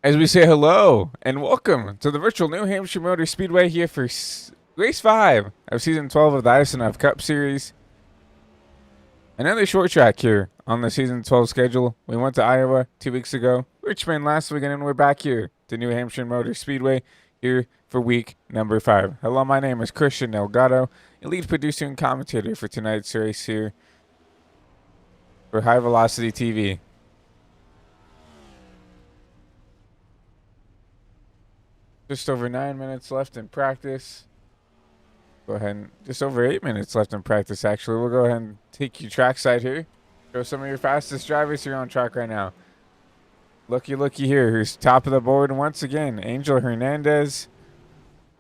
As we say hello and welcome to the virtual New Hampshire Motor Speedway here for race 5 of season 12 of the iSNF Cup Series. Another short track here on the season 12 schedule. We went to Iowa 2 weeks ago, Richmond last weekend, and we're back here to New Hampshire Motor Speedway here for week number 5. Hello, my name is Christian Delgado, lead producer and commentator for tonight's race here for High Velocity TV. Just over 9 minutes left in practice. Go ahead and just over 8 minutes left in practice, actually. We'll go ahead and take you trackside here. Show some of your fastest drivers here on track right now. Looky here. Who's top of the board once again? Angel Hernandez.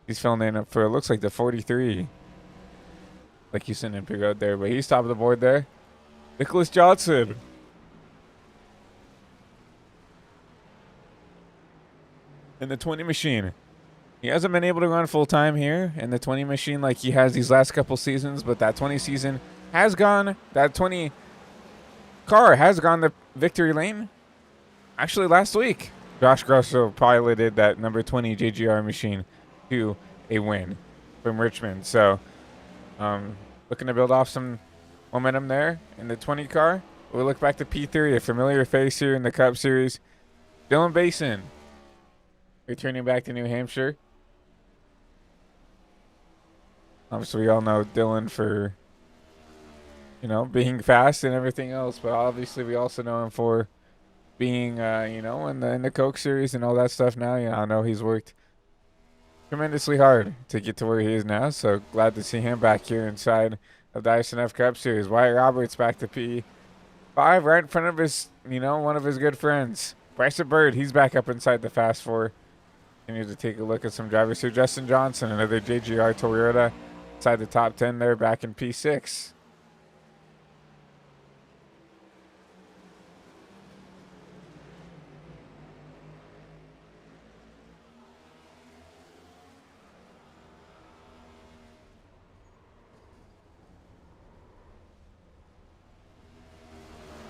He's filling in up for, it looks like, the 43. Like he's sitting in pig out there, but he's top of the board there. Nicholas Johnson. In the 20 machine. He hasn't been able to run full time here in the 20 machine like he has these last couple seasons, but that 20 season has gone, that 20 car has gone the victory lane. Actually, last week, Josh Grosso piloted that number 20 JGR machine to a win from Richmond. So, looking to build off some momentum there in the 20 car. We'll look back to P3, a familiar face here in the Cup Series. Dylan Basin, returning back to New Hampshire. Obviously, we all know Dylan for, being fast and everything else. But obviously, we also know him for being, in the Coke Series and all that stuff now. I know he's worked tremendously hard to get to where he is now. So glad to see him back here inside of the iSNF Cup Series. Wyatt Roberts back to P5 right in front of his, one of his good friends. Bryson Bird, he's back up inside the Fast Four. Continue to take a look at some drivers here. Justin Johnson, another JGR Toyota, inside the top 10 there, back in P6.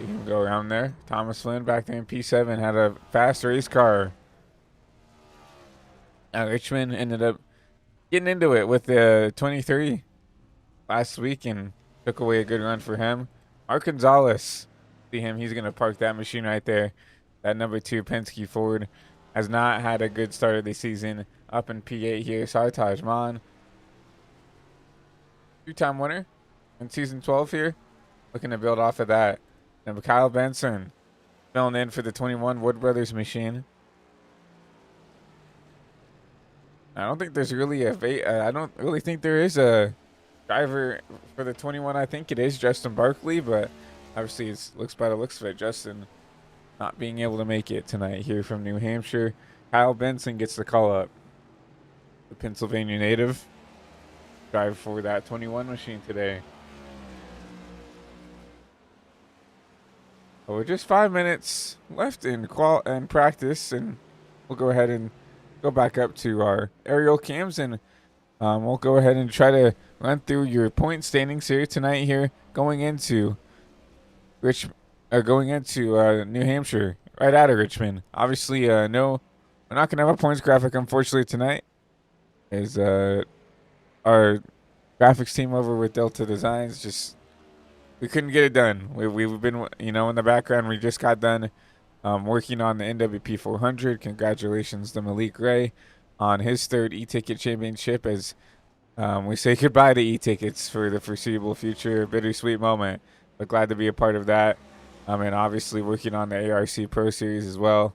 You can go around there. Thomas Flynn back there in P7 had a fast race car. Richmond ended up getting into it with the 23 last week and took away a good run for him. Mark Gonzalez, see him, he's going to park that machine right there. That number 2 Penske Ford has not had a good start of the season. Up in P8 here, Sartaj Mon, 2-time winner in season 12 here. Looking to build off of that. And Kyle Benson filling in for the 21 Wood Brothers machine. I don't think there's really I don't really think there is a driver for the 21. I think it is Justin Barkley, but obviously it looks by the looks of it, Justin not being able to make it tonight here from New Hampshire. Kyle Benson gets the call up. The Pennsylvania native drive for that 21 machine today. Well, we're just 5 minutes left in practice, and we'll go ahead and go back up to our aerial cams, and we'll go ahead and try to run through your point standings here tonight. Here going into New Hampshire, right out of Richmond. Obviously, no, we're not gonna have a points graphic unfortunately tonight, as our graphics team over with Delta Designs just. We couldn't get it done. We've been, in the background. We just got done working on the NWP 400. Congratulations to Malik Ray on his 3rd e-ticket championship as we say goodbye to e-tickets for the foreseeable future. A bittersweet moment, but glad to be a part of that. And obviously working on the ARC Pro Series as well.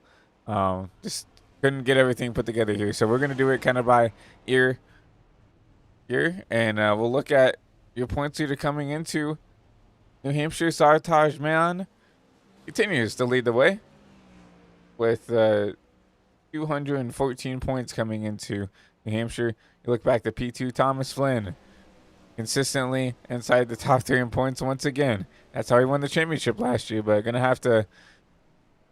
Just couldn't get everything put together here. So we're going to do it kind of by ear here. And we'll look at your points here coming into New Hampshire. Sartaj Man continues to lead the way with 214 points coming into New Hampshire. You look back to P2, Thomas Flynn, consistently inside the top 3 in points once again. That's how he won the championship last year, but going to have to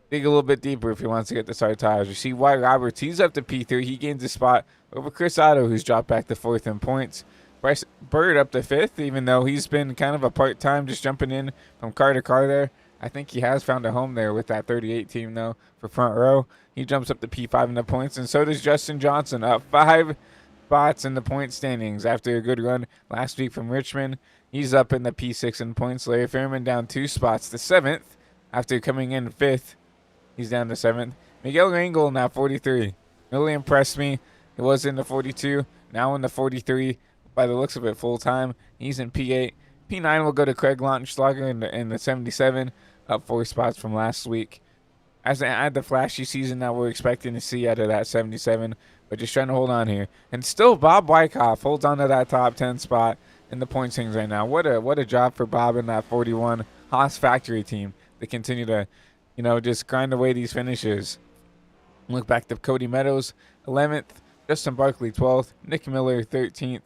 dig a little bit deeper if he wants to get the Sartaj. You see Wyatt Roberts, he's up to P3. He gains a spot over Chris Otto, who's dropped back to 4th in points. Bryce Bird up to 5th, even though he's been kind of a part-time, just jumping in from car to car there. I think he has found a home there with that 38 team, though, for front row. He jumps up to P5 in the points, and so does Justin Johnson, up 5 spots in the point standings after a good run last week from Richmond. He's up in the P6 in points. Larry Fairman down 2 spots to 7th after coming in 5th. He's down to 7th. Miguel Rangel now 43. Really impressed me. He was in the 42, now in the 43. By the looks of it, full time. He's in P8. P9 will go to Craig Lautenschlager in the 77, up 4 spots from last week. As they add the flashy season that we're expecting to see out of that 77, but just trying to hold on here. And still, Bob Wyckoff holds on to that top 10 spot in the point standings right now. What a job for Bob and that 41 Haas Factory team to continue to, just grind away these finishes. Look back to Cody Meadows, 11th. Justin Barkley, 12th. Nick Miller, 13th.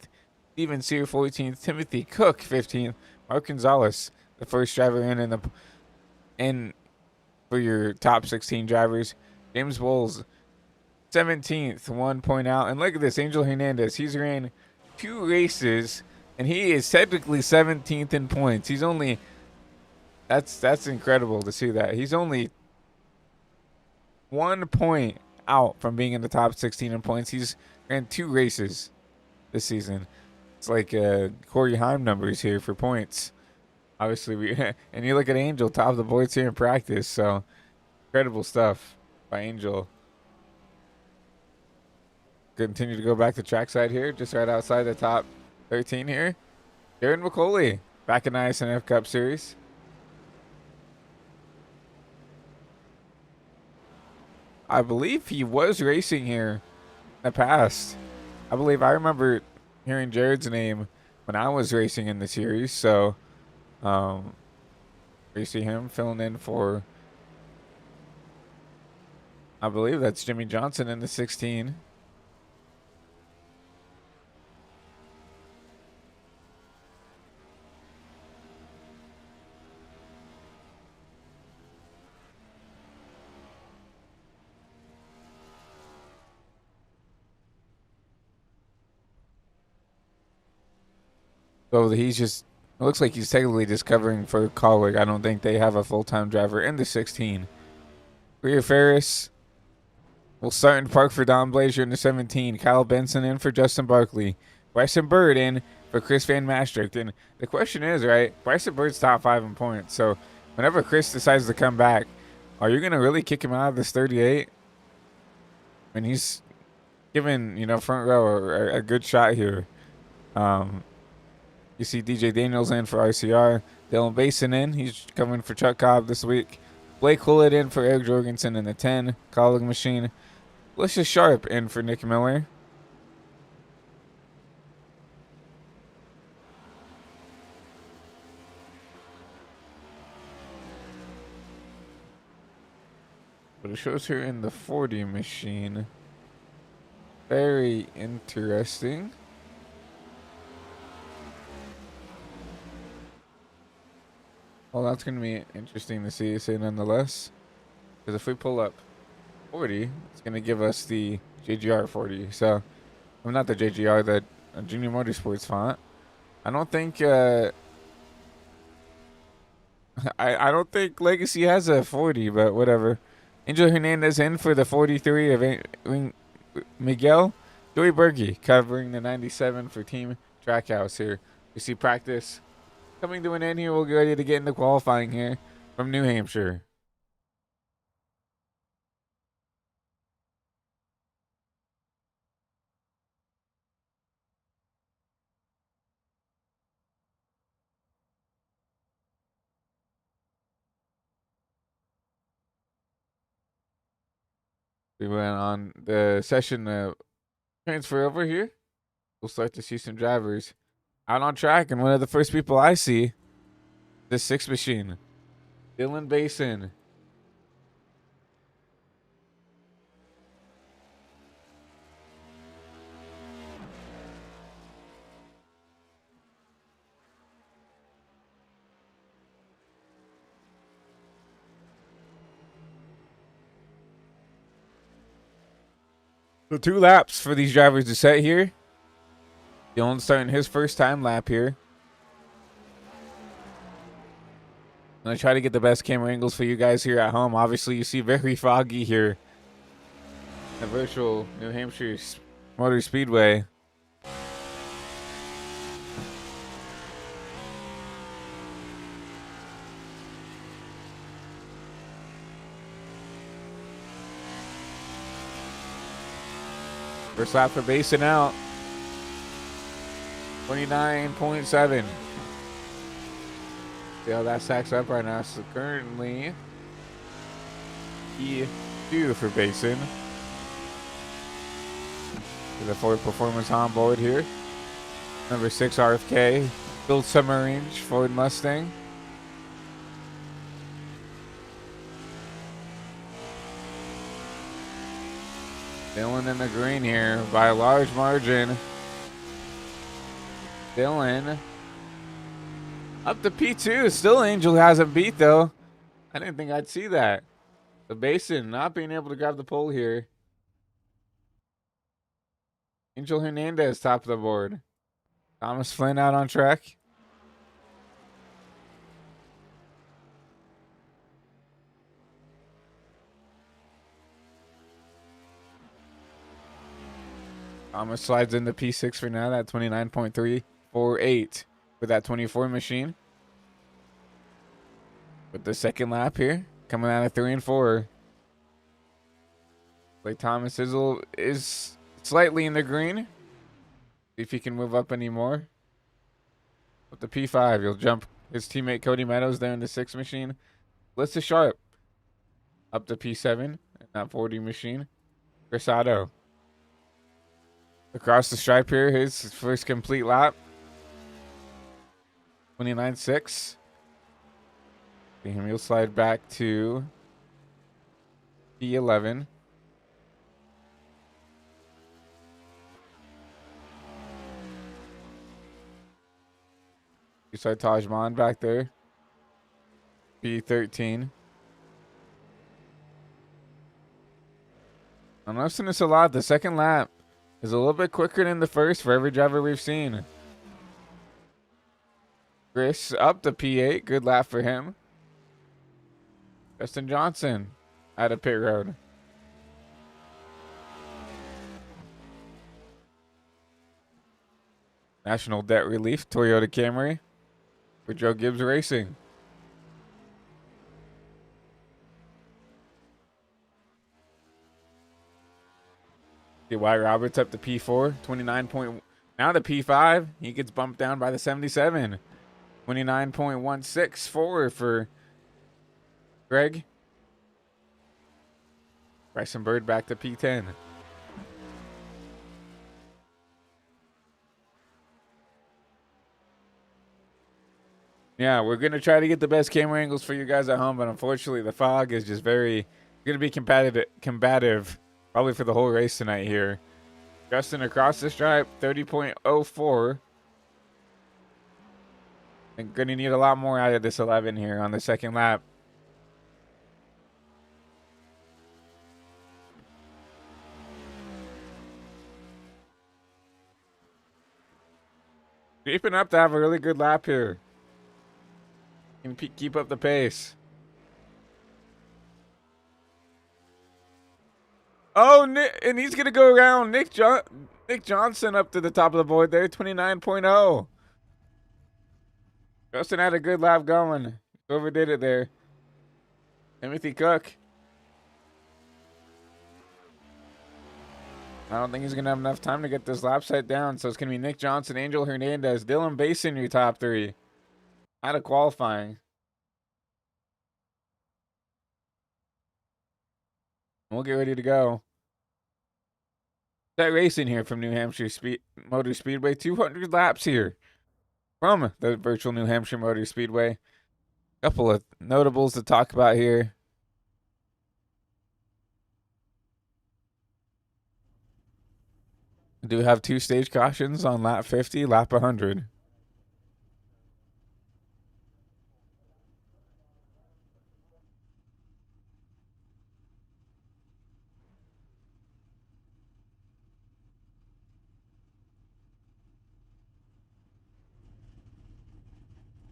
Steven Sear, 14th. Timothy Cook, 15th. Mark Gonzalez, the first driver in for your top 16 drivers. James Bowles, 17th, 1 point out. And look at this, Angel Hernandez. He's ran 2 races, and he is technically 17th in points. He's only that's incredible to see that. He's only 1 point out from being in the top 16 in points. He's ran 2 races this season. It's like Corey Heim numbers here for points. Obviously, and you look at Angel, top of the boards here in practice. So, incredible stuff by Angel. Continue to go back to trackside here, just right outside the top 13 here. Jared McCauley, back in the iSNF Cup Series. I believe he was racing here in the past. I believe I remember hearing Jared's name when I was racing in the series. So, we see him filling in for, I believe that's Jimmy Johnson in the 16. So he's just, it looks like he's technically just covering for Collier. I don't think they have a full-time driver in the 16. Rhea Ferris will start in park for Don Blazier in the 17. Kyle Benson in for Justin Barkley. Bryson Bird in for Chris Van Maastricht. And the question is, right, Bryson Bird's top 5 in points. So whenever Chris decides to come back, are you going to really kick him out of this 38? And he's given, front row a good shot here. You see DJ Daniels in for RCR. Dylan Basin in. He's coming for Chuck Cobb this week. Blake Hullett in for Eric Jorgensen in the 10. Colleague Machine. Alicia Sharp in for Nick Miller. But it shows her in the 40 machine. Very interesting. Well, that's going to be interesting to see, say nonetheless. Because if we pull up 40, it's going to give us the JGR 40. So, well, not the JGR, the Junior Motorsports font. I don't think, I don't think Legacy has a 40, but whatever. Angel Hernandez in for the 43 of Miguel. Joey Berge covering the 97 for Team Trackhouse here. You see practice coming to an end here. We'll get ready to get into qualifying here from New Hampshire. We went on the session transfer over here. We'll start to see some drivers out on track, and one of the first people I see, the 6 machine, Dylan Basin. So 2 laps for these drivers to set here. Dylan starting his first time lap here. I'm going to try to get the best camera angles for you guys here at home. Obviously, you see very foggy here. The virtual New Hampshire Motor Speedway. First lap for Basin out. 29.7. See how that stacks up right now. So currently E2 for Basin. The Ford Performance on board here. Number 6 RFK. Built Summer Range Ford Mustang. Dylan in the green here by a large margin. Dylan up to P2. Still Angel hasn't beat though. I didn't think I'd see that. The Basin not being able to grab the pole here. Angel Hernandez top of the board. Thomas Flynn out on track. Thomas slides into P6 for now. That 29.348 with that 24 machine. With the second lap here, coming out of 3 and 4. Blake Thomas is slightly in the green. See if he can move up anymore. With the P5, he'll jump his teammate Cody Meadows there in the 6 machine. Lissa Sharp up to P7 in that 40 machine. Chris Otto across the stripe here, his first complete lap. 29.6. He'll slide back to P11. You saw Tajman back there. P13. I'm noticing this a lot. The second lap is a little bit quicker than the first for every driver we've seen. Chris up to P8. Good lap for him. Justin Johnson out of pit road. National Debt Relief Toyota Camry for Joe Gibbs Racing. See Wyatt Roberts up to P4. 29 point. Now the P5. He gets bumped down by the 77. 29.164 for Greg. Bryson Bird back to P10. Yeah, we're going to try to get the best camera angles for you guys at home, but unfortunately the fog is just going to be combative probably for the whole race tonight here. Justin across the stripe, 30.04. And going to need a lot more out of this 11 here on the second lap. Keeping up to have a really good lap here. Can keep up the pace. Oh, and he's going to go around Nick Johnson up to the top of the board there, 29.0. Justin had a good lap going. Overdid it there. Timothy Cook. I don't think he's going to have enough time to get this lap set down, so it's going to be Nick Johnson, Angel Hernandez, Dylan Basin, your top 3. Out of qualifying. We'll get ready to go. That racing here from New Hampshire Motor Speedway. 200 laps here from the virtual New Hampshire Motor Speedway. Couple of notables to talk about here. We do have 2 stage cautions on lap 50, lap 100.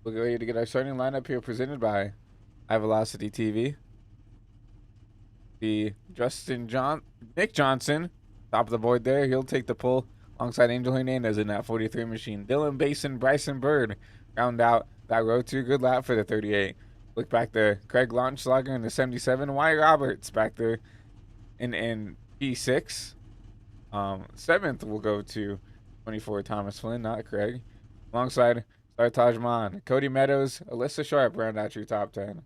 We'll get ready to get our starting lineup here presented by High Velocity TV. Nick Johnson, top of the board there. He'll take the pull alongside Angel Hernandez in that 43 machine. Dylan Basin, Bryson Bird round out that row 2. Good lap for the 38. Look back there. Craig Launchslager in the 77. Wyatt Roberts back there in P6. Seventh will go to 24 Thomas Flynn, not Craig. Alongside Sartaj Maan, Cody Meadows, Alyssa Sharp round out your top 10.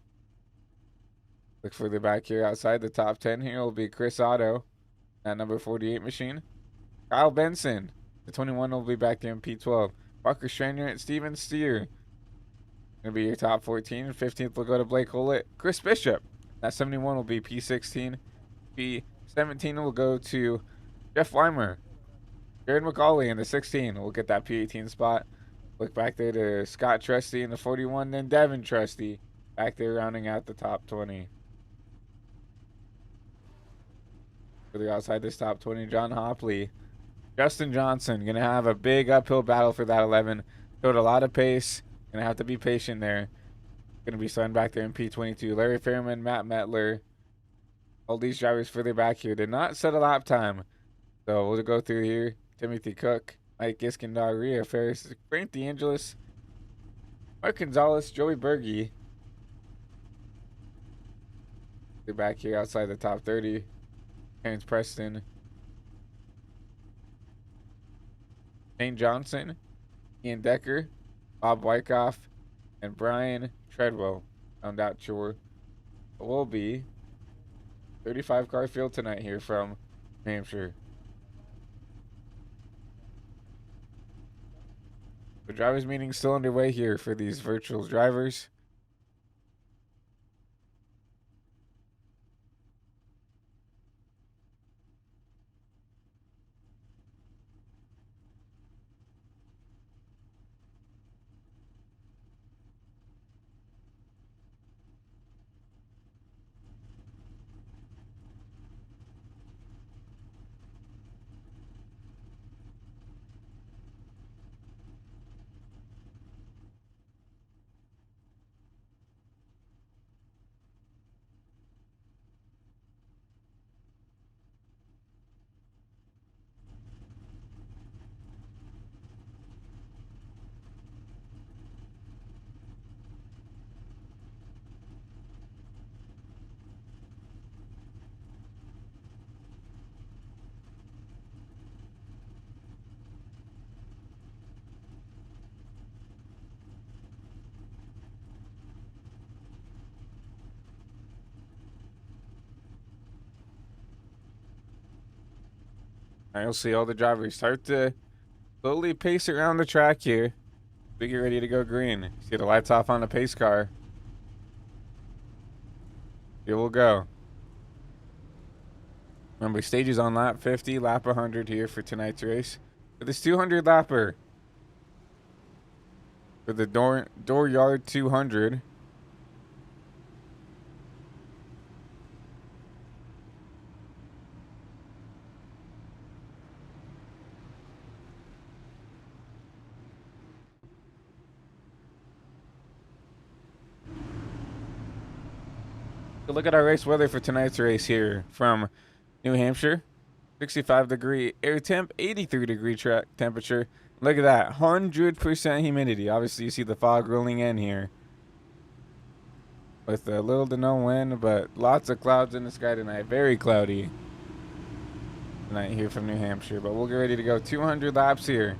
Look further back here outside the top 10 here will be Chris Otto, that number 48 machine. Kyle Benson, the 21 will be back there in P12. Parker Strainer and Steven Steer gonna be your top 14. 15th will go to Blake Hollett. Chris Bishop, that 71 will be P16. P17 will go to Jeff Weimer. Jared McCauley in the 16 will get that P18 spot. Look back there to Scott Trusty in the 41, then Devin Trusty back there rounding out the top 20. Further outside this top 20, John Hopley. Justin Johnson going to have a big uphill battle for that 11. Showed a lot of pace. Going to have to be patient there. Going to be starting back there in P22. Larry Fairman, Matt Metler. All these drivers further back here did not set a lap time. So we'll go through here. Timothy Cook, Mike Iskandar, Rhea Ferris, Frank DeAngelis, Mark Gonzalez, Joey Berge. They're back here outside the top 30. Terrence Preston, Shane Johnson, Ian Decker, Bob Wyckoff, and Brian Treadwell round out your will be 35 car field tonight here from New Hampshire. The drivers' meeting still underway here for these virtual drivers. Now you'll see all the drivers start to slowly pace around the track here. We get ready to go green. See the lights off on the pace car. Here we'll go. Remember, stage is on lap 50, lap 100 here for tonight's race. For this 200 lapper. For the Dooryard 200. So look at our race weather for tonight's race here from New Hampshire. 65-degree air temp, 83-degree track temperature. Look at that, 100% humidity. Obviously, you see the fog rolling in here. With a little to no wind, but lots of clouds in the sky tonight. Very cloudy tonight here from New Hampshire. But we'll get ready to go 200 laps here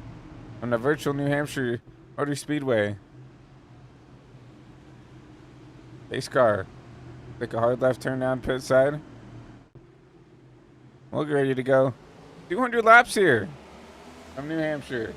on the virtual New Hampshire Motor Speedway. Pace car. Take a hard left turn down pit side. We'll get ready to go 200 laps here from New Hampshire.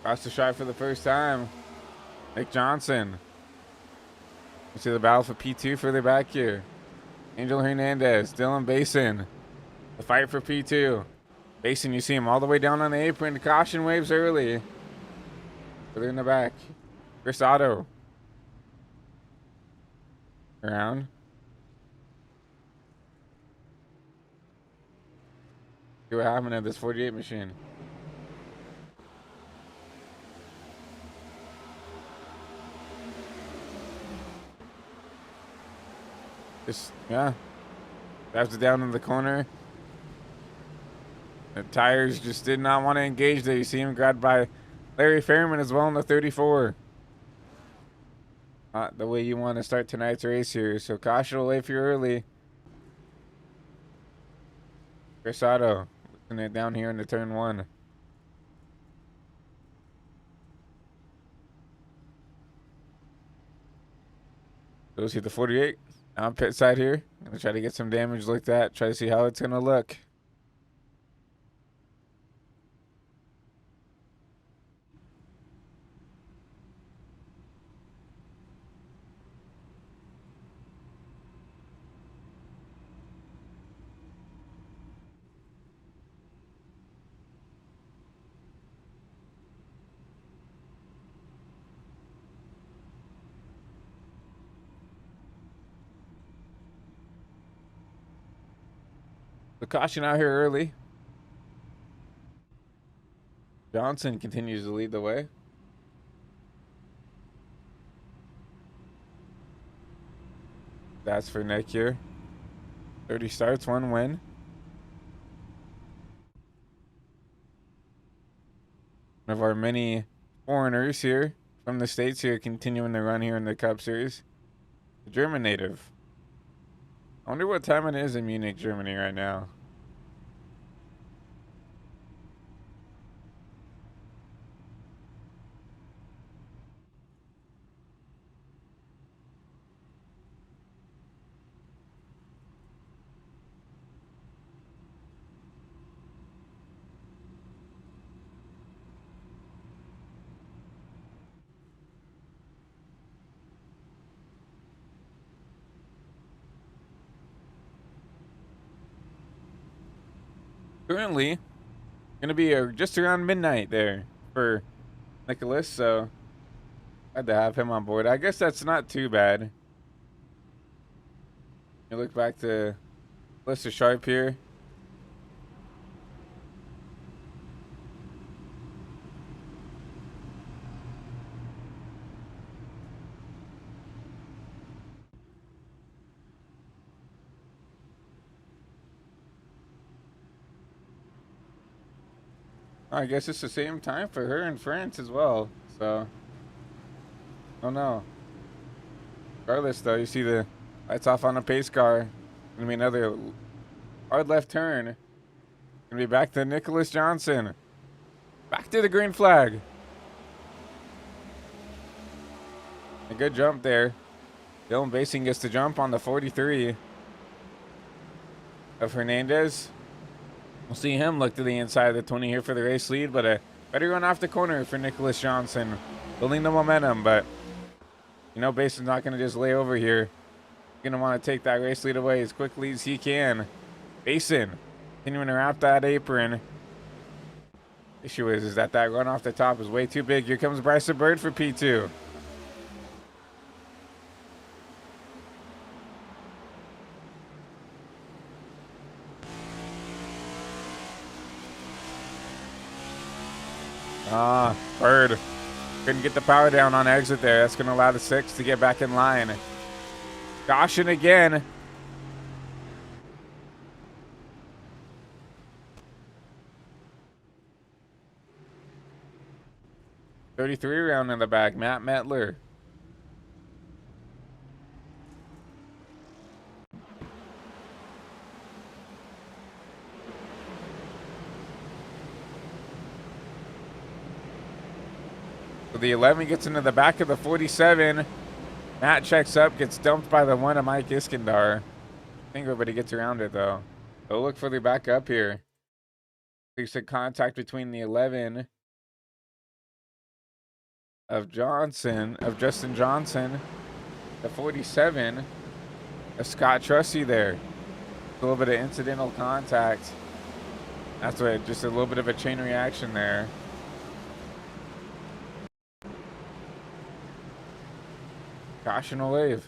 Across the stripe for the first time, Nick Johnson. You see the battle for P2 further back here. Angel Hernandez, Dylan Basin. The fight for P2. Basin, you see him all the way down on the apron. Caution waves early. Further in the back. Chris Otto. Around. See what happened at this 48 machine. Just, yeah. Drives it down in the corner. The tires just did not want to engage there. You see him grabbed by Larry Fairman as well in the 34. Not the way you want to start tonight's race here. So caution away for you early. Chris Otto looking it down here in the turn 1. Go see the 48 on pit side here. Gonna try to get some damage looked at. Try to see how it's gonna look. The caution out here early. Johnson continues to lead the way. That's for Nick here. 30 starts, 1 win. One of our many foreigners here from the States here continuing the run here in the Cup Series. The German native. I wonder what time it is in Munich, Germany right now. Currently, gonna be just around midnight there for Nicholas, so had to have him on board. I guess that's not too bad. You look back to Lester Sharp here. I guess it's the same time for her in France as well. So, oh no. Regardless, though, you see the lights off on a pace car. Gonna be another hard left turn. Gonna be back to Nicholas Johnson. Back to the green flag. A good jump there. Dylan Basing gets to jump on the 43 of Hernandez. We'll see him look to the inside of the 20 here for the race lead, but a better run off the corner for Nicholas Johnson. Building the momentum, but you know Bason's not going to just lay over here. He's going to want to take that race lead away as quickly as he can. Bason continuing to wrap that apron. Issue is that run off the top is way too big. Here comes Bryson Bird for P2. Bird couldn't get the power down on exit there. That's going to allow the 6 to get back in line. Caution again. .33 round in the back. Matt Metler. The 11 gets into the back of the 47. Matt checks up, gets dumped by the 1 of Mike Iskandar. I think everybody gets around it, though. They'll look for the back up here. There's a contact between the 11 of Justin Johnson, the 47 a Scott Trusty there. A little bit of incidental contact. That's what, just a little bit of a chain reaction there. Caution will wave.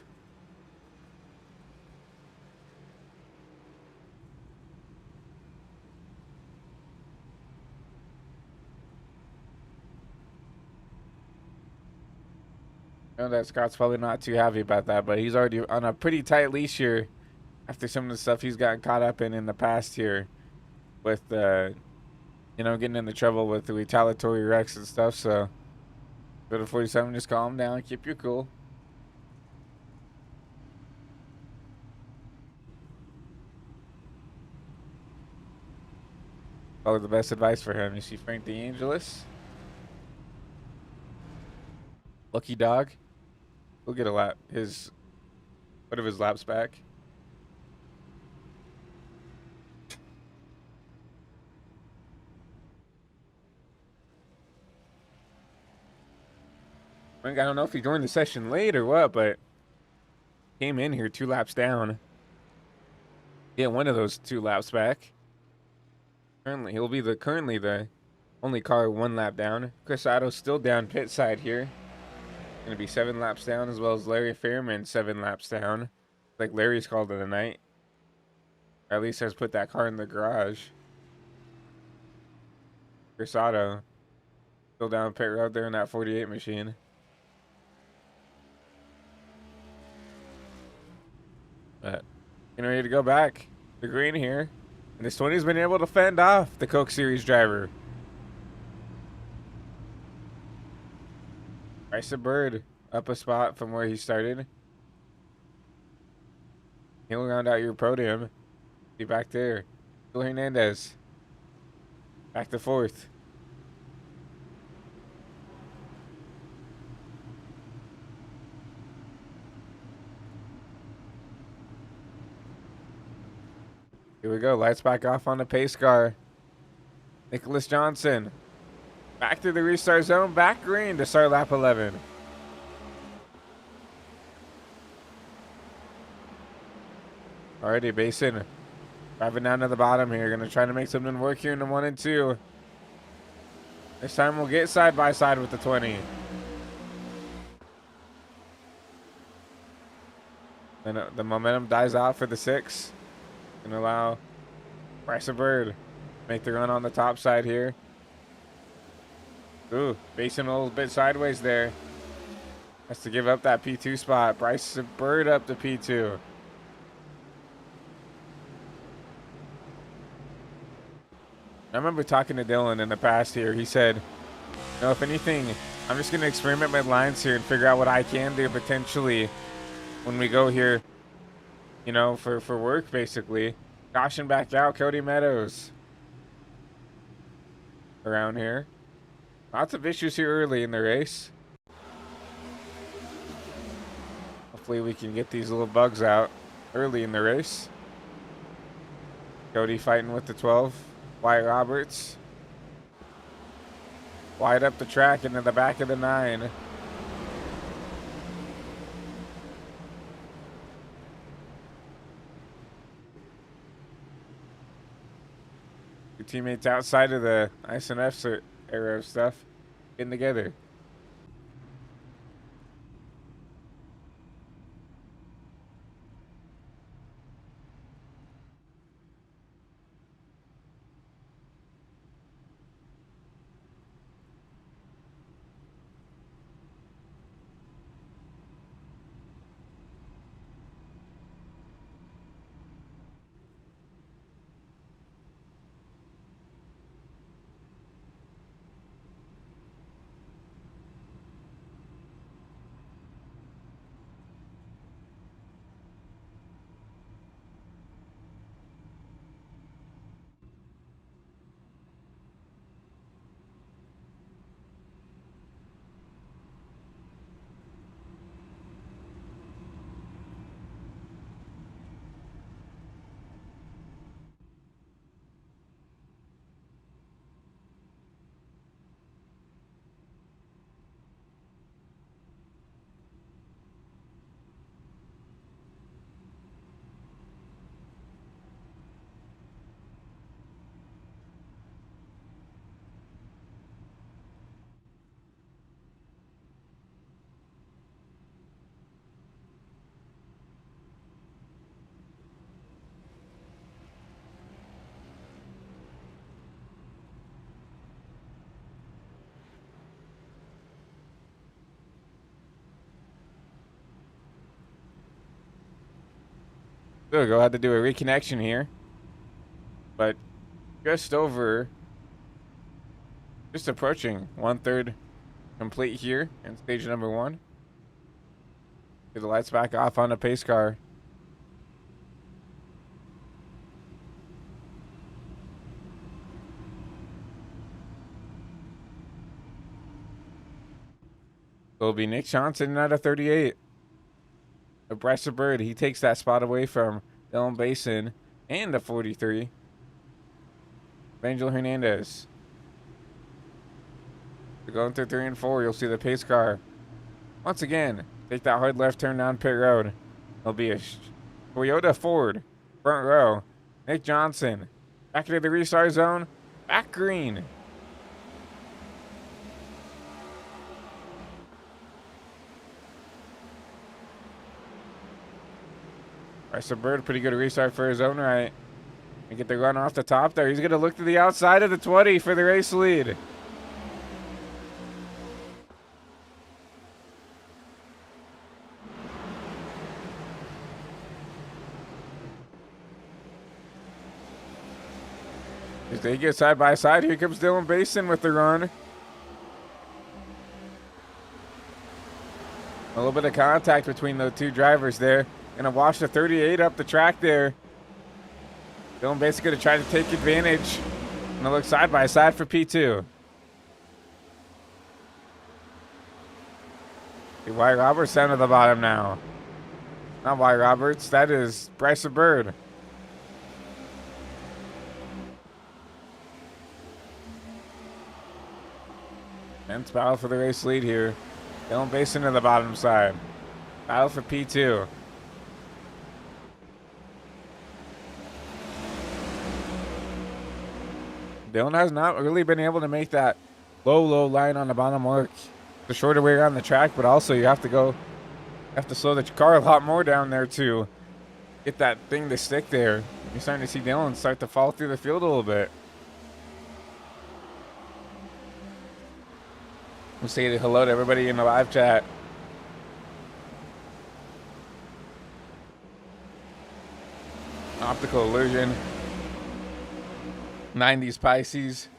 I know that Scott's probably not too happy about that, but he's already on a pretty tight leash here after some of the stuff he's gotten caught up in the past here with, getting into trouble with the retaliatory wrecks and stuff. So, go to 47, just calm down, keep your cool. Probably the best advice for him. You see Frank DeAngelis? Lucky dog. He'll get one of his laps back. I don't know if he joined the session late or what, but came in here 2 laps down. Get one of those 2 laps back. He'll be currently the only car 1 lap down. Chris Otto's still down pit side here. Gonna be 7 laps down, as well as Larry Fairman 7 laps down. Like Larry's called it a night. Or at least has put that car in the garage. Chris Otto still down pit road there in that 48 machine. But getting ready to go back to green here. And this 20's been able to fend off the Coke Series driver. Bryce Bird up a spot from where he started. He'll round out your podium. Be back there. Phil Hernandez. Back to 4th. Here we go. Lights back off on the pace car. Nicholas Johnson. Back to the restart zone. Back green to start lap 11. Alrighty, Basin. Driving down to the bottom here. Gonna try to make something work here in the 1 and 2. This time we'll get side by side with the 20. And the momentum dies out for the 6. Gonna allow Bryce Bird to make the run on the top side here. Ooh, Basin a little bit sideways there. Has to give up that P2 spot. Bryce Bird up to P2. I remember talking to Dylan in the past here. He said, if anything, I'm just going to experiment with lines here and figure out what I can do potentially when we go here, for work, basically. Caution back out, Cody Meadows. Around here. Lots of issues here early in the race. Hopefully we can get these little bugs out early in the race. Cody fighting with the 12. Wyatt Roberts. Wide up the track into the back of the 9. Your teammates outside of the iSNF era of stuff getting together. So go ahead to do a reconnection here. But just approaching 1/3 complete here in stage number 1. Get the lights back off on the pace car. It'll be Nick Johnson out of 38. Bryce Bird, he takes that spot away from Dylan Basin and the 43. Angel Hernandez. We're going through 3 and 4. You'll see the pace car. Once again, take that hard left turn down pit road. It'll be a Toyota Ford front row. Nick Johnson back into the restart zone. Back green. Bryce Bird, pretty good restart for his own right. And get the run off the top there. He's going to look to the outside of the 20 for the race lead. As they get side by side, here comes Dylan Basin with the run. A little bit of contact between the two drivers there. Gonna wash the 38 up the track there. Dylan Basin gonna try to take advantage. Gonna look side by side for P2. See Wyatt Roberts down to the bottom now. Not Wyatt Roberts, that is Bryce Bird. Men's battle for the race lead here. Dylan Basin to the bottom side. Battle for P2. Dylan has not really been able to make that low line on the bottom work. The shorter way around the track, but also you have to slow the car a lot more down there to get that thing to stick there. You're starting to see Dylan start to fall through the field a little bit. We'll say hello to everybody in the live chat. Optical Illusion. 90s Pisces.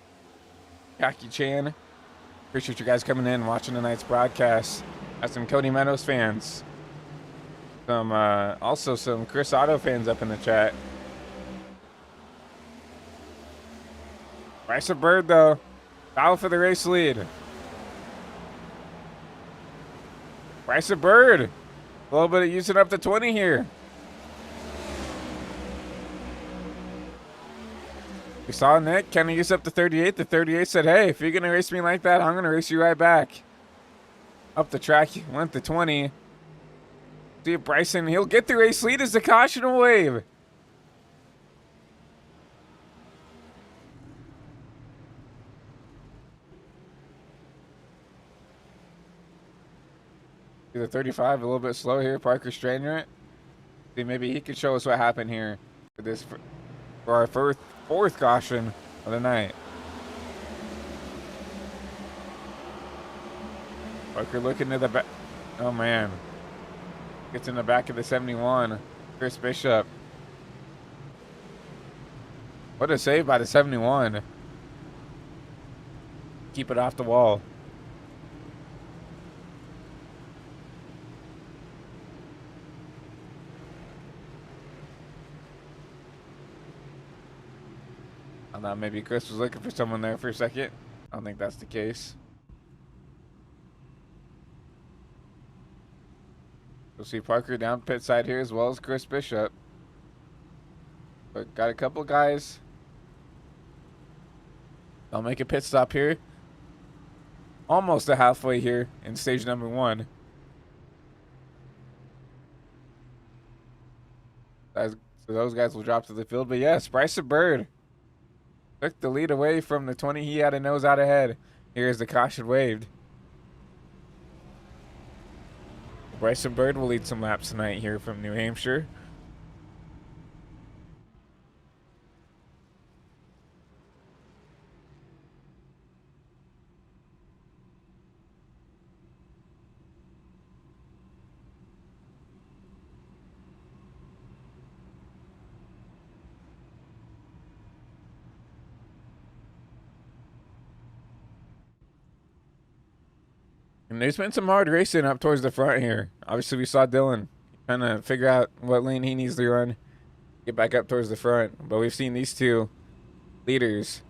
Kaki Chan. Appreciate you guys coming in and watching tonight's broadcast. Got some Cody Meadows fans. Also some Chris Otto fans up in the chat. Bryce Bird though. Battle for the race lead. Bryce Bird. A little bit of using up the 20 here. We saw Nick kind of use up the 38. The 38 said, hey, if you're going to race me like that, I'm going to race you right back. Up the track, went to 20. See if Bryson, he'll get the race lead as the caution will wave. See the 35, a little bit slow here. Parker Strainer it. See, maybe he could show us what happened here for our fourth caution of the night. Parker looking to the back. Oh, man. Gets in the back of the 71. Chris Bishop. What a save by the 71. Keep it off the wall. I thought maybe Chris was looking for someone there for a second. I don't think that's the case. We'll see Parker down pit side here as well as Chris Bishop. But got a couple guys. I'll make a pit stop here. Almost a halfway here in stage number 1. So those guys will drop to the field. But yes, Bryce Bird took the lead away from the 20 he had a nose out ahead. Here's the caution waved. Bryson Bird will lead some laps tonight here from New Hampshire. And there's been some hard racing up towards the front here. Obviously, we saw Dylan trying to figure out what lane he needs to run, get back up towards the front. But we've seen these two leaders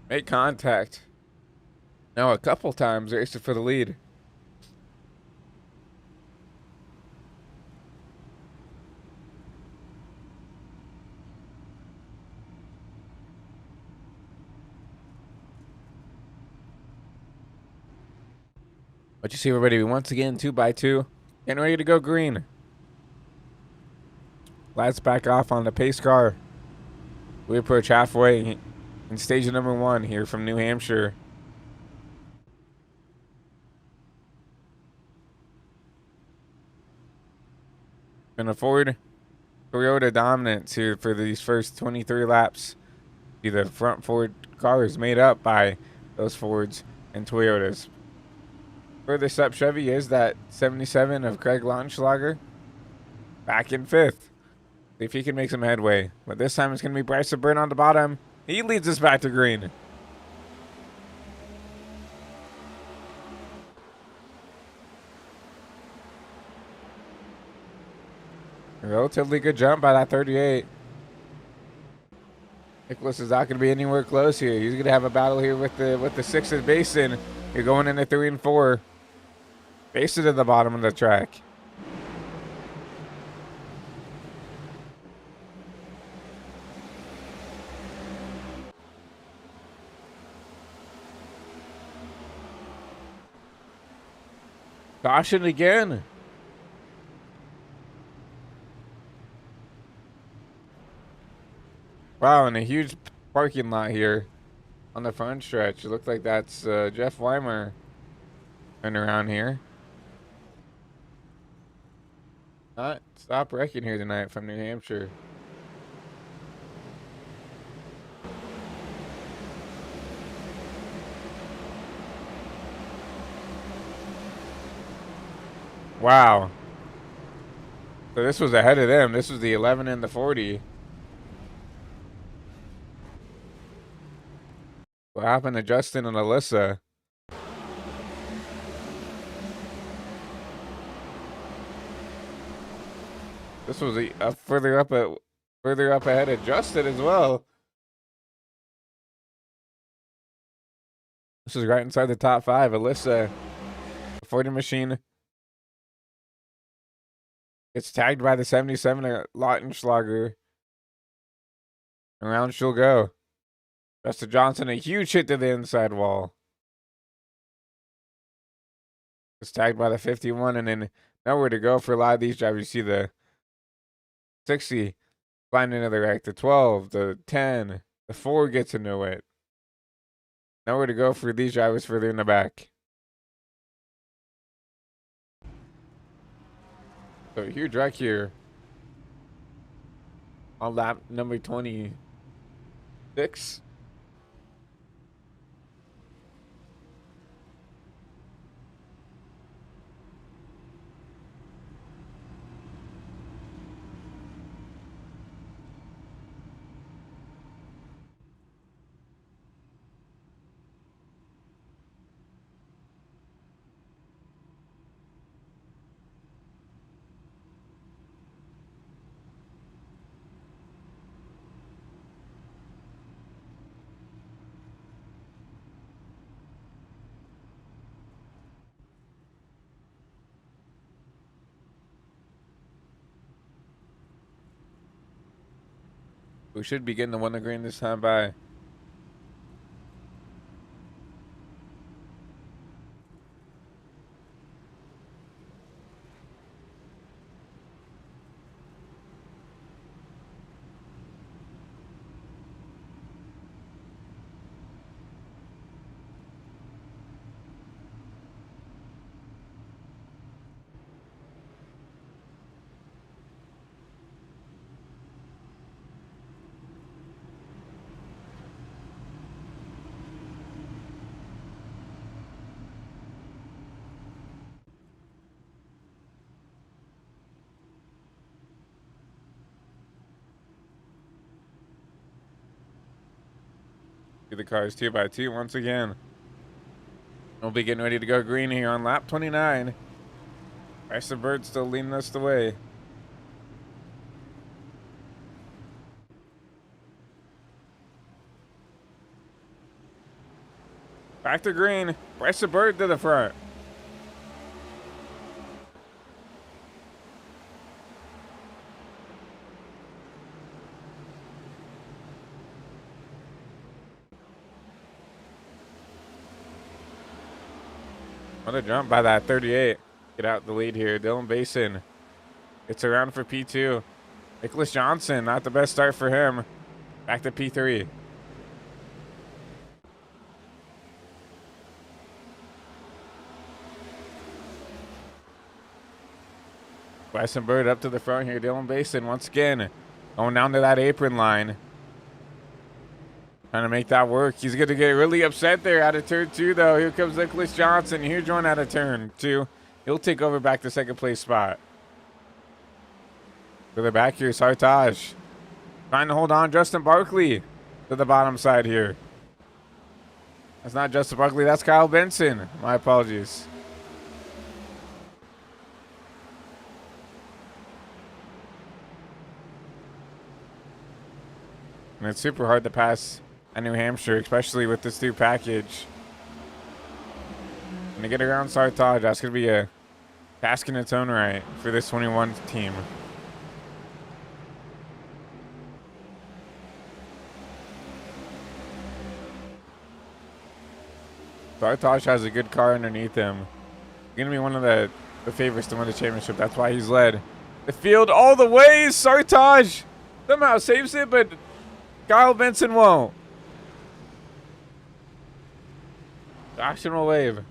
make contact now a couple times, racing for the lead. But you see everybody once again 2x2, getting ready to go green. Let's back off on the pace car. We approach halfway in stage number 1 here from New Hampshire. And a Ford Toyota dominance here for these first 23 laps. See, the front Ford car is made up by those Fords and Toyotas. Furthest up Chevy is that 77 of Craig Lautenschlager, back in 5th. See if he can make some headway. But this time it's going to be Bryson Byrne on the bottom. He leads us back to green. A relatively good jump by that 38. Nicholas is not going to be anywhere close here. He's going to have a battle here with the 6 at Basin. You're going into 3 and 4. Basin at the bottom of the track. Caution again. Wow, and a huge parking lot here on the front stretch. It looks like that's Jeff Weimer running around here. Not stop wrecking here tonight from New Hampshire. Wow. So this was ahead of them. This was the 11 and the 40. What happened to Justin and Alyssa? This was further up ahead of Justin as well. This is right inside the top 5. Alyssa, the 40 machine, gets tagged by the 77 at Lautenschlager. Around she'll go. Justin Johnson, a huge hit to the inside wall. It's tagged by the 51, and then nowhere to go for a lot of these drivers. You see the 60 flying into the wreck, the 12, the 10, the 4 gets into it. Nowhere to go for these drivers further in the back. So a huge wreck here on lap number 26. We should be getting the one to green this time by. The cars 2x2 once again. We'll be getting ready to go green here on lap 29. Bryson Bird still leading us the way. Back to green. Bryson Bird to the front. What a jump by that 38. Get out the lead here. Dylan Basin. It's around for P2. Nicholas Johnson, not the best start for him. Back to P3. Bryson Bird up to the front here. Dylan Basin once again going down to that apron line. Trying to make that work. He's going to get really upset there out of turn 2, though. Here comes Nicholas Johnson. Huge one out of turn 2. He'll take over back to second place spot. To the back here, Sartaj. Trying to hold on Justin Barkley to the bottom side here. That's not Justin Barkley. That's Kyle Benson. My apologies. And it's super hard to pass at New Hampshire, especially with this new package. And to get around Sartaj, that's going to be a task in its own right for this 21 team. Sartaj has a good car underneath him. Going to be one of the favorites to win the championship. That's why he's led the field all the way. Sartaj somehow saves it, but Kyle Benson won't. Action will wave.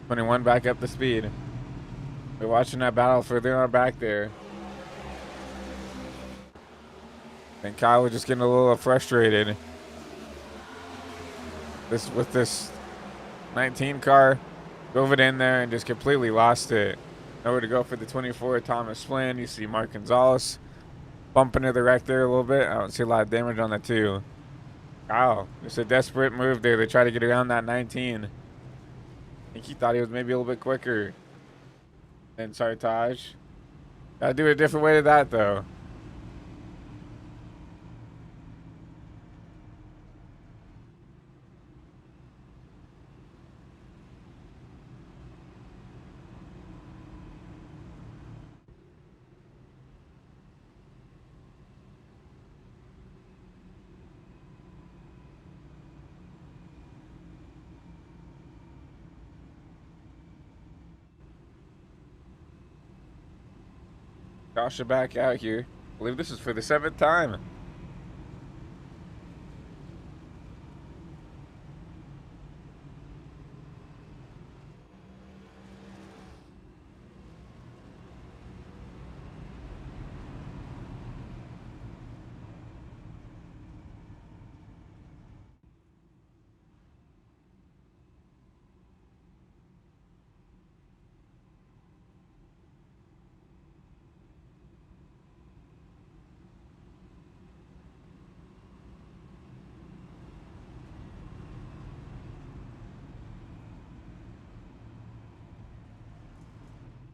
'21 back up the speed. We're watching that battle further on back there. And Kyle was just getting a little frustrated. With this 19 car, drove it in there and just completely lost it. Nowhere to go for the 24. Thomas Flynn. You see Mark Gonzalez bumping to the wreck there a little bit. I don't see a lot of damage on that too. Kyle, just a desperate move there. They try to get around that 19. I think he thought he was maybe a little bit quicker than Sartaj. Gotta do it a different way to that though. Joshua back out here. I believe this is for the 7th time.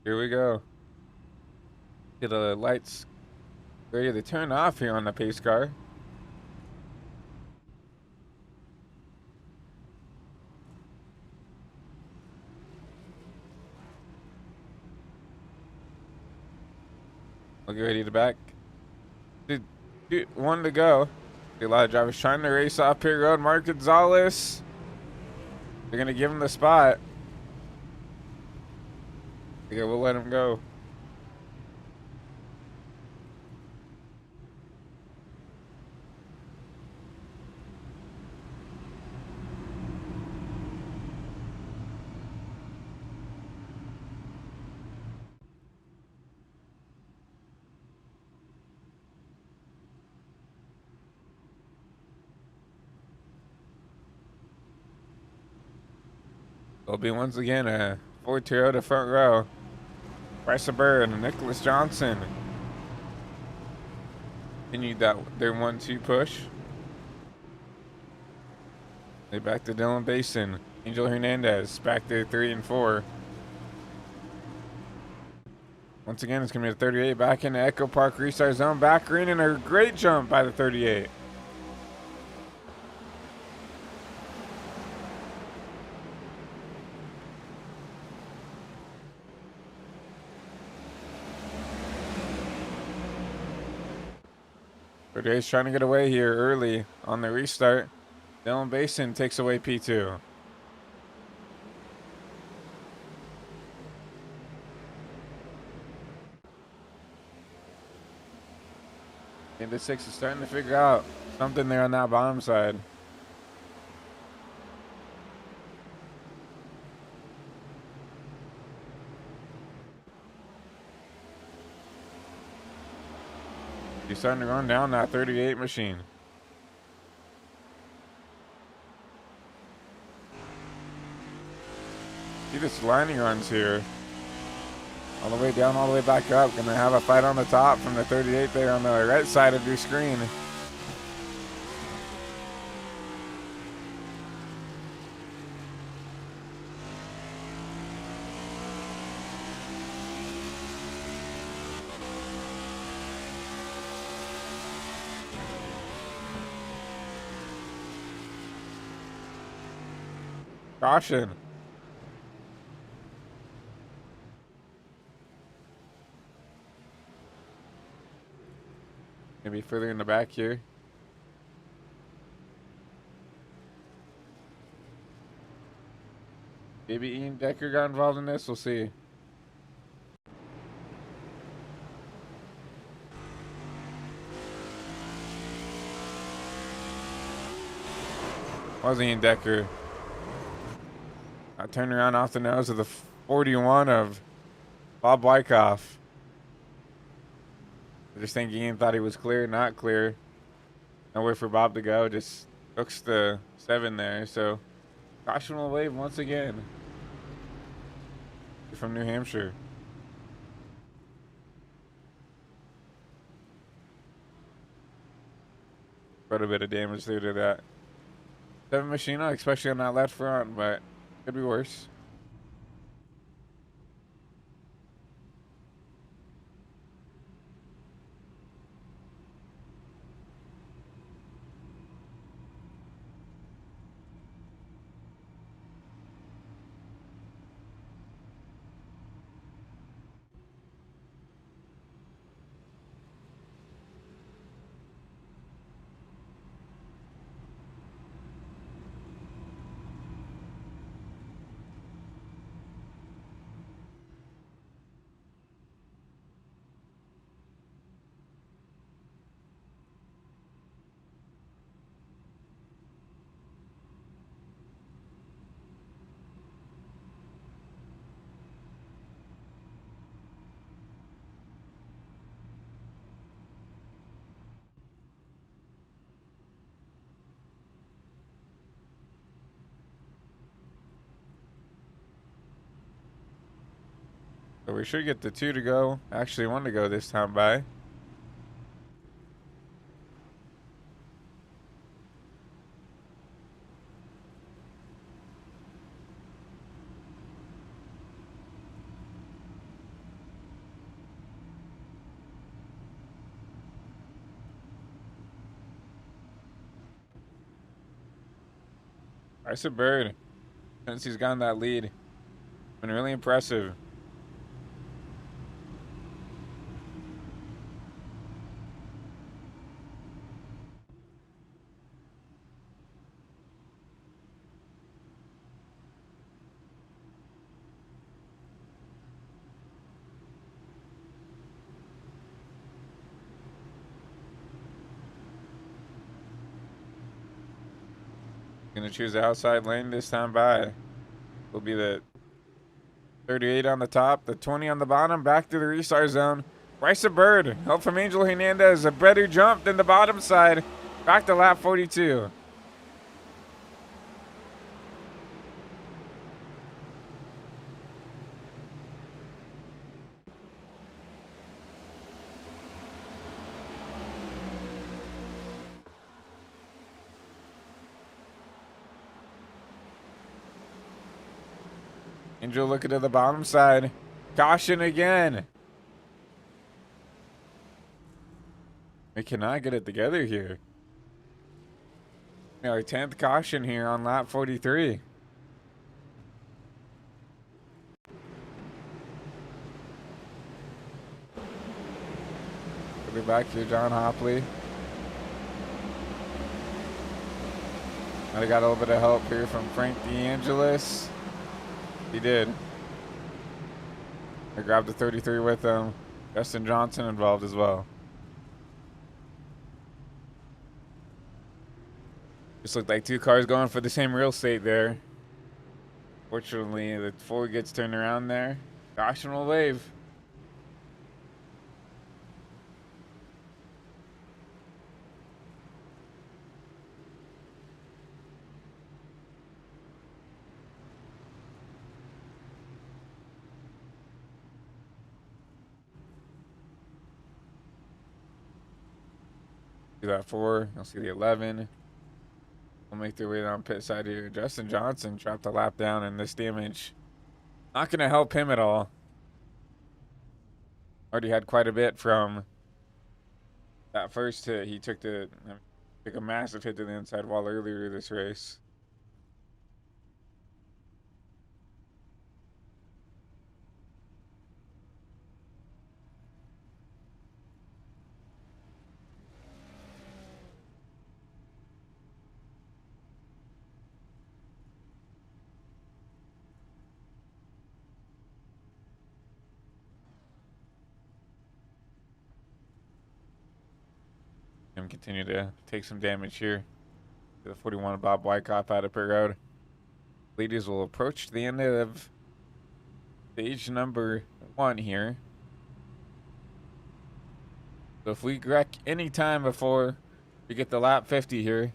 Here we go. Get the lights ready to turn off here on the pace car. We'll get ready to back. One to go. A lot of drivers trying to race off pit road. Mark Gonzalez. They're going to give him the spot. Yeah, we'll let him go. It'll be once again a Ford Toyota front row. Bryson Bird and Nicholas Johnson. Continued that their 1-2 push. They back to Dylan Basin. Angel Hernandez back to 3 and 4. Once again, it's going to be a 38 back into Echo Park restart zone. Back green and a great jump by the 38. Verday's trying to get away here early on the restart. Dylan Basin takes away P2. And the 6 is starting to figure out something there on that bottom side. He's starting to run down that 38 machine. See this lining runs here. All the way down, all the way back up. Gonna have a fight on the top from the 38 there on the right side of your screen. Caution. Maybe further in the back here. Maybe Ian Decker got involved in this. We'll see. Was Ian Decker. Turned around off the nose of the 41 of Bob Wyckoff. I just think Ian thought he was clear, not clear. Nowhere for Bob to go. Just hooks the 7 there. So caution will wave once again from New Hampshire. Quite a bit of damage there to that 7 Machina, especially on that left front, but could be worse. So we should get the 2 to go. Actually, 1 to go this time by. Bryson Bird, since he's gotten that lead, been really impressive. Gonna choose the outside lane this time by. Will be the 38 on the top, the 20 on the bottom, back to the restart zone. Bryson Bird, help from Angel Hernandez, a better jump than the bottom side. Back to lap 42. Angel looking to the bottom side. Caution again. We cannot get it together here. Our 10th caution here on lap 43. We'll be back here, John Hopley. Might have got a little bit of help here from Frank DeAngelis. He did. I grabbed the 33 with him. Justin Johnson involved as well. Just looked like two cars going for the same real estate there. Fortunately, the Ford gets turned around there. Caution will wave. See that 4, you'll see the 11. We'll make their way down pit side here. Justin Johnson dropped a lap down, and this damage not going to help him at all. Already had quite a bit from that first hit. He took a massive hit to the inside wall earlier this race. Him continue to take some damage here. The 41 Bob Wyckoff out of pit road. Ladies will approach the end of stage number 1 here. So if we wreck any time before we get the lap 50 here,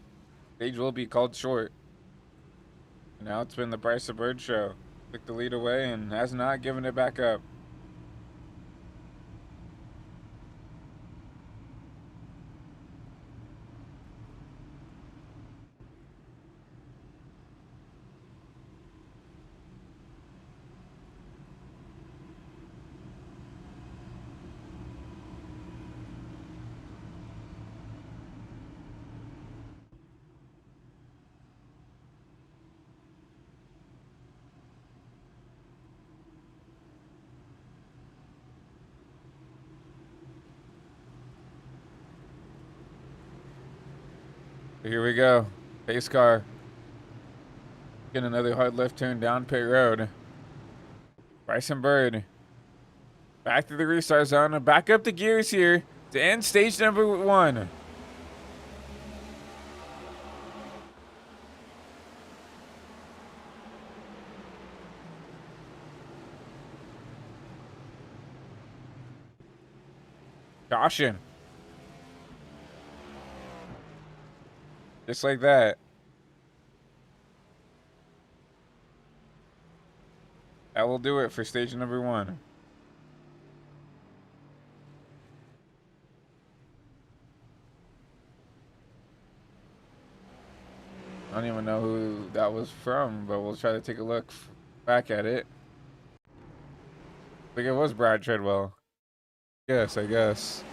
stage will be called short. And now it's been the Bryce of Bird show. Took the lead away and has not given it back up. Here we go. Pace car. Getting another hard left turn down pit road. Bryson Bird. Back to the restart zone. Back up the gears here to end stage number 1. Caution. Just like that. That will do it for stage number 1. I don't even know who that was from, but we'll try to take a look back at it. I think it was Brad Treadwell. Yes, I guess.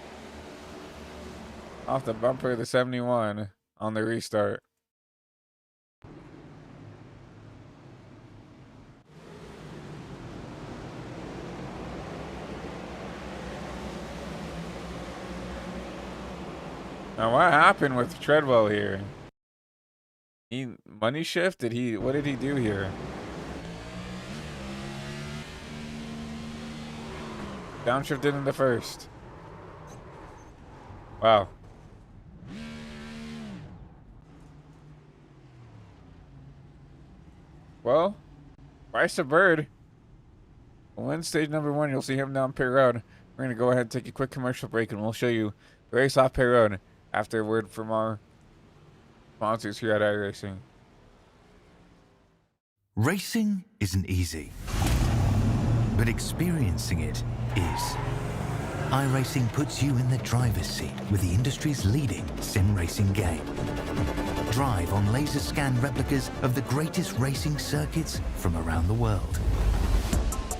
Off the bumper of the 71 on the restart. Now what happened with Treadwell here? He money shift? What did he do here? Downshifted in the first. Wow. Well, Bryce a Bird will win stage number 1. You'll see him down pit road. We're going to go ahead and take a quick commercial break, and we'll show you the race off pit road after a word from our sponsors here at iRacing. Racing isn't easy, but experiencing it is. iRacing puts you in the driver's seat with the industry's leading sim racing game. Drive on laser scan replicas of the greatest racing circuits from around the world.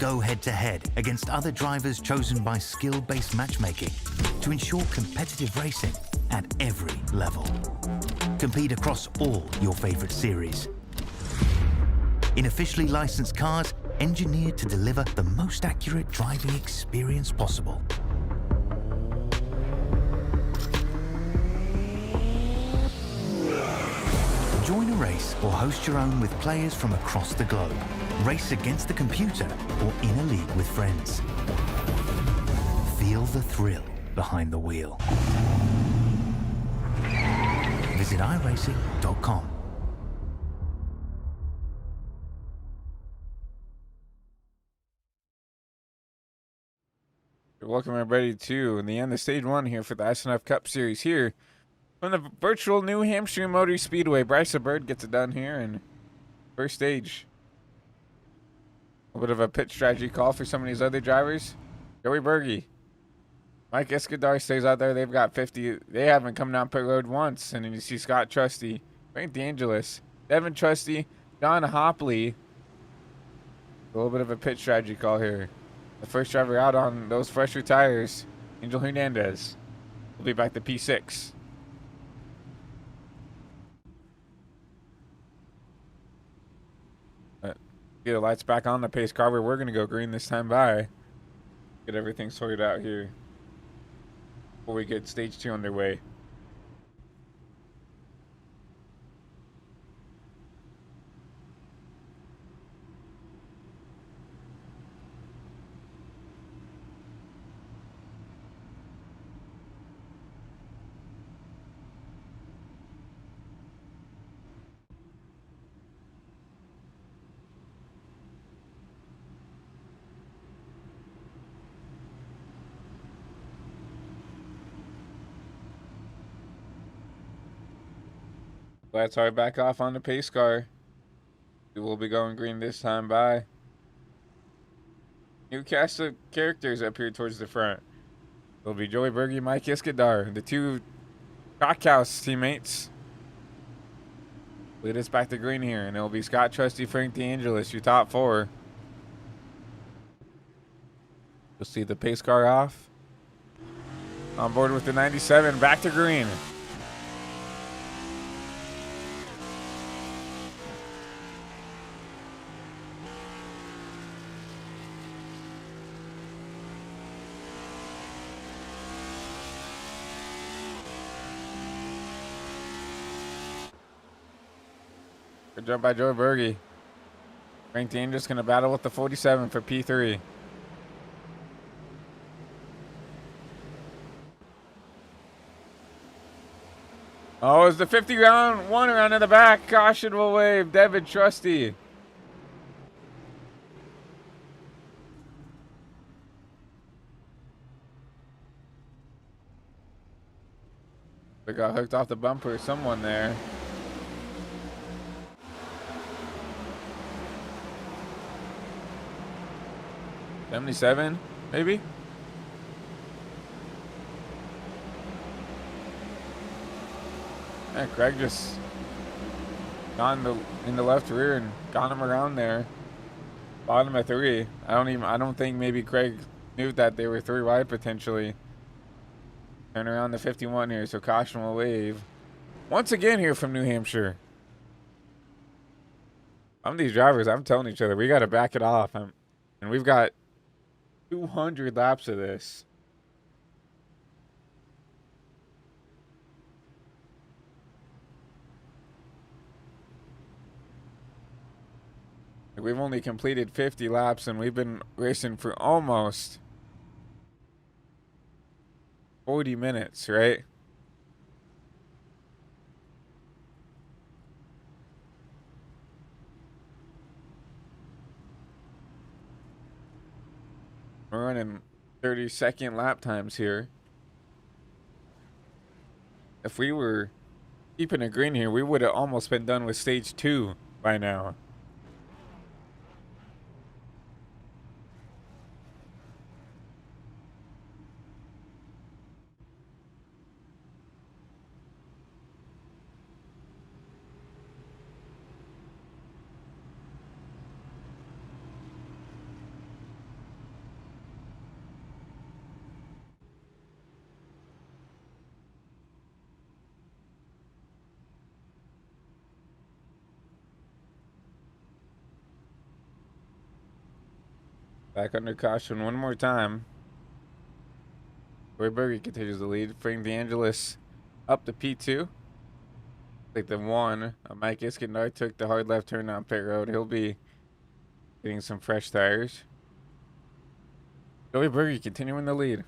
Go head-to-head against other drivers chosen by skill-based matchmaking to ensure competitive racing at every level. Compete across all your favorite series. In officially licensed cars, engineered to deliver the most accurate driving experience possible. Join a race or host your own with players from across the globe. Race against the computer or in a league with friends. Feel the thrill behind the wheel. Visit iRacing.com. Welcome everybody to the end of stage 1 here for the iSNF Cup Series here from the virtual New Hampshire Motor Speedway. Bryce Bird gets it done here in first stage. A bit of a pit strategy call for some of these other drivers. Joey Berge, Mike Escudar stays out there. They've got 50. They haven't come down pit road once. And then you see Scott Trusty, Frank DeAngelis, Devin Trusty, John Hopley. A little bit of a pit strategy call here. The first driver out on those fresher tires, Angel Hernandez, will be back to P6. Get the lights back on the pace car where we're going to go green this time by. Get everything sorted out here before we get stage 2 underway. Lights are back off on the pace car. We will be going green this time by. New cast of characters up here towards the front. It'll be Joey Berge, Mike Escudar, the two Cockhouse teammates. Lead us back to green here, and it'll be Scott Trusty, Frank DeAngelis, your top 4. You'll see the pace car off. On board with the 97, back to green. Good job by Joe Berge. Frank DeAngelis going to battle with the 47 for P3. Oh, it's the 50 round one around in the back. Caution will wave. Devin Trusty. They got hooked off the bumper. Someone there. $77, maybe? Yeah, Craig just got in the left rear and got him around there. Bottom at 3. I don't think maybe Craig knew that they were 3 wide potentially. Turn around the 51 here, so caution will wave. Once again here from New Hampshire. Some of these drivers, I'm telling each other, we got to back it off. And we've got 200 laps of this. We've only completed 50 laps and we've been racing for almost 40 minutes, right? We're running 30-second lap times here. If we were keeping it green here, we would have almost been done with stage 2 by now. Back under caution one more time. Joey Berge continues the lead. Frank DeAngelis up to P2. Like the one, Mike Iskandar took the hard left turn on pit road. He'll be getting some fresh tires. Joey Berge continuing the lead.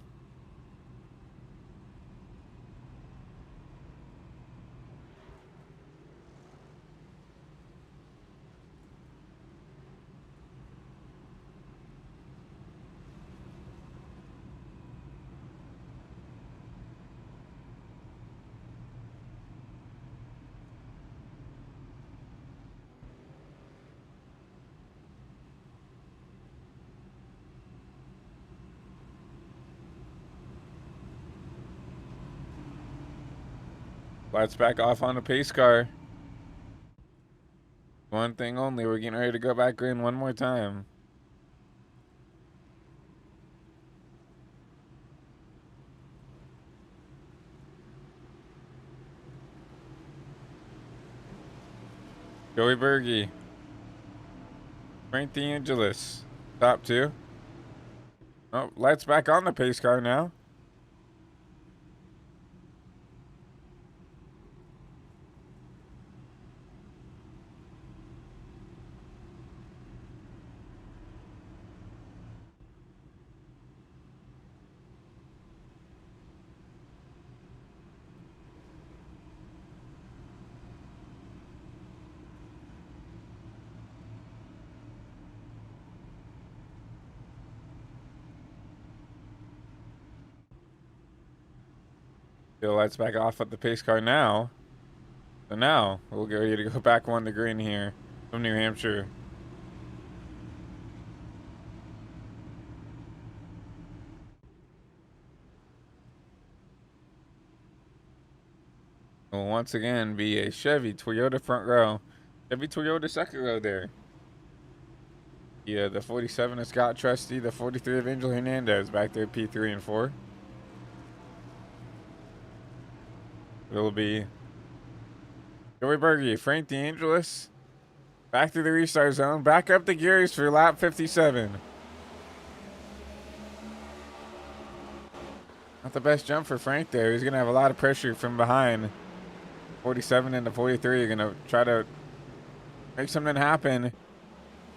Lights back off on the pace car. One thing only, we're getting ready to go back in one more time. Joey Berge. Frank DeAngelis. Top two. Oh, lights back on the pace car now. The lights back off at the pace car now. So now we'll get ready to go back one to green here from New Hampshire. Will once again be a Chevy Toyota front row. Chevy Toyota second row there. Yeah, the 47 of Scott Trusty, the 43 of Angel Hernandez back there, P3 and 4. It'll be Joey Berge, Frank DeAngelis, back through the restart zone, back up the gears for lap 57. Not the best jump for Frank there. He's going to have a lot of pressure from behind. 47 and the 43 are going to try to make something happen. You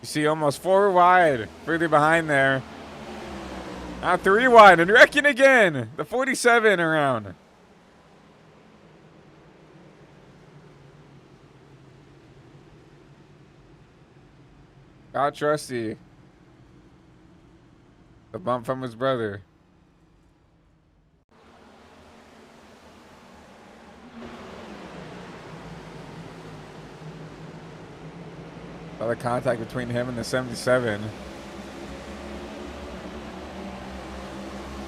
see almost 4 wide further behind there. Now 3 wide and wrecking again. The 47 around. God Trusty. The bump from his brother. Saw the contact between him and the 77.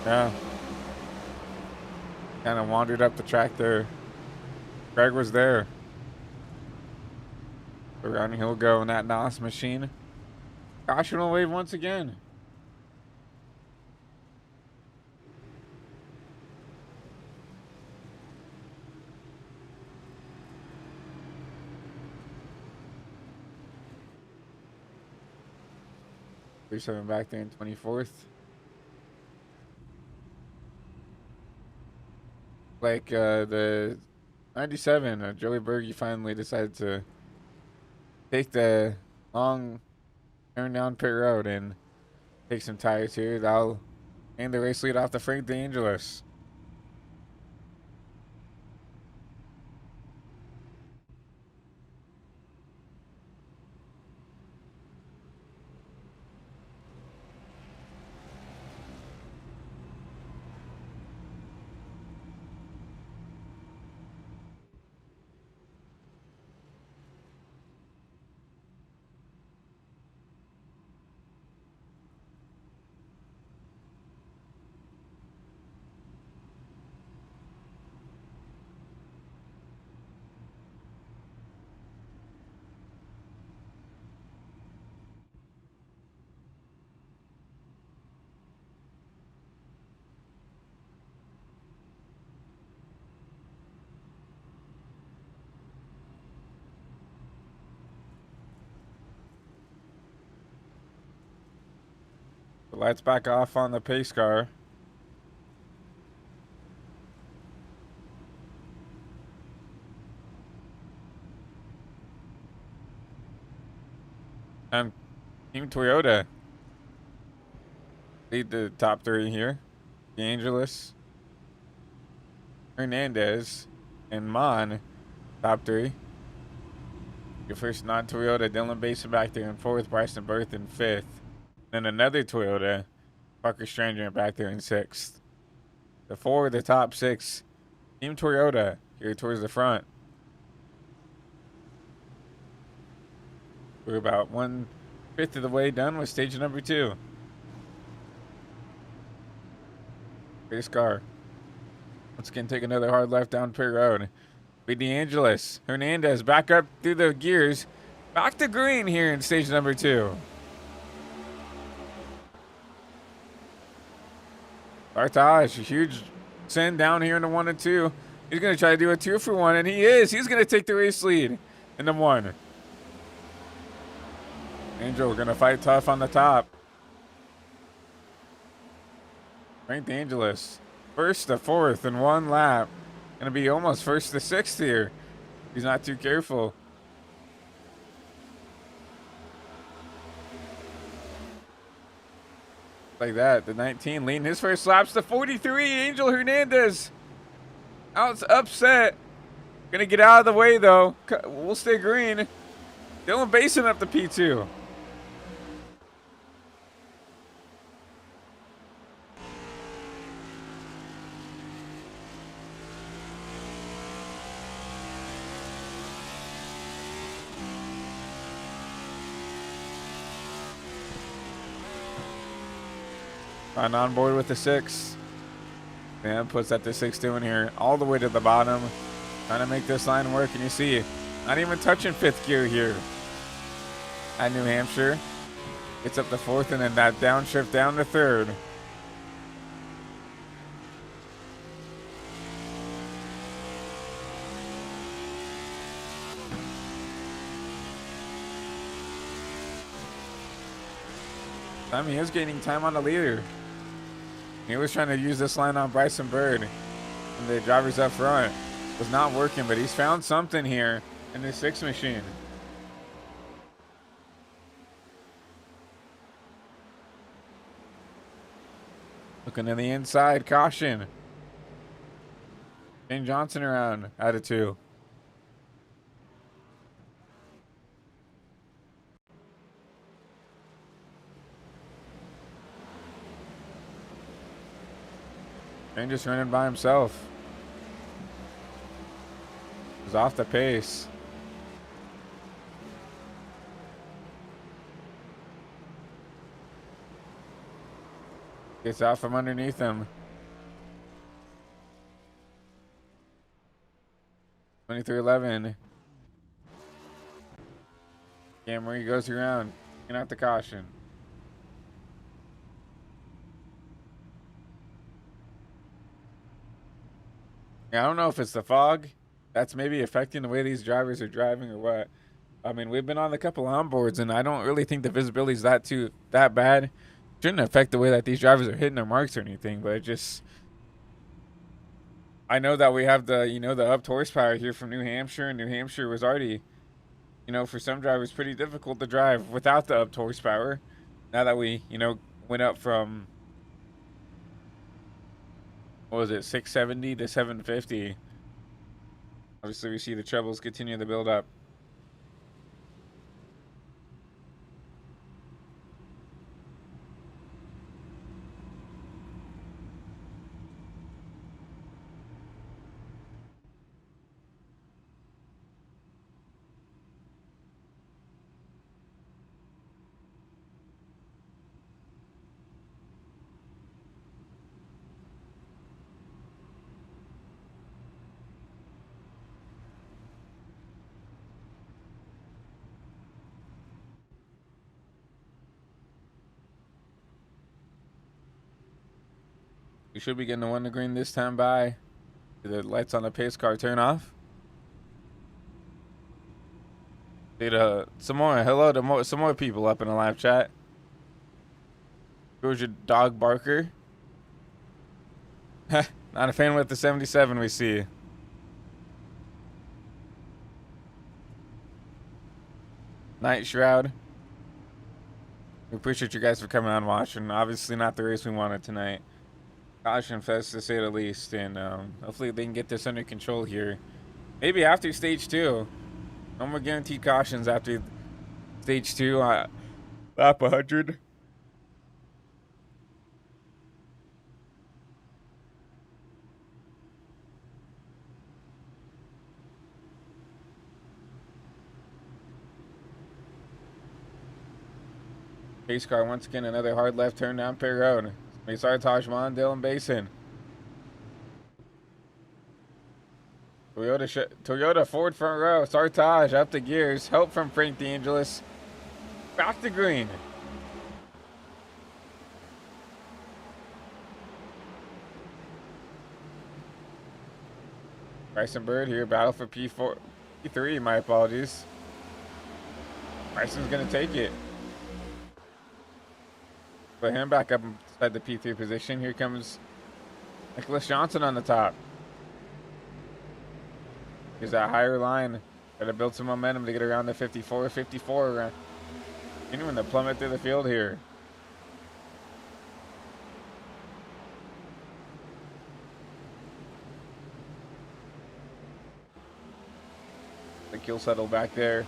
Yeah. Kind of wandered up the track there. Greg was there. Around he'll go in that NOS machine. Caution will wave once again. Seven back there in 24th. Like the 97, Joey Berge finally decided to take the long turn down pit road and take some tires here. That'll hand the race lead off to Frank DeAngelis. Lights back off on the pace car. And Team Toyota lead the top three here. DeAngelis, Hernandez, and Mon, top three. Your first non-Toyota, Dylan Basin back there in fourth, Bryson Berth in fifth. Then another Toyota, Parker Stranger back there in sixth. The four of the top six, Team Toyota here towards the front. We're about 1/5 of the way done with stage number 2. Race car. Once again, take another hard left down pit road. Be DeAngelis. Hernandez back up through the gears. Back to green here in stage number 2. Bartage, a huge send down here in the 1 and 2. He's going to try to do a 2 for 1, and he is. He's going to take the race lead in the 1. Angel going to fight tough on the top. Frank DeAngelis, first to fourth in 1 lap. Going to be almost first to sixth here. He's not too careful. Like that, the 19 leading his first laps to 43. Angel Hernandez out upset. Going to get out of the way though. We'll stay green. Dylan Basin up to P2. On board with the 6. Man puts that to 6 doing here all the way to the bottom. Trying to make this line work, and you see not even touching 5th gear here at New Hampshire. Gets up to 4th, and then that downshift down to 3rd. I mean, he is gaining time on the leader. He was trying to use this line on Bryson Bird, and the drivers up front. Was not working, but he's found something here in the 6 machine. Looking to the inside, caution. Shane Johnson around out of 2. Shane just running by himself. He's off the pace. Gets out from underneath him. 23-11. Camry goes around. Get out the caution. Yeah, I don't know if it's the fog that's maybe affecting the way these drivers are driving or what. I mean, we've been on a couple onboards, and I don't really think the visibility is that bad. Shouldn't affect the way that these drivers are hitting their marks or anything, but it just, I know that we have the, the upped horsepower here from New Hampshire, and New Hampshire was already, for some drivers pretty difficult to drive without the upped horsepower. Now that we, went up from, what was it, 670 to 750. Obviously, we see the troubles continue to build up. We should be getting the 1 to green this time by. The lights on the pace car turn off. Need some more. Hello to some more people up in the live chat. Georgia Dog Barker. Not a fan with the 77 we see. Night Shroud. We appreciate you guys for coming on watching. Obviously not the race we wanted tonight. Caution fest to say the least. And hopefully they can get this under control here. Maybe after stage 2. No more guaranteed cautions after stage 2. Lap 100. Pace car once again, another hard left turn down Pit Road. Maysar Tajman, Dylan Basin. Toyota Ford front row. Sartaj up the gears. Help from Frank DeAngelis. Back to green. Bryson Bird here. Battle for P3. My apologies. Bryson's going to take it. Put him back up inside the P3 position. Here comes Nicholas Johnson on the top. Here's that higher line. Got to build some momentum to get around the 54. 54. Anyone to plummet through the field here. The kill settle back there.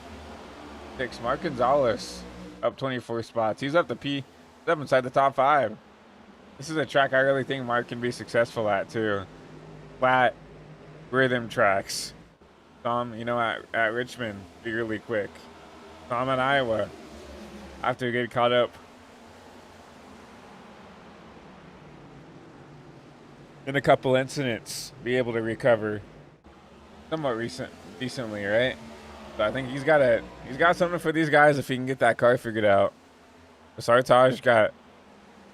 6. Mark Gonzalez up 24 spots. He's up the P. He's up inside the top 5. This is a track I really think Mark can be successful at too. Flat rhythm tracks. Tom, you know, at Richmond, be really quick. Tom at Iowa, after getting caught up in a couple incidents, be able to recover somewhat decently, right? So I think he's got something for these guys if he can get that car figured out. Sartaj got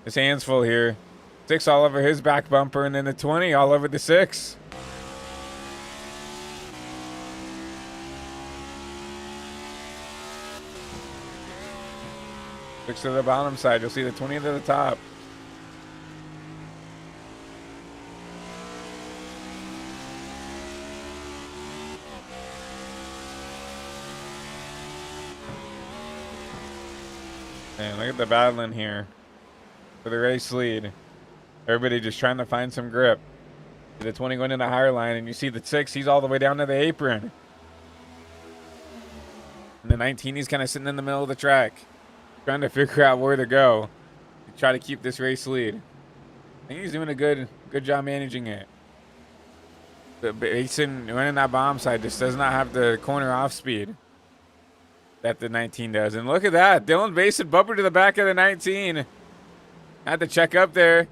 his hands full here. 6 all over his back bumper, and then the 20 all over the 6. Six to the bottom side. You'll see the 20 to the top. And look at the battling here for the race lead. Everybody just trying to find some grip. The 20 going in the higher line, and you see the 6. He's all the way down to the apron. And the 19, he's kind of sitting in the middle of the track, trying to figure out where to go to try to keep this race lead. I think he's doing a good job managing it. But Basin running that bomb side just does not have the corner off speed that the 19 does. And look at that. Dylan Basin bumper to the back of the 19. Had to check up there.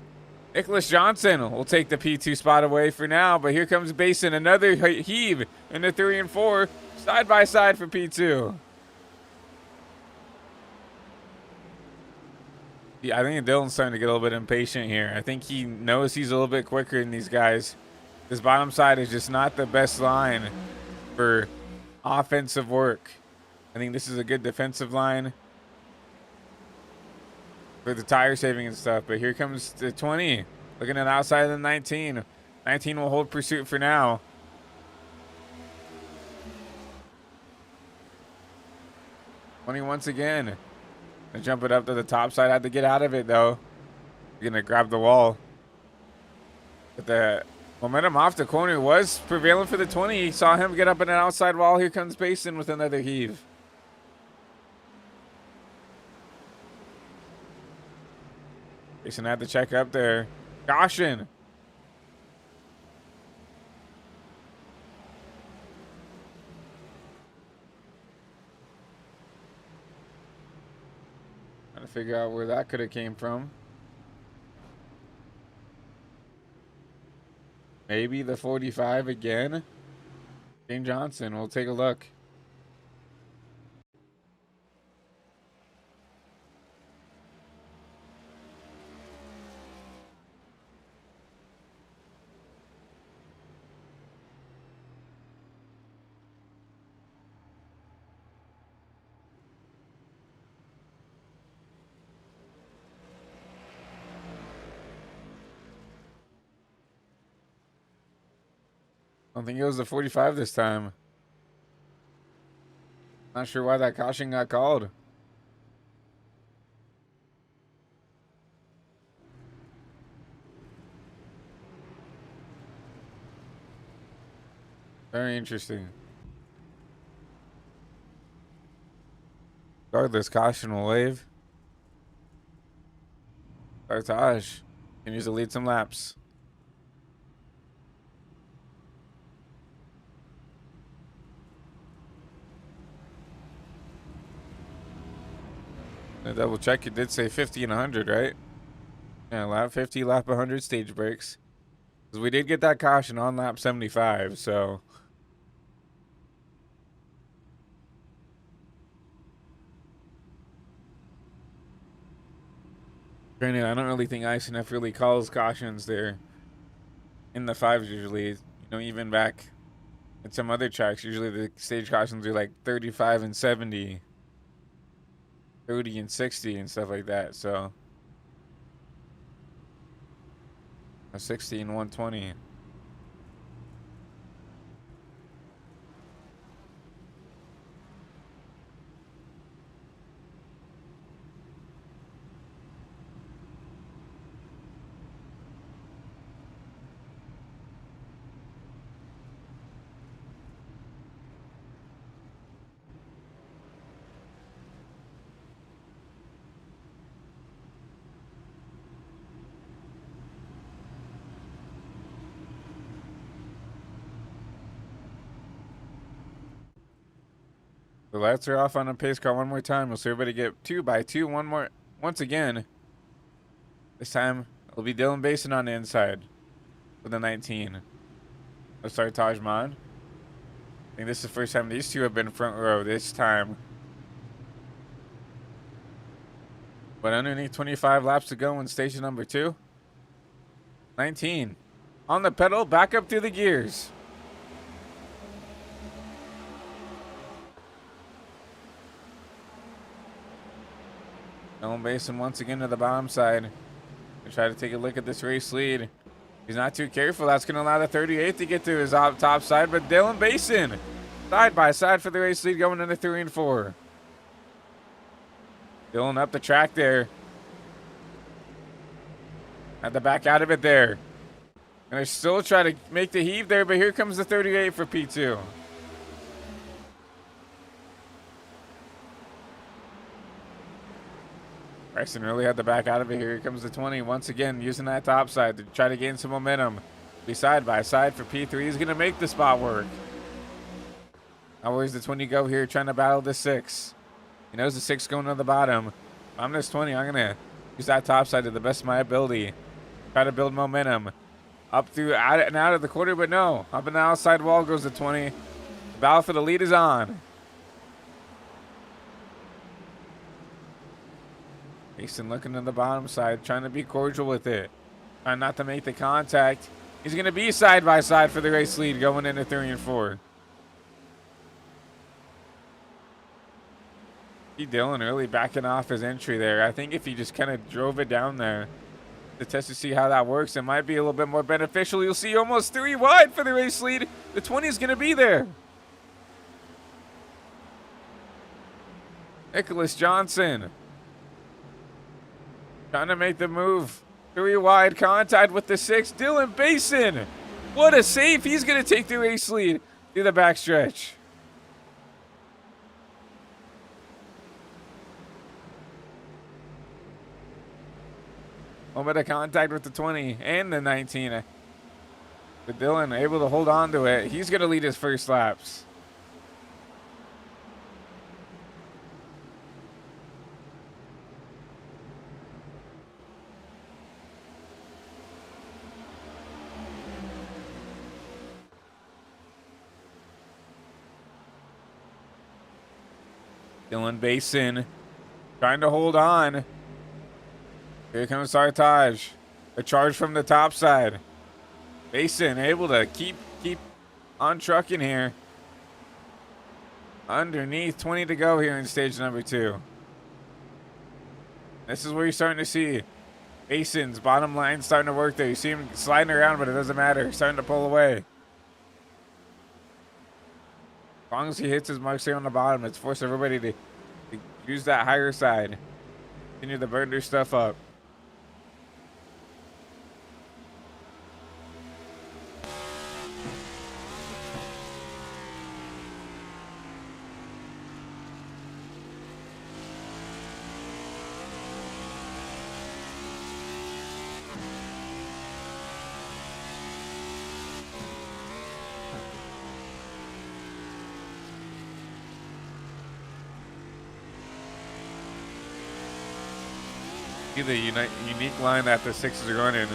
Nicholas Johnson will take the P2 spot away for now. But here comes Basin. Another heave in the 3 and 4. Side by side for P2. Yeah, I think Dylan's starting to get a little bit impatient here. I think he knows he's a little bit quicker than these guys. This bottom side is just not the best line for offensive work. I think this is a good defensive line for the tire saving and stuff. But here comes the 20. Looking at the outside of the 19. 19 will hold pursuit for now. Once again. Gonna jump it up to the top side. Had to get out of it though. Gonna grab the wall. But the momentum off the corner was prevailing for the 20. Saw him get up in an outside wall. Here comes Basin with another heave. Basin had to check up there. Caution. Trying to figure out where that could have came from. Maybe the 45 again. Dane Johnson. We'll take a look. I don't think it was the 45 this time. Not sure why that caution got called. Very interesting. Regardless, caution will wave. Cartage continues to lead some laps. I double check, it did say 50 and 100, right? Yeah, lap 50, lap 100 stage breaks. Because we did get that caution on lap 75, so. Granted, I don't really think iSNF really calls cautions there. In the fives usually, you know, even back at some other tracks, usually the stage cautions are like 35 and 70. 30 and 60 and stuff like that, so. A 60 and 120. The lights are off on a pace car one more time. We'll see everybody get 2 by 2 once again. This time it'll be Dylan Basin on the inside with the 19. Let's start Tajman. I think this is the first time these two have been front row this time. But underneath 25 laps to go in station number 2. 19. On the pedal, back up through the gears. Dylan Basin once again to the bottom side. Try to take a look at this race lead. He's not too careful. That's going to allow the 38 to get to his top side. But Dylan Basin, side by side for the race lead going into 3 and 4. Dylan up the track there. Had to back out of it there. And they still try to make the heave there, but here comes the 38 for P2. Bryson really had to back out of it. Here comes the 20 once again, using that top side to try to gain some momentum. Be side by side for P3. He's going to make the spot work. Now where's the 20 go here, trying to battle the 6. He knows the 6 going to the bottom. If I'm this 20, I'm going to use that top side to the best of my ability. Try to build momentum. Up through and out of the quarter, but no. Up in the outside wall goes the 20. The battle for the lead is on. Mason looking to the bottom side, trying to be cordial with it. Trying not to make the contact. He's going to be side by side for the race lead going into 3 and 4. Dylan really backing off his entry there. I think if he just kind of drove it down there to test to see how that works, it might be a little bit more beneficial. You'll see almost 3 wide for the race lead. The 20 is going to be there. Nicholas Johnson trying to make the move. 3 wide, contact with the 6. Dylan Basin. What a save. He's going to take the race lead through the backstretch. Moment of contact with the 20 and the 19. But Dylan able to hold on to it. He's going to lead his first laps. Dylan Basin trying to hold on. Here comes Sartaj. A charge from the top side. Basin able to keep on trucking here. Underneath, 20 to go here in stage number 2. This is where you're starting to see Basin's bottom line starting to work there. You see him sliding around, but it doesn't matter. He's starting to pull away. long as he hits his marks here on the bottom, let's force everybody to use that higher side. Continue to burn their stuff up. See the unique line that the 6 is running.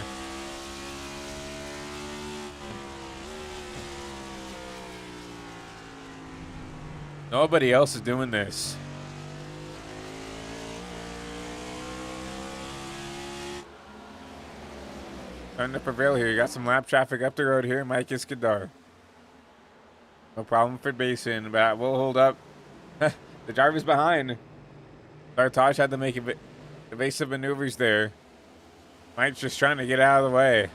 Nobody else is doing this. Trying to prevail here. You got some lap traffic up the road here. Mike Iskandar. No problem for Basin, but we'll hold up. The driver's behind. Sartaj had to make evasive maneuvers there. Mike's just trying to get out of the way.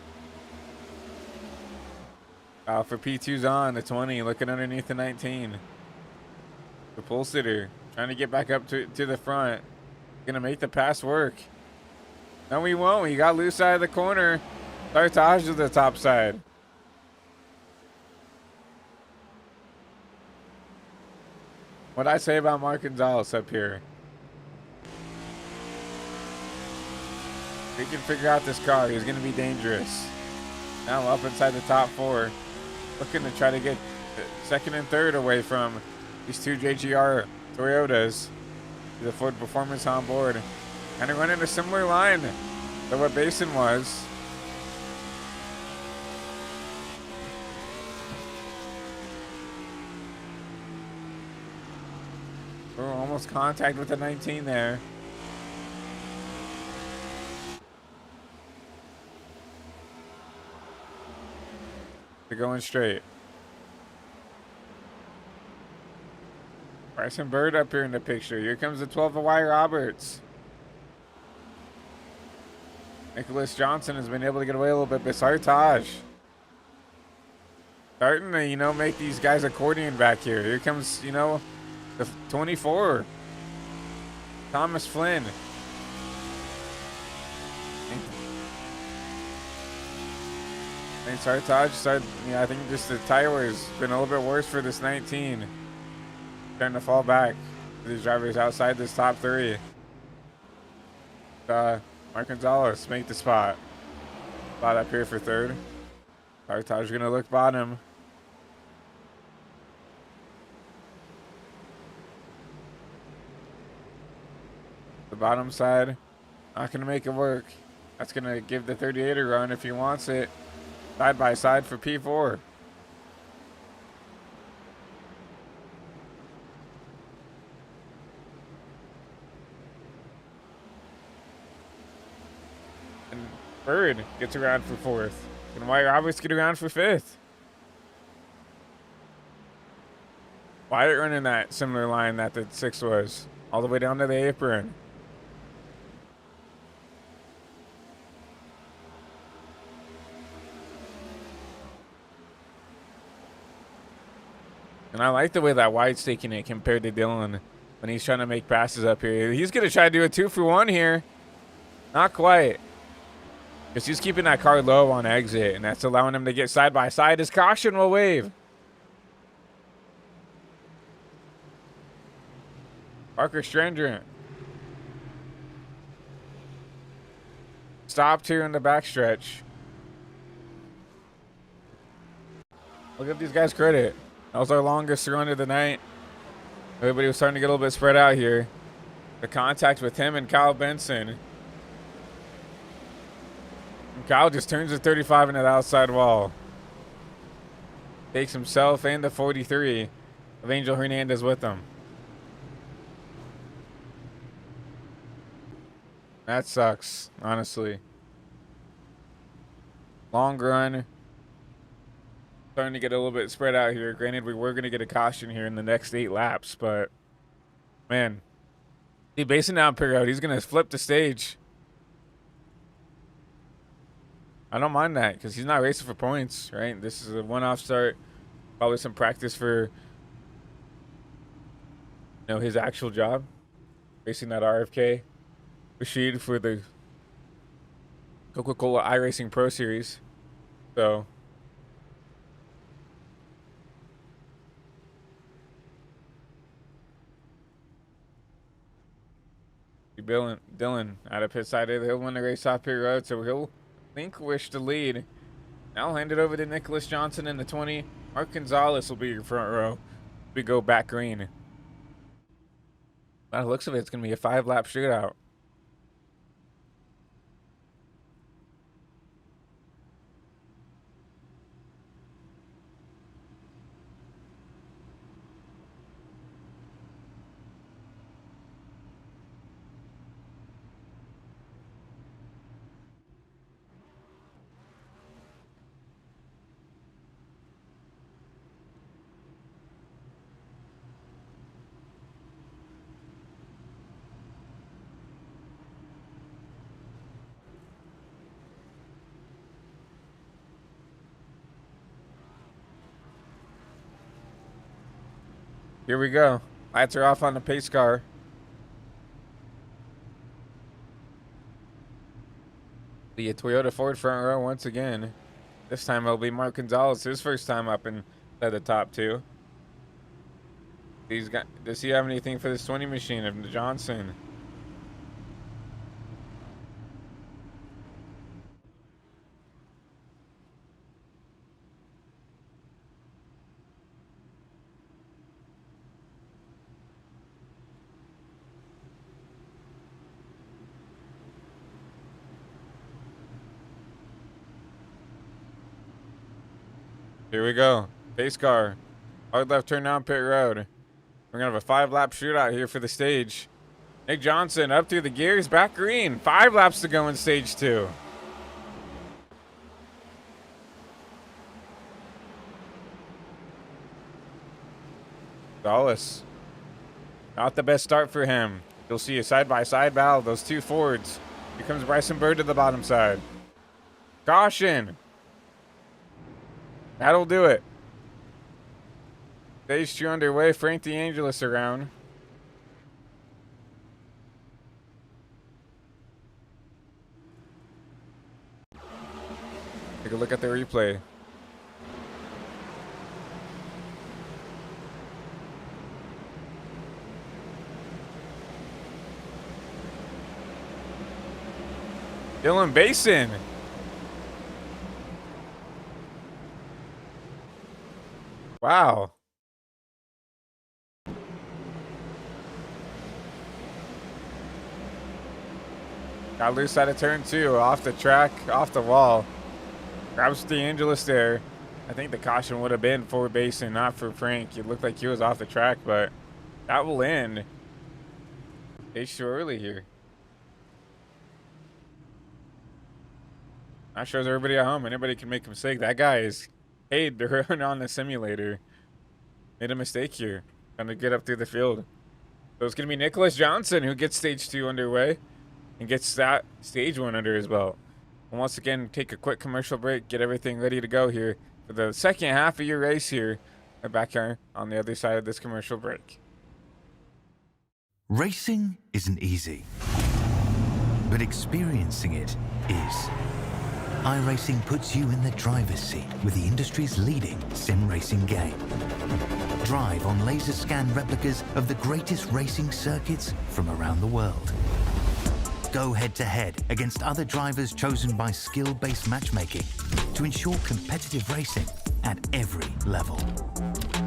For P2's on the 20, looking underneath the 19. The pole sitter trying to get back up to the front. Gonna make the pass work. No, he won't. He got loose out of the corner. Sartaj to the top side. What'd I say about Mark Gonzalez up here? He can figure out this car. He's going to be dangerous. Now up inside the top 4. Looking to try to get second and third away from these two JGR Toyotas. The Ford Performance on board. Kind of running a similar line to what Basin was. We're almost contact with the 19 there. They're going straight. Bryson Bird up here in the picture. Here comes the 12 of Y Roberts. Nicholas Johnson has been able to get away a little bit, but Sartaj starting to, make these guys accordion back here. Here comes, the 24. Thomas Flynn. And Sartaj started, I think just the tire wear has been a little bit worse for this 19. Starting to fall back. These drivers outside this top 3. Mark Gonzalez make the spot. Spot up here for third. Sartaj gonna look bottom. The bottom side, not gonna make it work. That's gonna give the 38 a run if he wants it. Side by side for P4. And Bird gets around for 4th. And Wyatt Roberts get around for 5th. Wyatt running that similar line that the 6 was. All the way down to the apron. And I like the way that Wyatt's taking it compared to Dylan when he's trying to make passes up here. He's going to try to do a 2-for-1 here. Not quite. Because he's keeping that car low on exit, and that's allowing him to get side by side. His caution will wave. Parker Stringent. Stopped here in the backstretch. I'll give these guys credit. That was our longest run of the night. Everybody was starting to get a little bit spread out here. The contact with him and Kyle Benson. And Kyle just turns the 35 into the outside wall. Takes himself and the 43 of Angel Hernandez with him. That sucks, honestly. Long run. Starting to get a little bit spread out here. Granted, we were going to get a caution here in the next 8 laps, but man, see Basin down pick out. He's going to flip the stage. I don't mind that because he's not racing for points, right? This is a one-off start. Probably some practice for his actual job, racing that RFK machine for the Coca-Cola iRacing Pro Series. So Dylan out of pit side, he'll win the race off pit road, so he'll relinquish the lead. Now I'll hand it over to Nicholas Johnson in the 20. Mark Gonzalez will be your front row. We go back green. By the looks of it, it's going to be a 5-lap shootout. Here we go. Lights are off on the pace car. The Toyota Ford front row once again. This time it'll be Mark Gonzalez, his first time up inside the top two. Does he have anything for this 20 machine of Johnson? Here we go. Pace car. Hard left turn down pit road. We're going to have a 5-lap shootout here for the stage. Nick Johnson up through the gears, back green. 5 laps to go in stage 2. Dallas. Not the best start for him. You'll see a side-by-side battle. Those two Fords. Here comes Bryson Bird to the bottom side. Caution. That'll do it. Stage 2 underway. Frank DeAngelis around. Take a look at the replay. Dylan Basin. Wow. Got loose out of turn 2, off the track, off the wall. Grabs DeAngelis there. I think the caution would have been for Basin, not for Frank. It looked like he was off the track, but that will end. Stage 2 early here. That shows everybody at home. Anybody can make a mistake. That guy is paid to run on the simulator. Made a mistake here. Trying to get up through the field. So it's going to be Nicholas Johnson who gets stage 2 underway and gets that stage 1 under his belt. And once again, take a quick commercial break, get everything ready to go here for the second half of your race here. Right back here on the other side of this commercial break. Racing isn't easy, but experiencing it is. iRacing puts you in the driver's seat with the industry's leading sim racing game. Drive on laser scan replicas of the greatest racing circuits from around the world. Go head-to-head against other drivers chosen by skill-based matchmaking to ensure competitive racing at every level.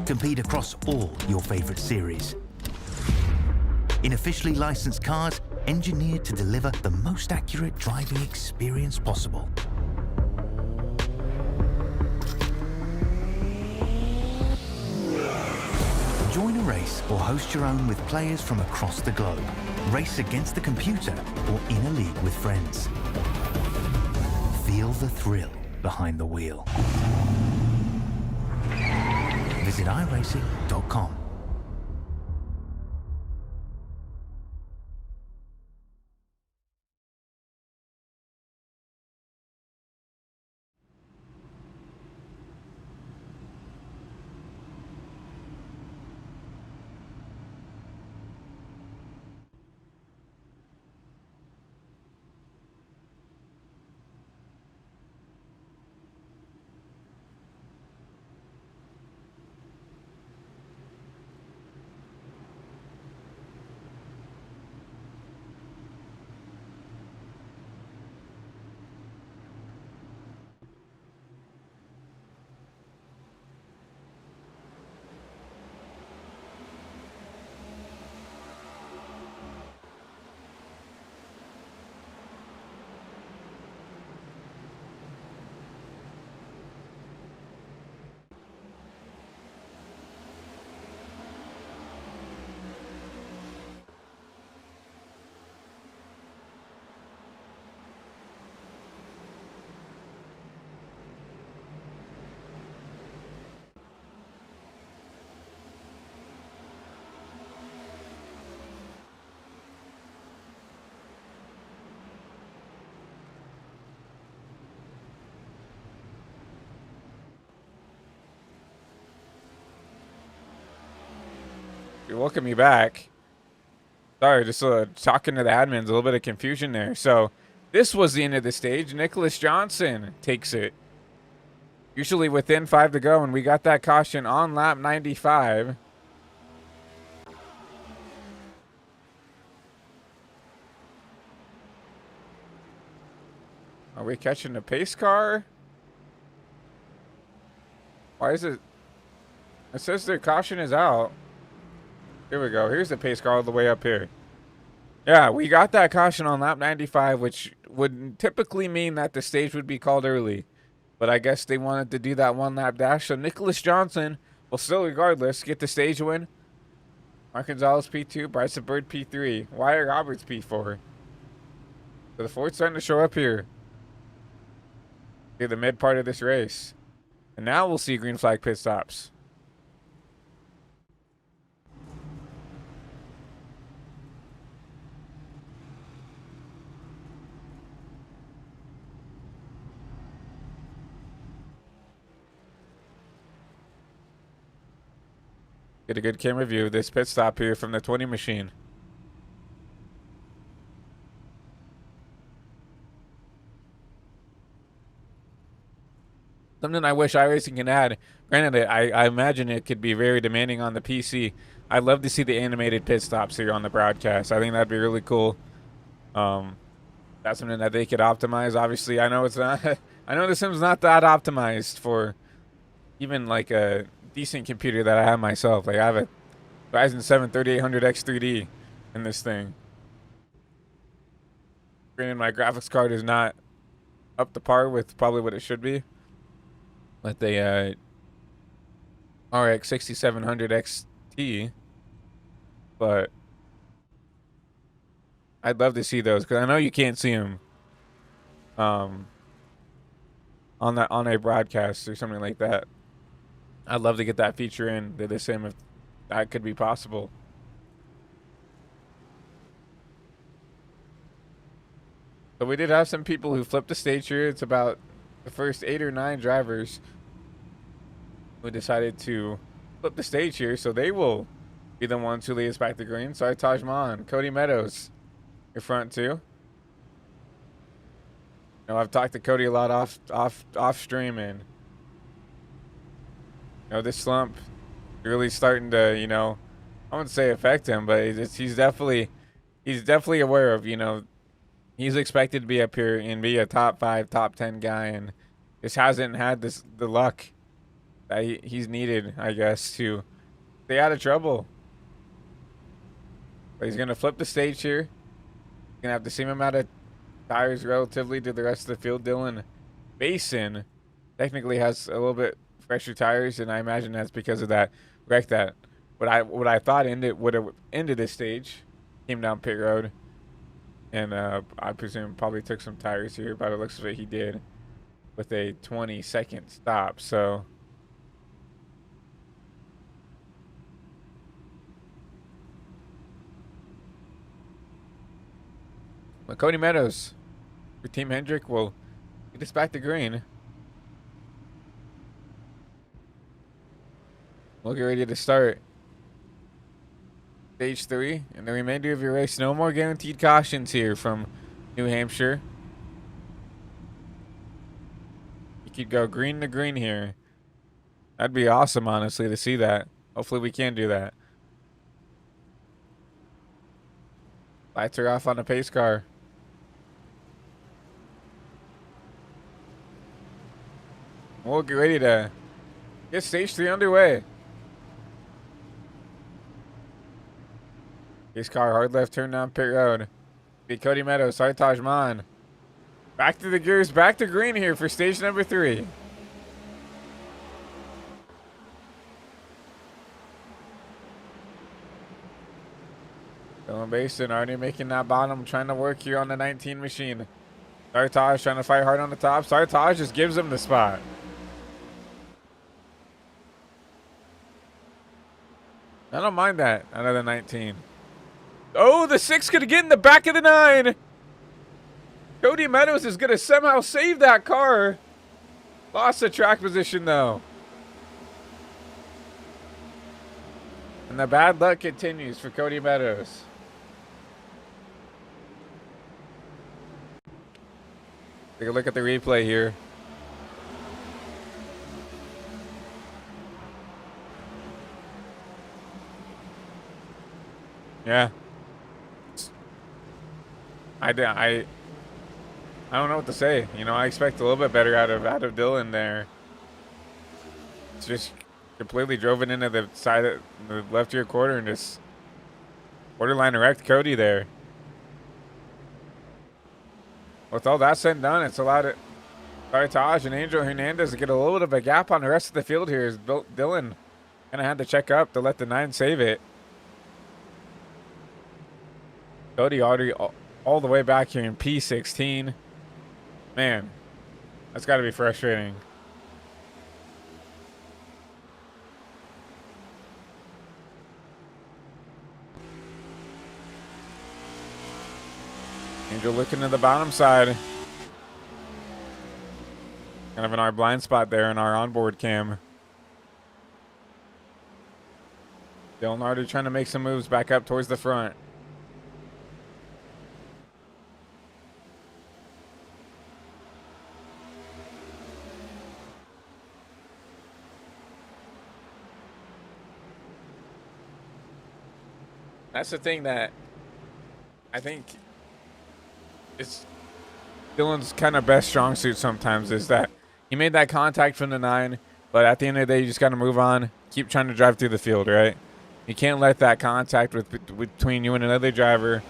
Compete across all your favorite series. In officially licensed cars, engineered to deliver the most accurate driving experience possible. Join a race or host your own with players from across the globe. Race against the computer or in a league with friends. Feel the thrill behind the wheel. Visit iRacing.com. welcome me back. Sorry, just talking to the admins, a little bit of confusion there. So this was the end of the stage. Nicholas Johnson takes it. Usually within 5 to go, and we got that caution on lap 95. Are we catching a pace car? Why is it? It says their caution is out. Here we go. Here's the pace car all the way up here. Yeah, we got that caution on lap 95, which would typically mean that the stage would be called early. But I guess they wanted to do that one lap dash. So Nicholas Johnson will still, regardless, get the stage win. Mark Gonzalez P2, Bryson Bird P3, Wyatt Roberts P4. So the Ford's starting to show up here. Through the mid part of this race. And now we'll see green flag pit stops. Get a good camera view of this pit stop here from the 20 machine. Something I wish iRacing can add. Granted, I imagine it could be very demanding on the PC. I'd love to see the animated pit stops here on the broadcast. I think that'd be really cool. That's something that they could optimize. Obviously, I know it's not. I know the sim's not that optimized for even like a decent computer that I have myself. Like I have a Ryzen 7 3800X 3D in this thing. Granted, my graphics card is not up to par with probably what it should be. But the RX 6700 XT, but I'd love to see those because I know you can't see them on a broadcast or something like that. I'd love to get that feature in the sim if that could be possible. So we did have some people who flipped the stage here. It's about the first 8 or 9 drivers who decided to flip the stage here, so they will be the ones who lead us back to green. Sorry, Tajman, Cody Meadows, your front two. You know, I've talked to Cody a lot off stream, and you know, this slump really starting to, you know, I wouldn't say affect him, but he's definitely aware of, you know, he's expected to be up here and be a top 5, top 10 guy, and just hasn't had the luck that he's needed, I guess, to stay out of trouble. But he's gonna flip the stage here. He's gonna have the same amount of tires relatively to the rest of the field. Dylan Basin technically has a little bit fresher tires, and I imagine that's because of that wreck that what I thought would have ended this stage. Came down pit road, and I presume probably took some tires here. By the looks of it, he did with a 20-second stop. So but Cody Meadows for Team Hendrick will get us back to green. We'll get ready to start stage 3 and the remainder of your race. No more guaranteed cautions here from New Hampshire. You could go green to green here. That'd be awesome, honestly, to see that. Hopefully we can do that. Lights are off on the pace car. We'll get ready to get stage 3 underway. Pace car, hard left turn down pit road. Be Cody Meadows, sorry Tajman. Back to the gears, back to green here for stage number 3. Dylan Basin already making that bottom, trying to work here on the 19 machine. Sartaj trying to fight hard on the top. Sartaj just gives him the spot. I don't mind that out of the 19. Oh, the 6 could get in the back of the 9. Cody Meadows is going to somehow save that car. Lost the track position, though. And the bad luck continues for Cody Meadows. Take a look at the replay here. Yeah. I don't know what to say. You know, I expect a little bit better out of Dylan there. It's just completely drove it into the side of the left rear quarter and just borderline wrecked Cody there. With all that said and done, it's allowed Taj and Angel Hernandez to get a little bit of a gap on the rest of the field here. As Dylan kind of had to check up to let the 9 save it. Cody already all the way back here in P16. Man, that's got to be frustrating. Angel looking to the bottom side. Kind of in our blind spot there in our onboard cam. Dylan already trying to make some moves back up towards the front. That's the thing that I think it's Dylan's kind of best strong suit sometimes, is that he made that contact from the 9, but at the end of the day, you just got to move on. Keep trying to drive through the field, right? You can't let that contact between you and another driver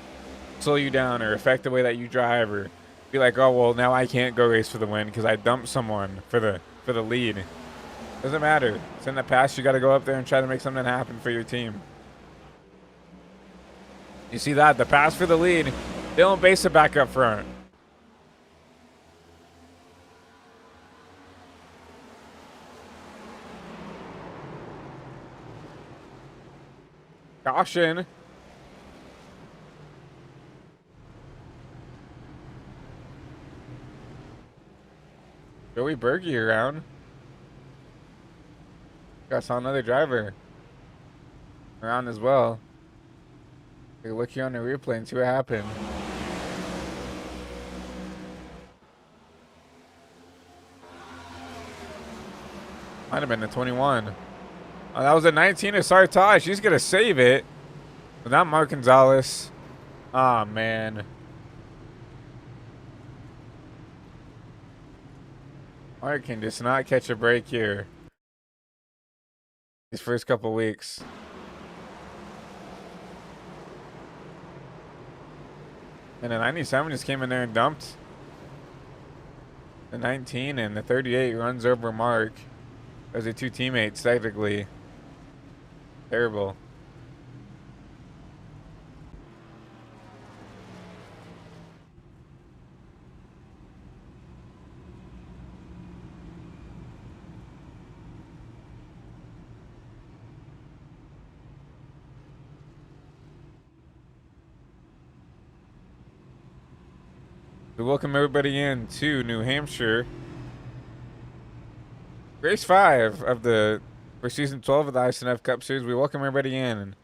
slow you down or affect the way that you drive, or be like, oh, well, now I can't go race for the win because I dumped someone for the lead. Doesn't matter. It's in the past. You got to go up there and try to make something happen for your team. You see that? The pass for the lead. Dylan base it back up front. Caution. Joey Berge around. I saw another driver around as well. Take a look here on the replay and see what happened. Might have been the 21. Oh, that was a 19 of Sartaj. She's going to save it. But not Mark Gonzalez. Oh, man. Mark can just not catch a break here. These first couple weeks. And the 97 just came in there and dumped the 19, and the 38 runs over Mark. Those are 2 teammates, technically. Terrible. We welcome everybody in to New Hampshire. Race 5 of for season 12 of the iSNF Cup Series. We welcome everybody in and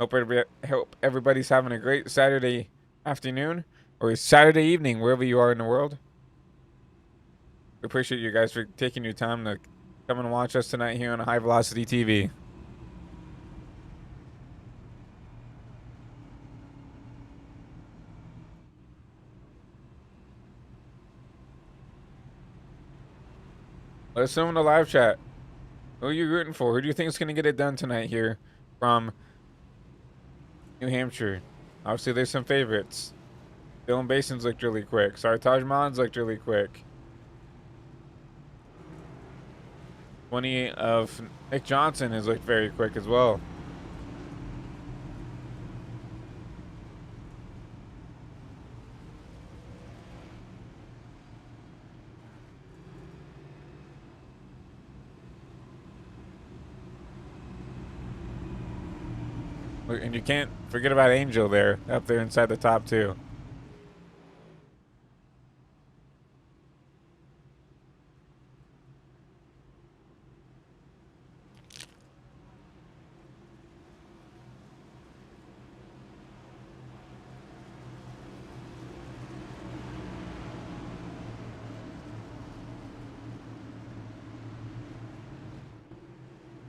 hope everybody's having a great Saturday afternoon or Saturday evening, wherever you are in the world. We appreciate you guys for taking your time to come and watch us tonight here on High Velocity TV. Let us know in the live chat. Who are you rooting for? Who do you think is going to get it done tonight here from New Hampshire? Obviously, there's some favorites. Dylan Basins looked really quick. Sartaj Mons looked really quick. 20 of Nick Johnson has looked very quick as well. And you can't forget about Angel there, up there inside the top 2.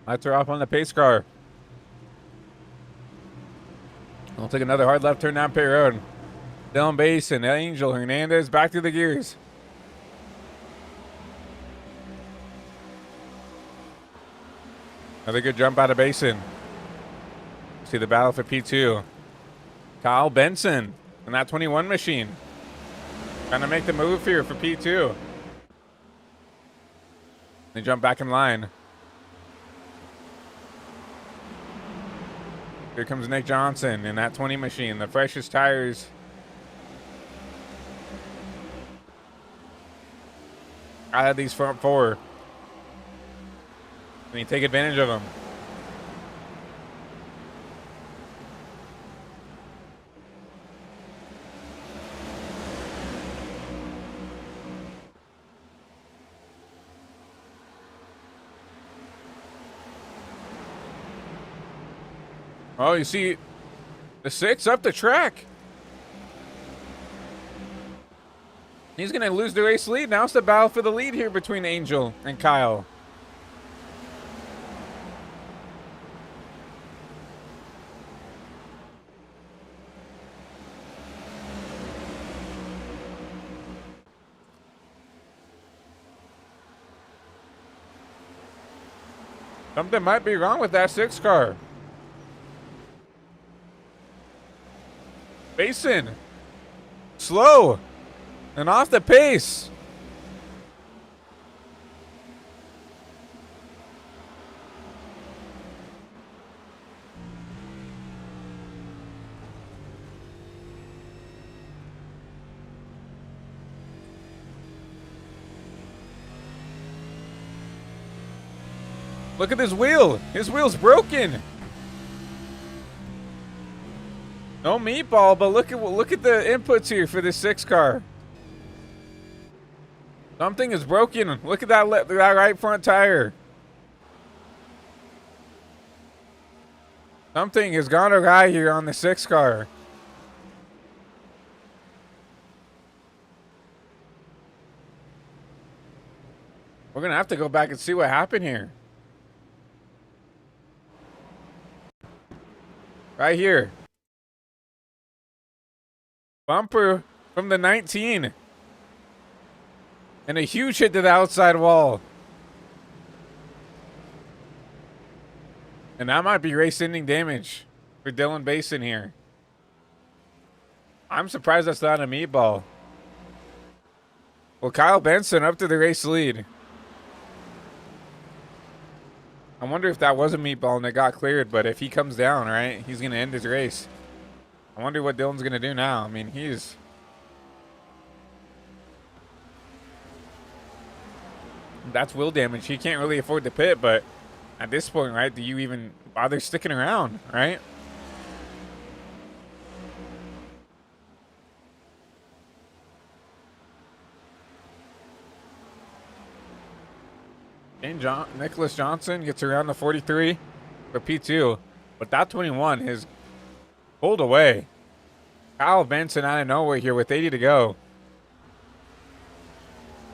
Lights are off on the pace car. We'll take another hard left turn down pit road. Dylan Basin, Angel Hernandez back to the gears. Another good jump out of Basin. See the battle for P2. Kyle Benson in that 21 machine. Trying to make the move here for P2. They jump back in line. Here comes Nick Johnson in that 20 machine. The freshest tires. I had these front four. And you take advantage of them. Oh, you see the 6 up the track. He's going to lose the race lead. Now it's the battle for the lead here between Angel and Kyle. Something might be wrong with that 6 car. Basin. Slow. And off the pace. Look at this wheel. His wheel's broken. No meatball, but look at the inputs here for this 6 car. Something is broken. Look at that right front tire. Something has gone awry here on the 6 car. We're gonna have to go back and see what happened here. Right here. Bumper from the 19. And a huge hit to the outside wall. And that might be race-ending damage for Dylan Basin here. I'm surprised that's not a meatball. Well, Kyle Benson up to the race lead. I wonder if that was a meatball and it got cleared, but if he comes down, right, he's going to end his race. I wonder what Dylan's going to do now. I mean, that's wheel damage. He can't really afford to pit, but at this point, right, do you even bother sticking around, right? Nicholas Johnson gets around the 43 for P2, but that 21 is pulled away. Kyle Benson out of nowhere here with 80 to go.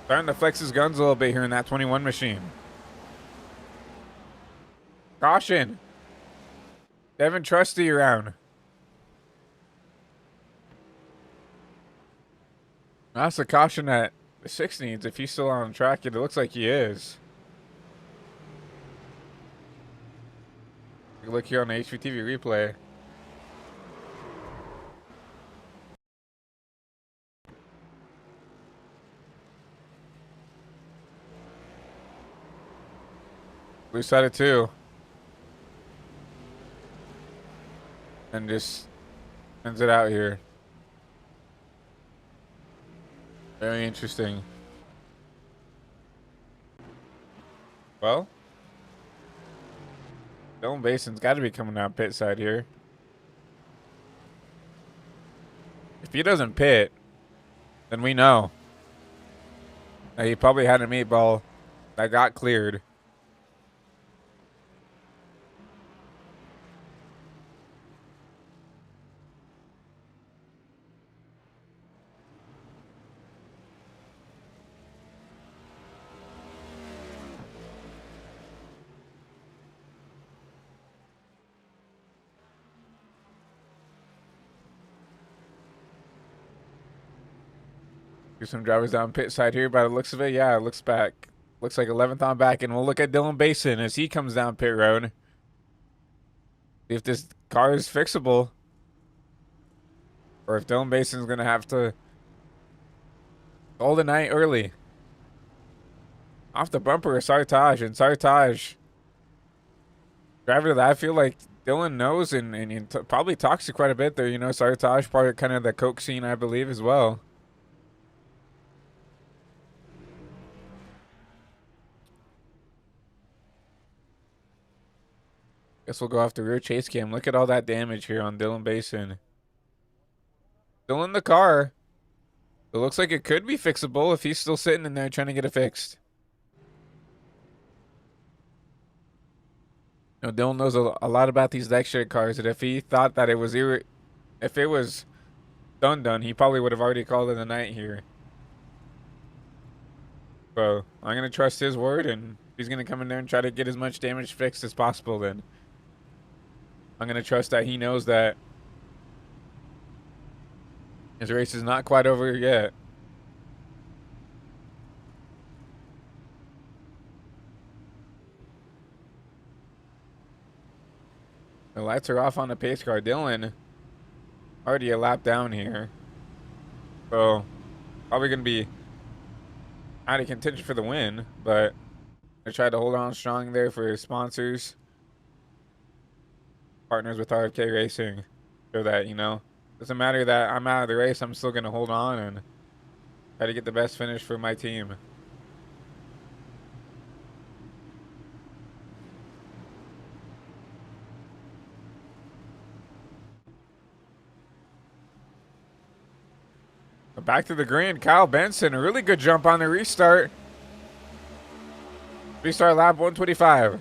Starting to flex his guns a little bit here in that 21 machine. Caution. Devin Trusty around. That's a caution that the 6 needs if he's still on track. It looks like he is. Take a look here on the HVTV replay. Blue side of 2. And just ends it out here. Very interesting. Well, Dylan Basin's got to be coming down pit side here. If he doesn't pit, then we know that he probably had a meatball that got cleared. There's some drivers down pit side here by the looks of it. Yeah, it looks back. Looks like 11th on back. And we'll look at Dylan Basin as he comes down pit road. See if this car is fixable. Or if Dylan Bason's going to have to call the night early. Off the bumper is Sartaj. And Sartaj, driver that I feel like Dylan knows and probably talks to quite a bit there. You know, Sartaj, part of kind of the Coke scene, I believe, as well. Guess we'll go off the rear chase cam. Look at all that damage here on Dylan Basin. Still in the car. It looks like it could be fixable if he's still sitting in there trying to get it fixed. You know, Dylan knows a lot about these deck shade cars, and if he thought that it was if it was done, he probably would have already called it a night here. So I'm gonna trust his word, and if he's gonna come in there and try to get as much damage fixed as possible, then I'm going to trust that he knows that his race is not quite over yet. The lights are off on the pace car. Dylan already a lap down here. So probably going to be out of contention for the win, but I tried to hold on strong there for his sponsors. Partners with RFK Racing, so that, you know, doesn't matter that I'm out of the race, I'm still going to hold on and try to get the best finish for my team. Back to the green, Kyle Benson, a really good jump on the restart. Restart lap 125.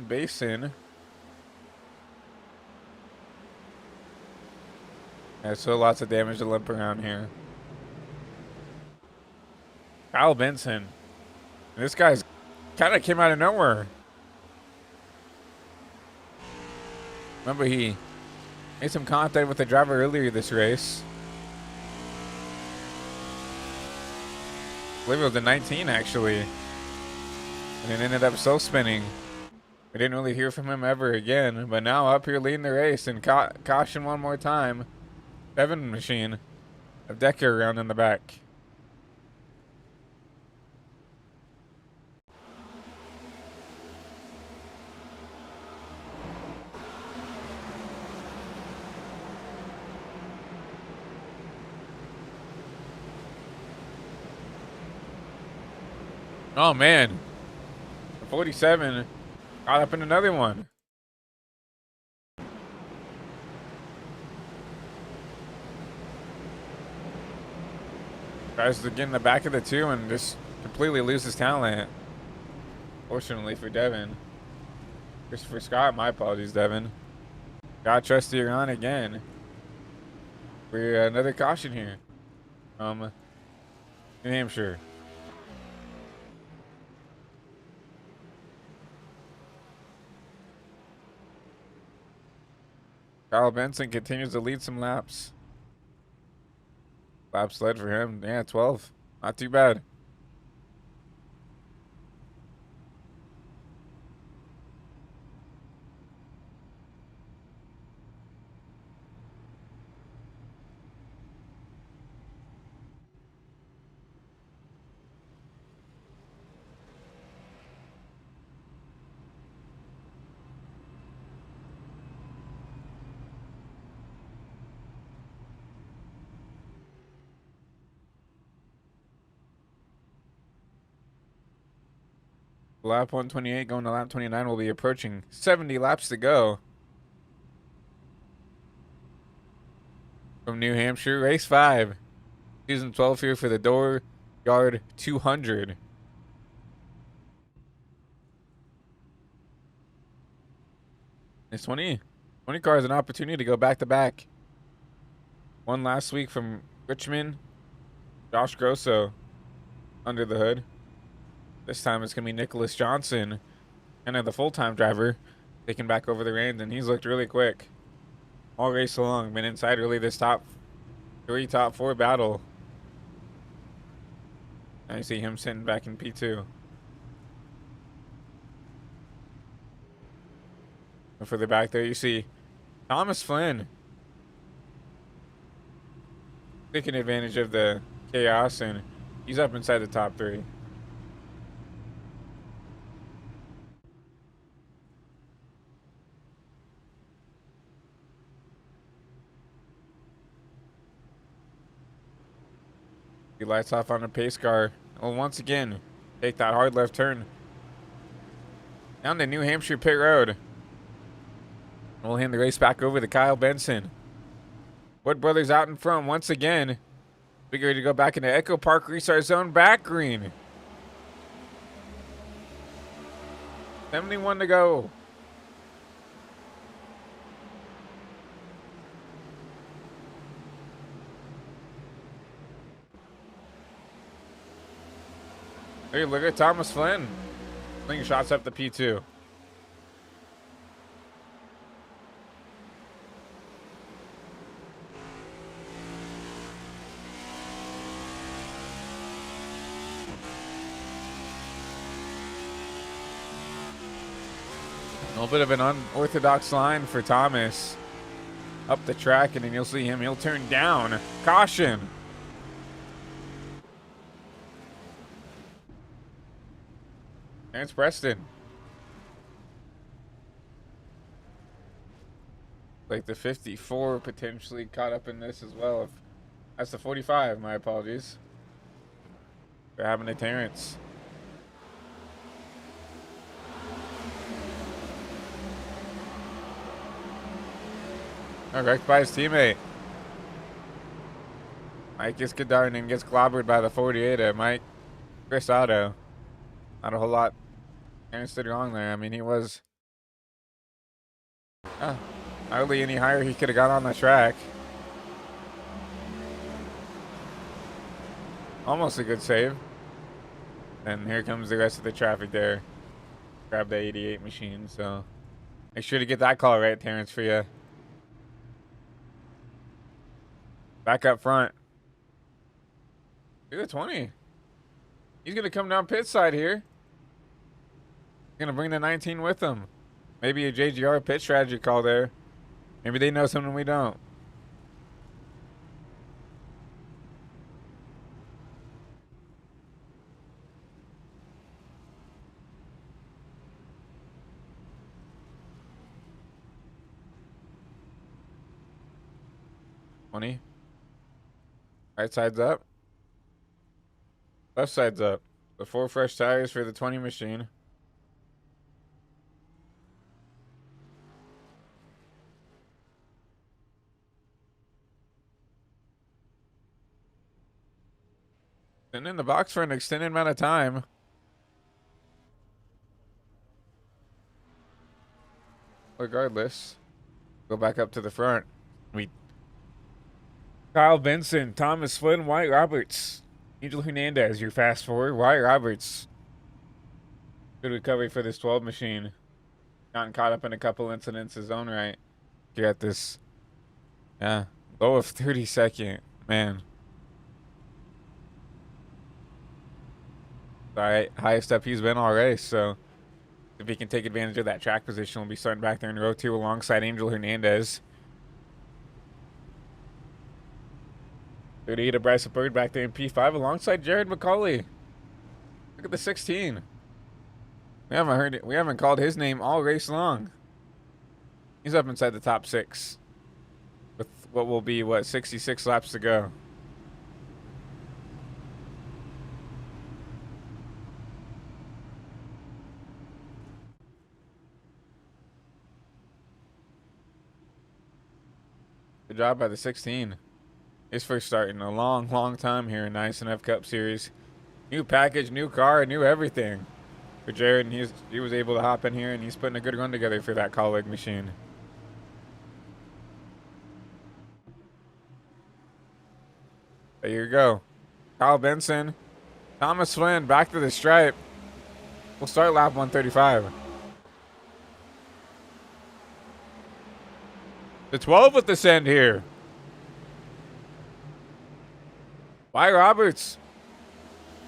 Basin. Yeah, so lots of damage to limp around here. Kyle Benson. This guy's kind of came out of nowhere. Remember, he made some contact with the driver earlier this race. I believe it was the 19, actually. And it ended up so spinning. We didn't really hear from him ever again, but now up here leading the race, and caution one more time. Seven machine. A Decker around in the back. Oh man, 47 caught up in another one. Tries to get in the back of the two and just completely loses talent. Fortunately for Devin. Christopher Scott, my apologies, Devin. Got trusty on again. For another caution here from New Hampshire. Kyle Benson continues to lead some laps. Laps led for him. Yeah, 12. Not too bad. Lap 128 going to lap 29. We'll be approaching 70 laps to go. From New Hampshire, race 5. Season 12 here for the Dooryard 200. It's 20 cars, an opportunity to go back to back. One last week from Richmond, Josh Grosso. under the hood. This time it's gonna be Nicholas Johnson, kind of the full-time driver, taking back over the reins, and he's looked really quick all race long. Been inside really this top three, top four battle. I see him sitting back in P2. And further back there, you see Thomas Flynn taking advantage of the chaos, and he's up inside the top three. He lights off on a pace car. Well, once again, take that hard left turn down the New Hampshire pit road. We'll hand the race back over to Kyle Benson. Wood Brothers out in front once again. We get ready to go back into Echo Park Restart Zone back green. 71 to go. Hey, look at Thomas Flynn. Flinging shots up the P2. A little bit of an unorthodox line for Thomas. Up the track, and then you'll see him. He'll turn down. Caution. Terrence Preston. Like the 54 potentially caught up in this as well. That's the 45. My apologies. They're having a Terrence. Wrecked by his teammate. Mike gets Goddard and gets clobbered by the 48 at Mike Chris Otto. Not a whole lot Terrence did wrong there. I mean, he was hardly any higher he could have got on the track. Almost a good save. And here comes the rest of the traffic there. Grab the 88 machine, so make sure to get that call right, Terrence, for you. Back up front. Do the 20. He's going to come down pit side here. He's going to bring the 19 with him. Maybe a JGR pit strategy call there. Maybe they know something we don't. Right side's up. Left side's up. The 4 fresh tires for the 20 machine. Been in the box for an extended amount of time. Regardless, go back up to the front. Kyle Benson, Thomas Flynn, Wyatt Roberts, Angel Hernandez, your fast forward. Wyatt Roberts. Good recovery for this 12 machine. Gotten caught up in a couple incidents his own right. You're at this, low of 32nd. Man. Alright, highest up he's been all race, so if he can take advantage of that track position, we'll be starting back there in row 2 alongside Angel Hernandez. 38 of Bryce Bird back there in P5 alongside Jared McCauley. Look at the 16. We haven't heard it. We haven't called his name all race long. He's up inside the top 6 with what will be 66 laps to go. Good job by the 16. His first start in a long, long time here in the iSNF Cup Series. New package, new car, new everything for Jared, and he was able to hop in here, and he's putting a good run together for that colleague machine. There you go. Kyle Benson, Thomas Flynn back to the stripe. We'll start lap 135. The 12 with the send here. Wyatt Roberts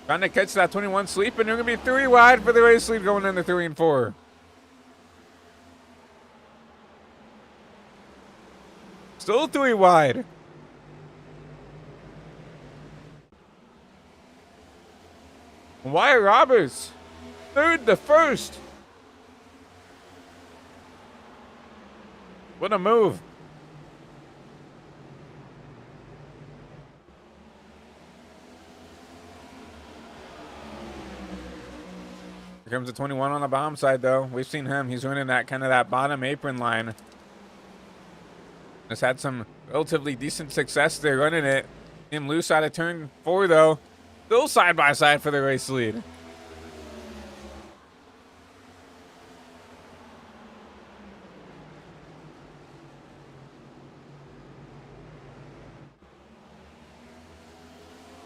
trying to catch that 21 sleep, and they're going to be 3 wide for the race lead going into 3 and 4. Still 3 wide. Wyatt Roberts, third to first. What a move. Here comes the 21 on the bomb side, though. We've seen him. He's running that kind of that bottom apron line. Has had some relatively decent success there running it. Him loose out of turn 4, though. Still side by side for the race lead.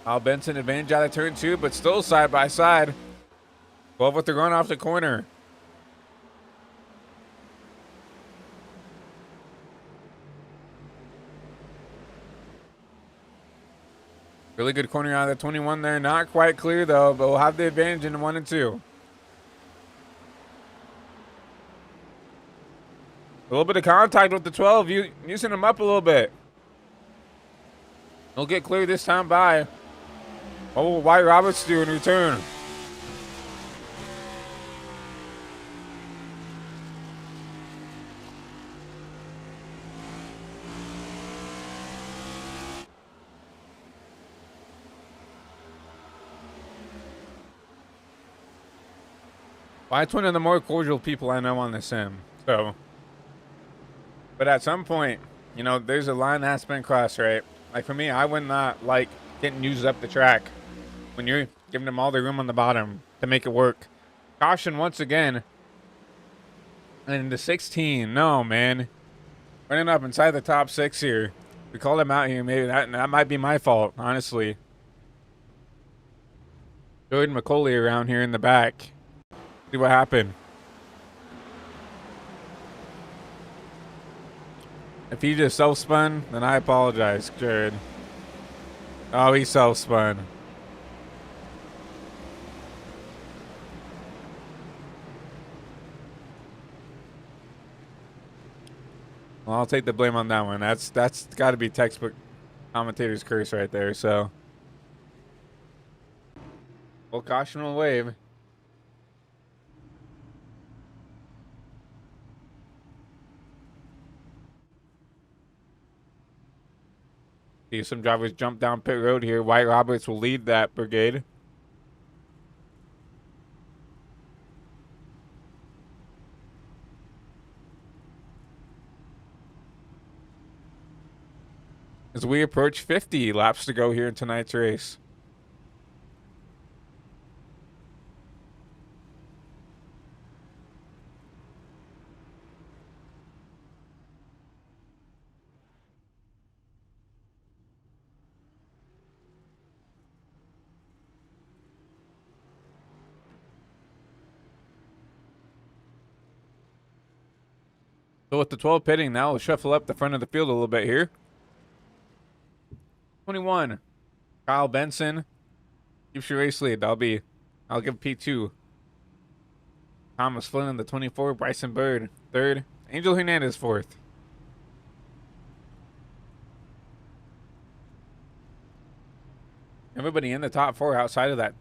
Al Benson advantage out of turn 2, but still side by side. 12 with the run off the corner. Really good corner out of the 21 there. Not quite clear, though, but we'll have the advantage in 1 and 2. A little bit of contact with the 12, using him up a little bit. He'll get clear this time by. What will Wyatt Roberts do in return? Wyatt's one of the more cordial people I know on the sim. So, but at some point, you know, there's a line that's been crossed, right? Like for me, I would not like getting used up the track when you're giving them all the room on the bottom to make it work. Caution once again. And the 16, no, man. Running up inside the top 6 here. We called him out here. Maybe that might be my fault, honestly. Jordan McCauley around here in the back. See what happened. If he just self-spun, then I apologize, Jared. Oh, he self-spun. Well, I'll take the blame on that one. That's got to be textbook commentator's curse right there. So, full caution will wave. See some drivers jump down pit road here. Wyatt Roberts will lead that brigade. As we approach 50 laps to go here in tonight's race. So with the 12 pitting, now we'll shuffle up the front of the field a little bit here. 21, Kyle Benson keeps your race lead. I'll give P2. Thomas Flynn in the 24, Bryson Bird 3rd, Angel Hernandez 4th. Everybody in the top 4 outside of that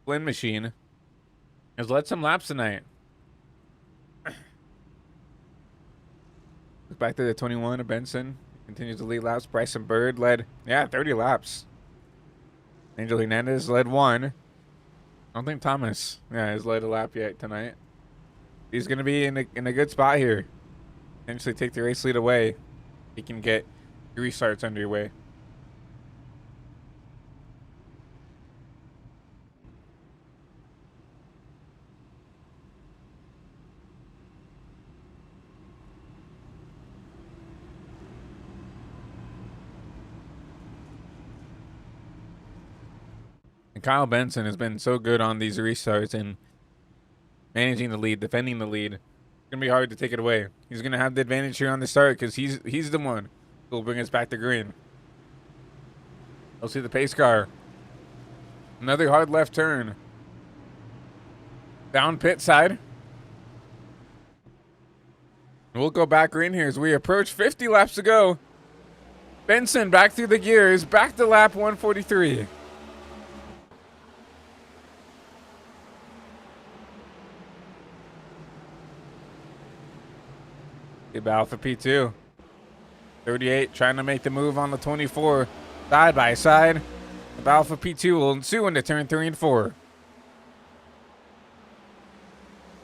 Flynn machine has led some laps tonight. Back to the 21 of Benson. Continues to lead laps. Bryson Bird led, 30 laps. Angel Hernandez led 1. I don't think Thomas, has led a lap yet tonight. He's going to be in a good spot here. Potentially take the race lead away. He can get 3 starts underway. And Kyle Benson has been so good on these restarts and managing the lead, defending the lead. It's gonna be hard to take it away. He's gonna have the advantage here on the start because he's the one who'll bring us back to green. We'll see the pace car. Another hard left turn. Down pit side. We'll go back green here as we approach 50 laps to go. Benson back through the gears, back to lap 143. Good battle for P2. 38 trying to make the move on the 24. Side by side. The battle for P2 will ensue into turn 3 and 4.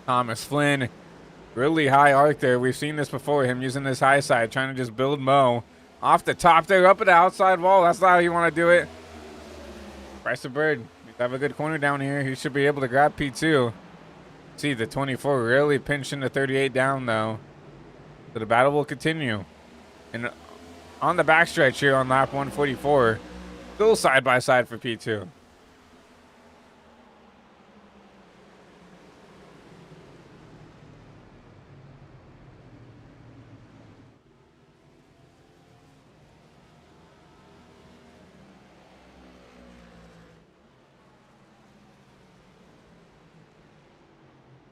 Thomas Flynn, really high arc there. We've seen this before, him using this high side, trying to just build Mo. Off the top there, up at the outside wall. That's not how you want to do it. Bryson Bird, have a good corner down here. He should be able to grab P2. See, the 24 really pinching the 38 down, though. So the battle will continue. And on the backstretch here on lap 144, still side by side for P2.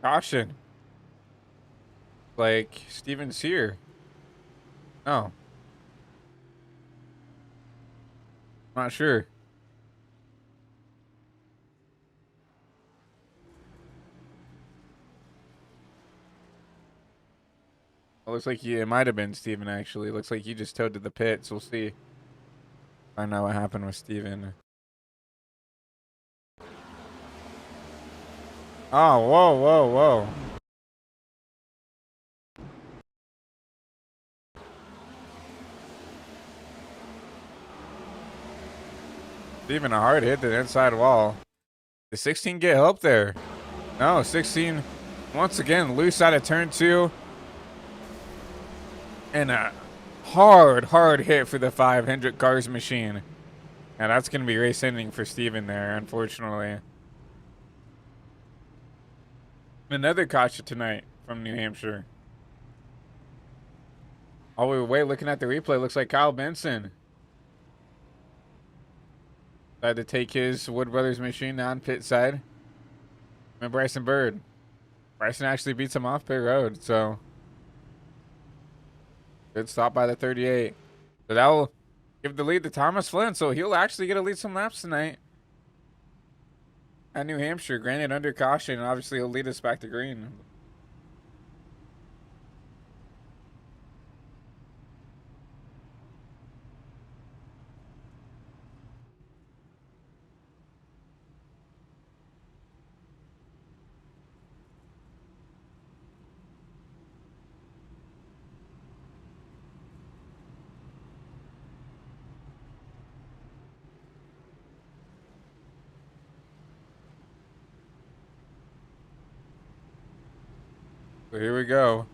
Caution. Like, Steven's here. Oh. Not sure. It looks like it might have been Steven, actually. It looks like he just towed to the pits. We'll see. Find out what happened with Steven. Oh, whoa, whoa, whoa. Steven, a hard hit to the inside wall. Did 16 get help there? No, 16 once again loose out of turn 2. And a hard hit for the 5 Hendrick Cars machine. And that's going to be race ending for Steven there, unfortunately. Another caution tonight from New Hampshire. All the way looking at the replay, looks like Kyle Benson had to take his Wood Brothers machine down pit side. And Bryson Bird. Bryson actually beats him off pit road, so good stop by the 38. So that will give the lead to Thomas Flynn, so he'll actually get to lead some laps tonight at New Hampshire. Granted, under caution, and obviously he'll lead us back to green. So here we go.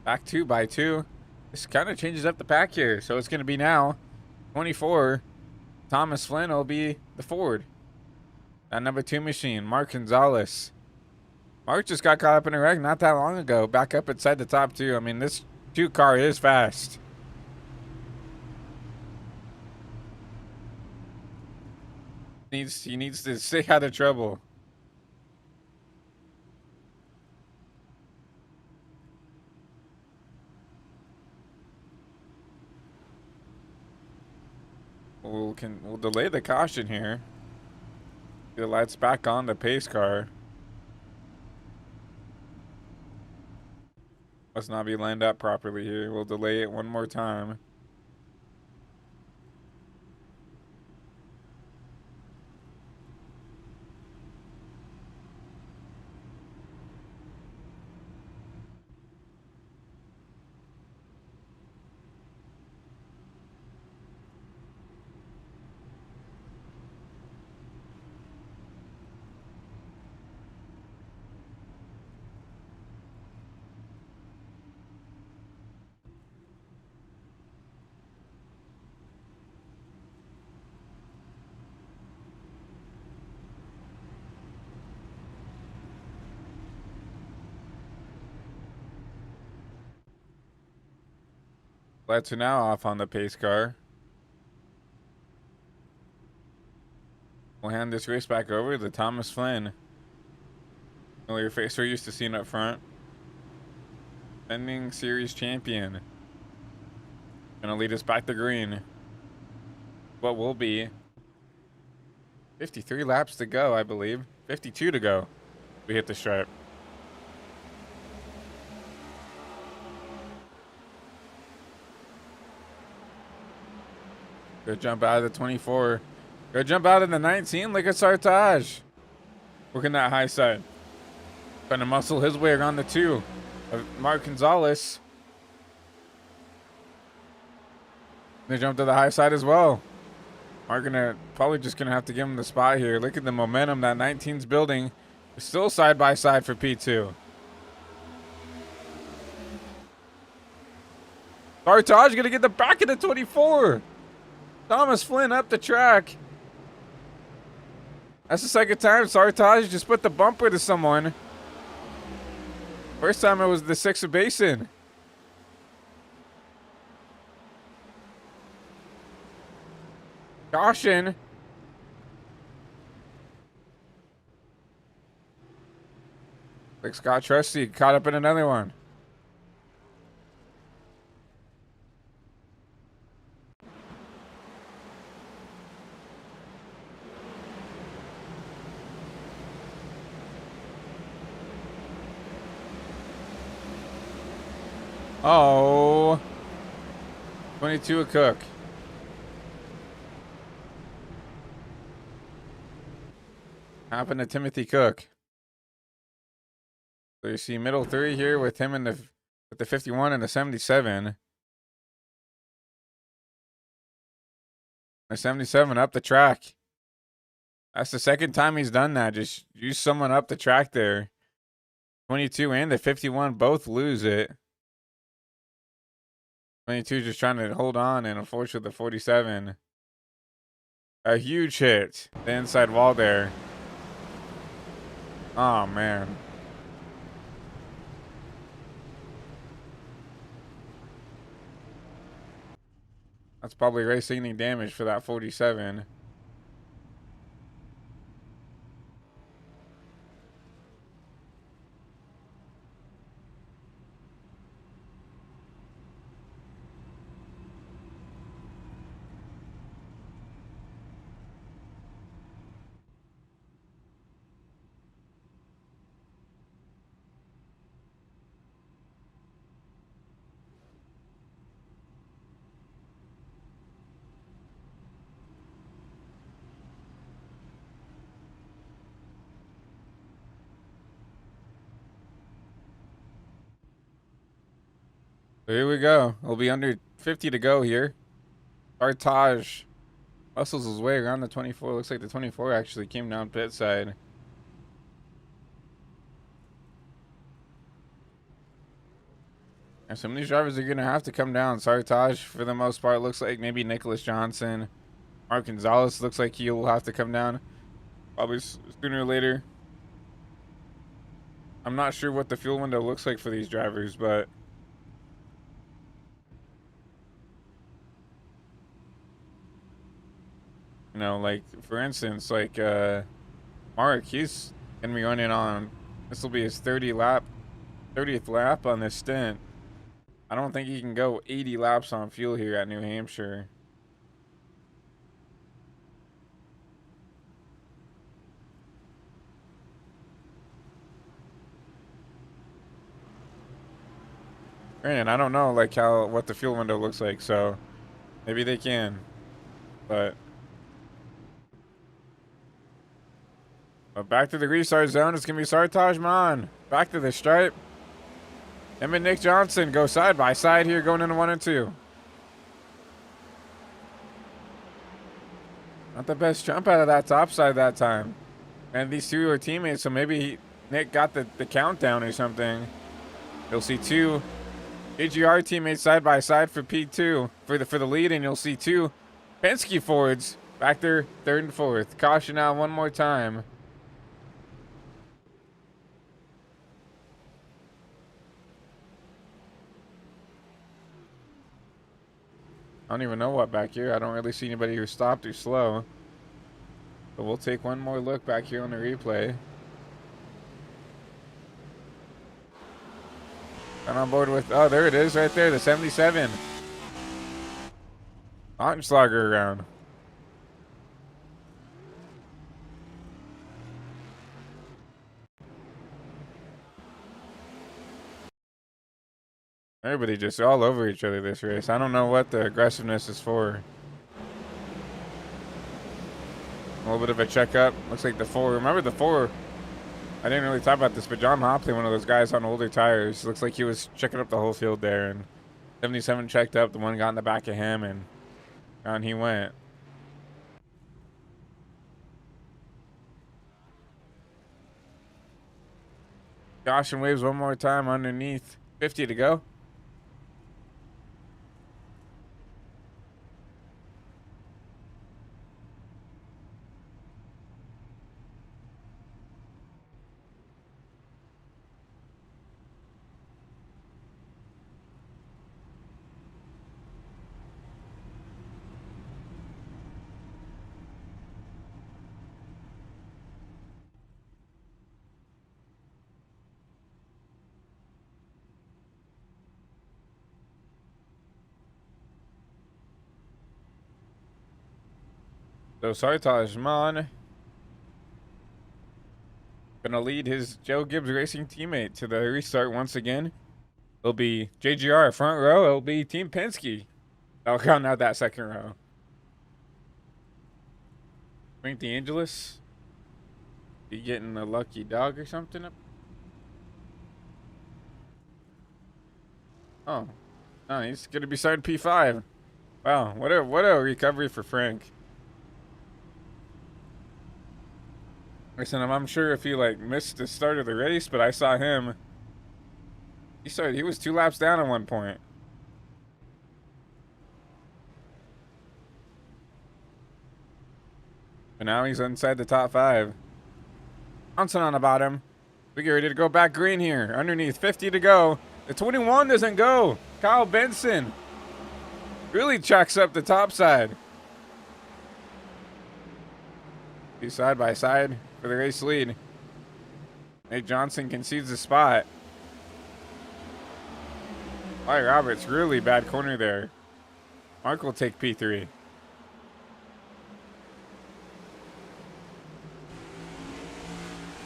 Back 2 by 2. This kind of changes up the pack here. So it's going to be now 24. Thomas Flynn will be the Ford. That number 2 machine, Mark Gonzalez. Mark just got caught up in a wreck not that long ago. Back up inside the top 2. I mean, this 2 car is fast. He needs to stay out of trouble. We'll delay the caution here. Get the lights back on the pace car. Must not be lined up properly here. We'll delay it one more time. Let's now off on the pace car. We'll hand this race back over to Thomas Flynn. Familiar face we're used to seeing up front. Defending series champion. Gonna lead us back to green. What will be 53 laps to go, I believe. 52 to go. We hit the stripe. Go jump out of the 24. Go jump out of the 19. Look at Sartaj. Working that high side. Trying to muscle his way around the 2 of Mark Gonzalez. They jumped to the high side as well. Mark probably just gonna have to give him the spot here. Look at the momentum that 19's building. Still side by side for P2. Sartaj gonna get the back of the 24. Thomas Flynn up the track. That's the second time Sartaj just put the bumper to someone. First time it was the 6 of Basin. Caution. Like Scott Trusty caught up in another one. Oh. 22 a Cook. Happened to Timothy Cook. So you see middle 3 here with him in with the 51 and the 77. The 77 up the track. That's the second time he's done that. Just use someone up the track there. 22 and the 51 both lose it. 22 just trying to hold on, and unfortunately the 47. A huge hit. The inside wall there. Oh, man. That's probably race-ending damage for that 47. So here we go. It'll be under 50 to go here. Sartaj muscles his way around the 24. Looks like the 24 actually came down pit side. And some of these drivers are going to have to come down. Sartaj, for the most part, looks like maybe Nicholas Johnson. Mark Gonzalez looks like he'll have to come down. Probably sooner or later. I'm not sure what the fuel window looks like for these drivers, but you know, like for instance, like Mark, he's gonna be running on. This will be his 30th lap on this stint. I don't think he can go 80 laps on fuel here at New Hampshire. Granted, I don't know like what the fuel window looks like, so maybe they can, but back to the restart zone. It's gonna be Sartaj Man. Back to the stripe. Him and Nick Johnson go side by side here, going into 1 and 2. Not the best jump out of that top side that time. And these two are teammates, so maybe Nick got the countdown or something. You'll see 2 AGR teammates side by side for P2 for the lead, and you'll see 2 Penske Fords back there, 3rd and 4th. Caution out one more time. I don't even know what back here. I don't really see anybody who stopped or slow. But we'll take one more look back here on the replay. And on board with, oh, there it is right there, the 77. Lautenschlager around. Everybody just all over each other this race. I don't know what the aggressiveness is for. A little bit of a checkup. Looks like the 4. Remember the 4? I didn't really talk about this, but John Hopley, one of those guys on older tires, looks like he was checking up the whole field there. And 77 checked up. The one got in the back of him, and on he went. Caution waves one more time underneath. 50 to go. So Sartaj gonna lead his Joe Gibbs Racing teammate to the restart once again. It'll be JGR front row. It'll be Team Penske. I'll count out that second row. Frank DeAngelis. Be getting a lucky dog or something up. Oh, no, he's gonna be starting P5. Wow, what a recovery for Frank. Listen, I'm sure if he like missed the start of the race, but I saw him. He was 2 laps down at one point. But now he's inside the top 5. Johnson on about him. We get ready to go back green here. Underneath, 50 to go. The 21 doesn't go. Kyle Benson really checks up the top side. He's side by side for the race lead. Nate Johnson concedes the spot. Wyatt Roberts, really bad corner there. Mark will take P3.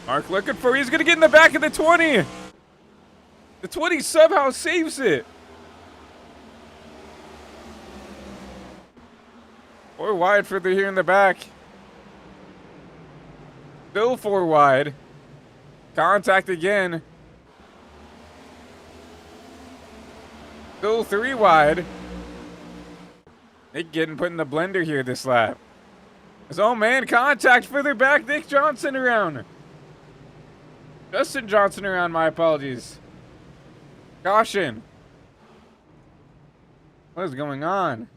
Mark looking for, he's going to get in the back of the 20. The 20 somehow saves it. 4 wide further here in the back. Still 4 wide. Contact again. Still 3 wide. Nick getting put in the blender here this lap. Oh man, contact further back. Nick Johnson around. Justin Johnson around, my apologies. Caution. What is going on?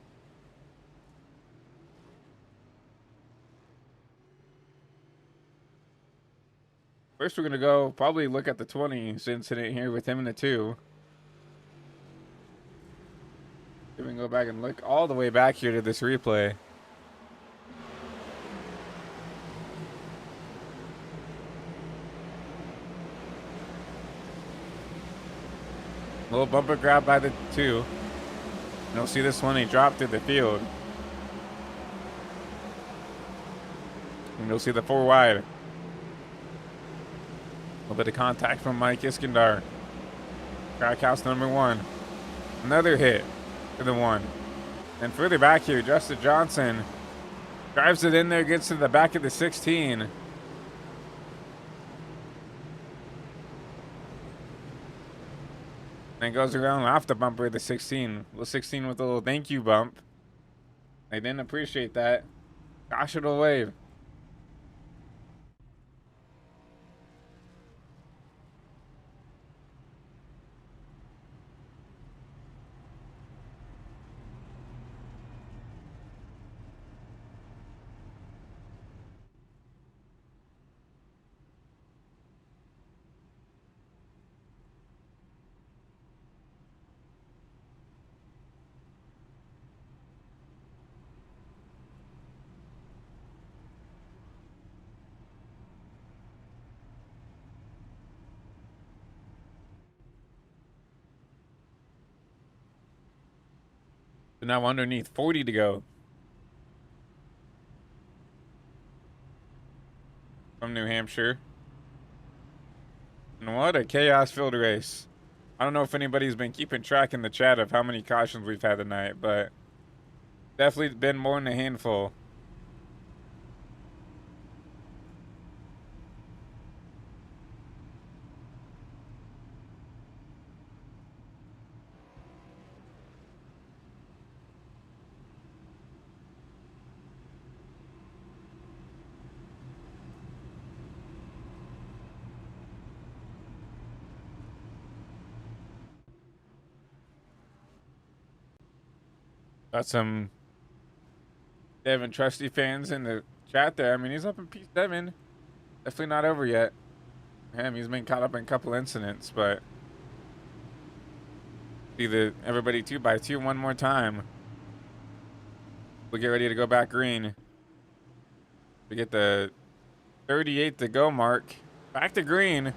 First, we're going to go probably look at the 20s incident here with him in the 2. We can go back and look all the way back here to this replay. Little bumper grab by the 2. And you'll see this one, he dropped through the field. And you'll see the 4 wide. A little bit of contact from Mike Iskandar. Trackhouse number 1. Another hit to the 1. And further back here, Justin Johnson drives it in there, gets to the back of the 16. And goes around off the bumper of the 16. The 16 with a little thank you bump. They didn't appreciate that. Caution wave. Now underneath, 40 to go from New Hampshire. And what a chaos-filled race. I don't know if anybody's been keeping track in the chat of how many cautions we've had tonight, but definitely been more than a handful. Got some Devin Trusty fans in the chat there. I mean, he's up in P7. Definitely not over yet. Him, he's been caught up in a couple incidents, but see everybody 2x2 one more time. We'll get ready to go back green. We get the 38 to go mark. Back to green.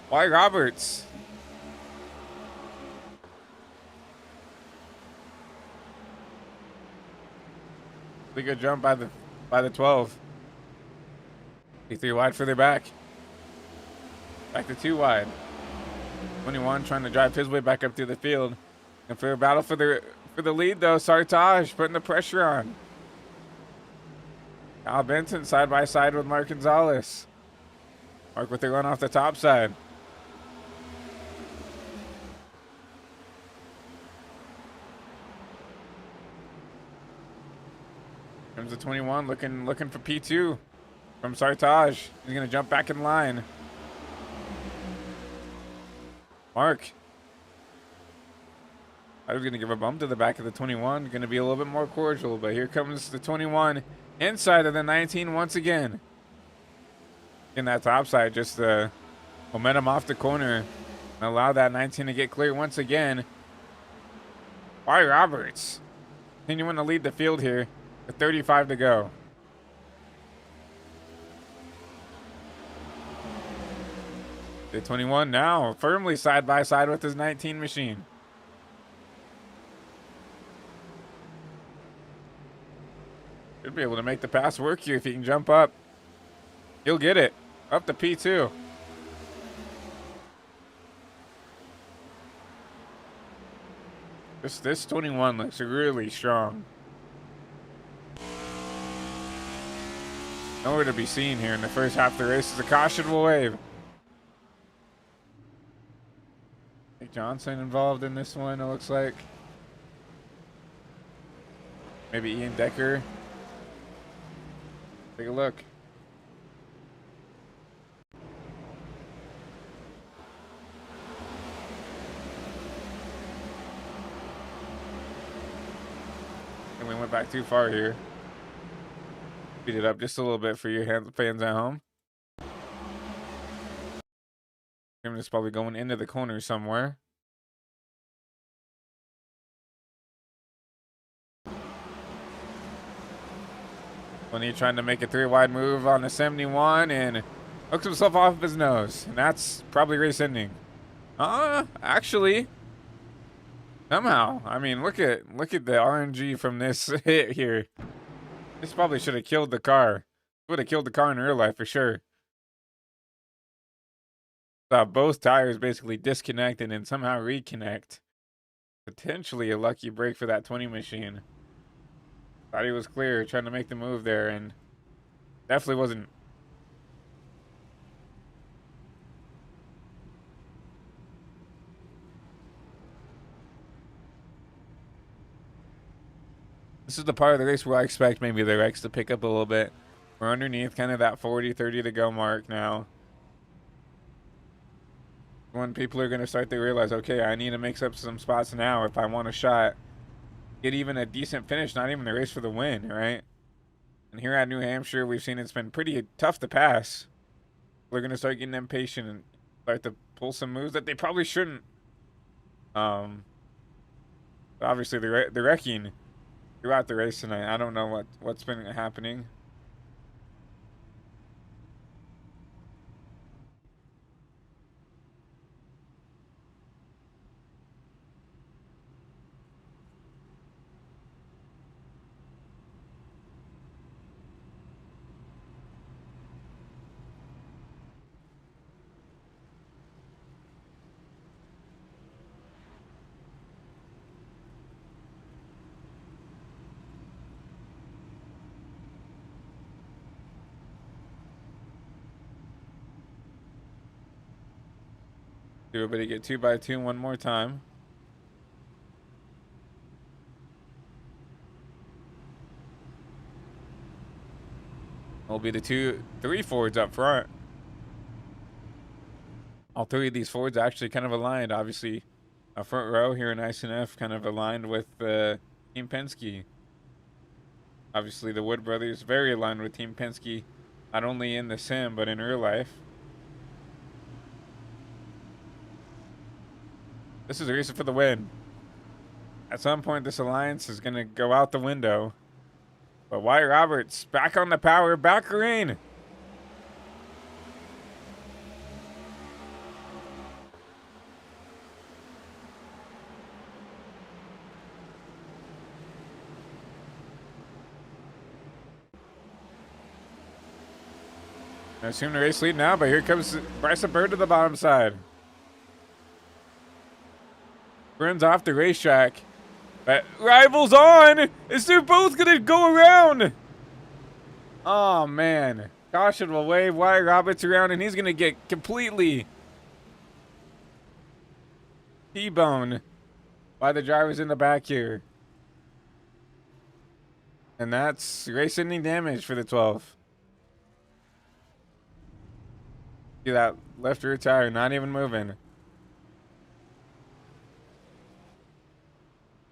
Why Roberts? Pretty good jump by the 12. 3 wide further back. Back to 2 wide. 21 trying to drive his way back up through the field. And for a battle for the lead though, Sartaj putting the pressure on. Kyle Benson side by side with Mark Gonzalez. Mark with the run off the top side. Comes the 21 looking for P2 from Sartaj. He's gonna jump back in line. Mark. I was gonna give a bump to the back of the 21. Gonna be a little bit more cordial, but here comes the 21 inside of the 19 once again. In that top side, just the momentum off the corner and allow that 19 to get clear once again. Why Roberts continuing to lead the field here with 35 to go. The 21 now firmly side by side with his 19 machine. Should be able to make the pass work here if he can jump up. He'll get it. Up to P2. This 21 looks really strong. Nowhere to be seen here in the first half of the race. As a caution will wave. Nick Johnson involved in this one, it looks like. Maybe Ian Decker. Take a look. And we went back too far here. Speed it up just a little bit for your fans at home. Him is probably going into the corner somewhere. When he's trying to make a 3 wide move on the 71 and hooks himself off of his nose. And that's probably race ending. Actually, somehow. I mean, look at the RNG from this hit here. This probably should have killed the car. Would have killed the car in real life for sure. Both tires basically disconnected and somehow reconnect. Potentially a lucky break for that 20 machine. Thought he was clear, trying to make the move there, and definitely wasn't. This is the part of the race where I expect maybe the Rex to pick up a little bit. We're underneath kind of that 40, 30 to go mark now. When people are going to start to realize, okay, I need to mix up some spots now if I want a shot. Get even a decent finish, not even the race for the win, right? And here at New Hampshire, we've seen it's been pretty tough to pass. We're going to start getting impatient and start to pull some moves that they probably shouldn't. Obviously, the wrecking throughout the race tonight. I don't know what's been happening. Everybody get 2x2 one more time. Will be the 3 Fords up front. All three of these Fords actually kind of aligned. Obviously, a front row here in iSNF kind of aligned with Team Penske. Obviously, the Wood brothers very aligned with Team Penske, not only in the sim but in real life. This is a race for the win. At some point, this alliance is going to go out the window. But Wyatt Roberts back on the power, back green. I assume the race lead now, but here comes Bryson Bird to the bottom side. Burns off the racetrack. But rivals on! Is they're both gonna go around? Oh man. Caution will wave Wyatt Roberts around and he's gonna get completely T-boned by the drivers in the back here. And that's race ending damage for the 12. See that left rear tire not even moving.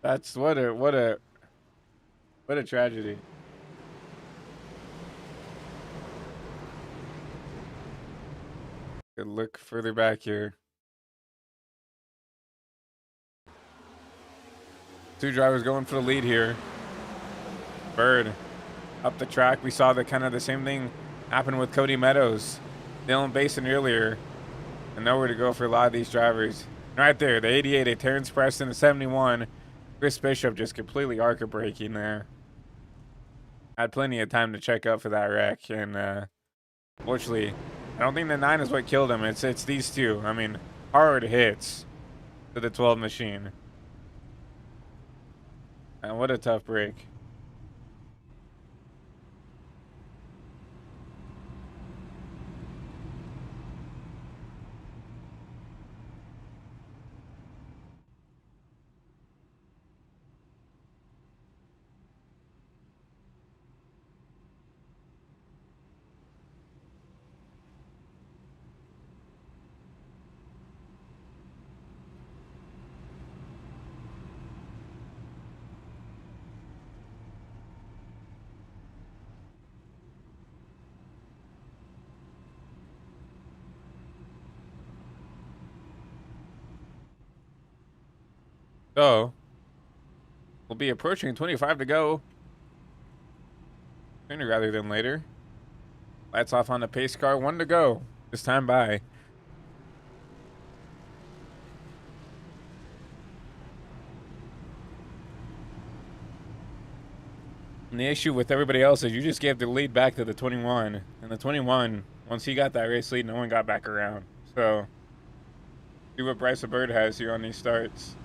That's what a tragedy. Good look further back here. Two drivers going for the lead here. Bird up the track. We saw the kind of the same thing happen with Cody Meadows, Dylan Basin earlier, and nowhere to go for a lot of these drivers. Right there, the 88, a Terrence Preston, the 71. Chris Bishop just completely arc braking there. Had plenty of time to check up for that wreck, and fortunately, I don't think the 9 is what killed him. It's these two. I mean, hard hits to the 12 machine. And what a tough break. So, we'll be approaching 25 to go. Sooner rather than later. Lights off on the pace car, 1 to go. This time by. And the issue with everybody else is you just gave the lead back to the 21. And the 21, once he got that race lead, no one got back around. So, see what Bryson Bird has here on these starts.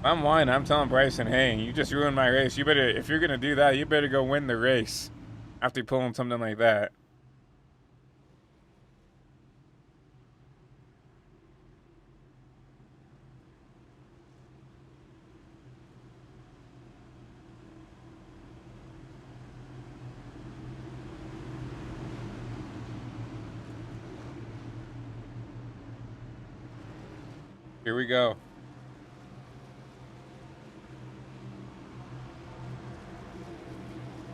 I'm whining. I'm telling Bryson, hey, you just ruined my race. You better, if you're going to do that, you better go win the race after pulling something like that. Here we go.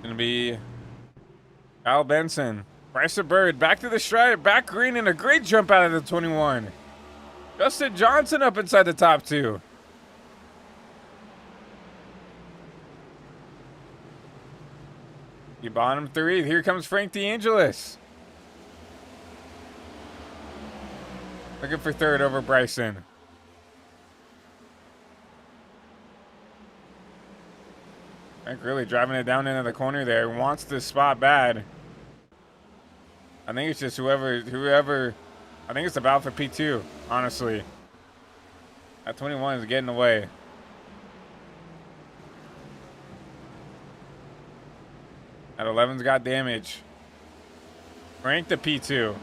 Gonna be Al Benson, Bryson Bird, back to the stride, back green, and a great jump out of the 21. Justin Johnson up inside the top 2. The bottom 3. Here comes Frank DeAngelis. Looking for third over Bryson. Frank really driving it down into the corner there. Wants this spot bad. I think it's just whoever. I think it's about for P2, honestly. That 21 is getting away. That 11's got damage. Frank the P2.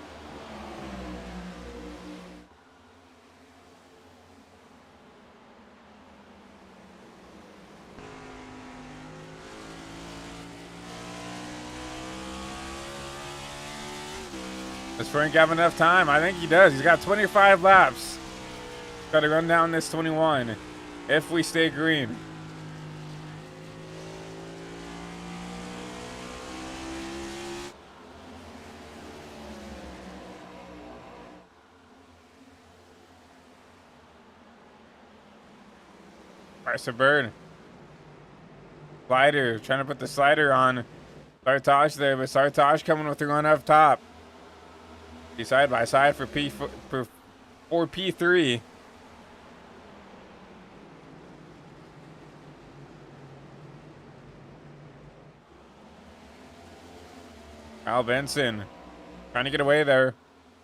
Does Frank have enough time? I think he does. He's got 25 laps. Got to run down this 21 if we stay green. Bryce Bird. Slider. Trying to put the slider on Sartaj there, but Sartaj coming with the run up top. Side by side for P3. Al Benson trying to get away there,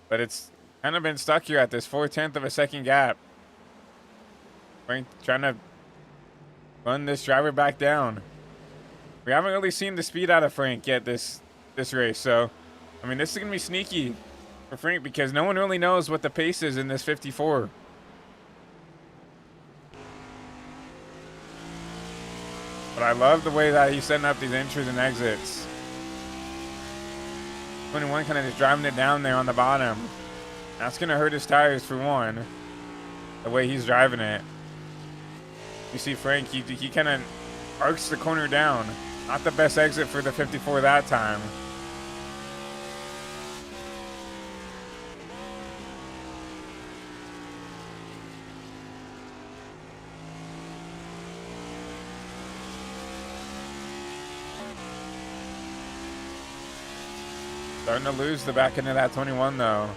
but it's kind of been stuck here at this 4/10 of a second gap. Frank trying to run this driver back down. We haven't really seen the speed out of Frank yet this race, so I mean, this is gonna be sneaky for Frank because no one really knows what the pace is in this 54. But I love the way that he's setting up these entries and exits. 21 kind of just driving it down there on the bottom. That's gonna hurt his tires for one, the way he's driving it. You see Frank, he kind of arcs the corner down. Not the best exit for the 54 that time. Starting to lose the back end of that 21 though.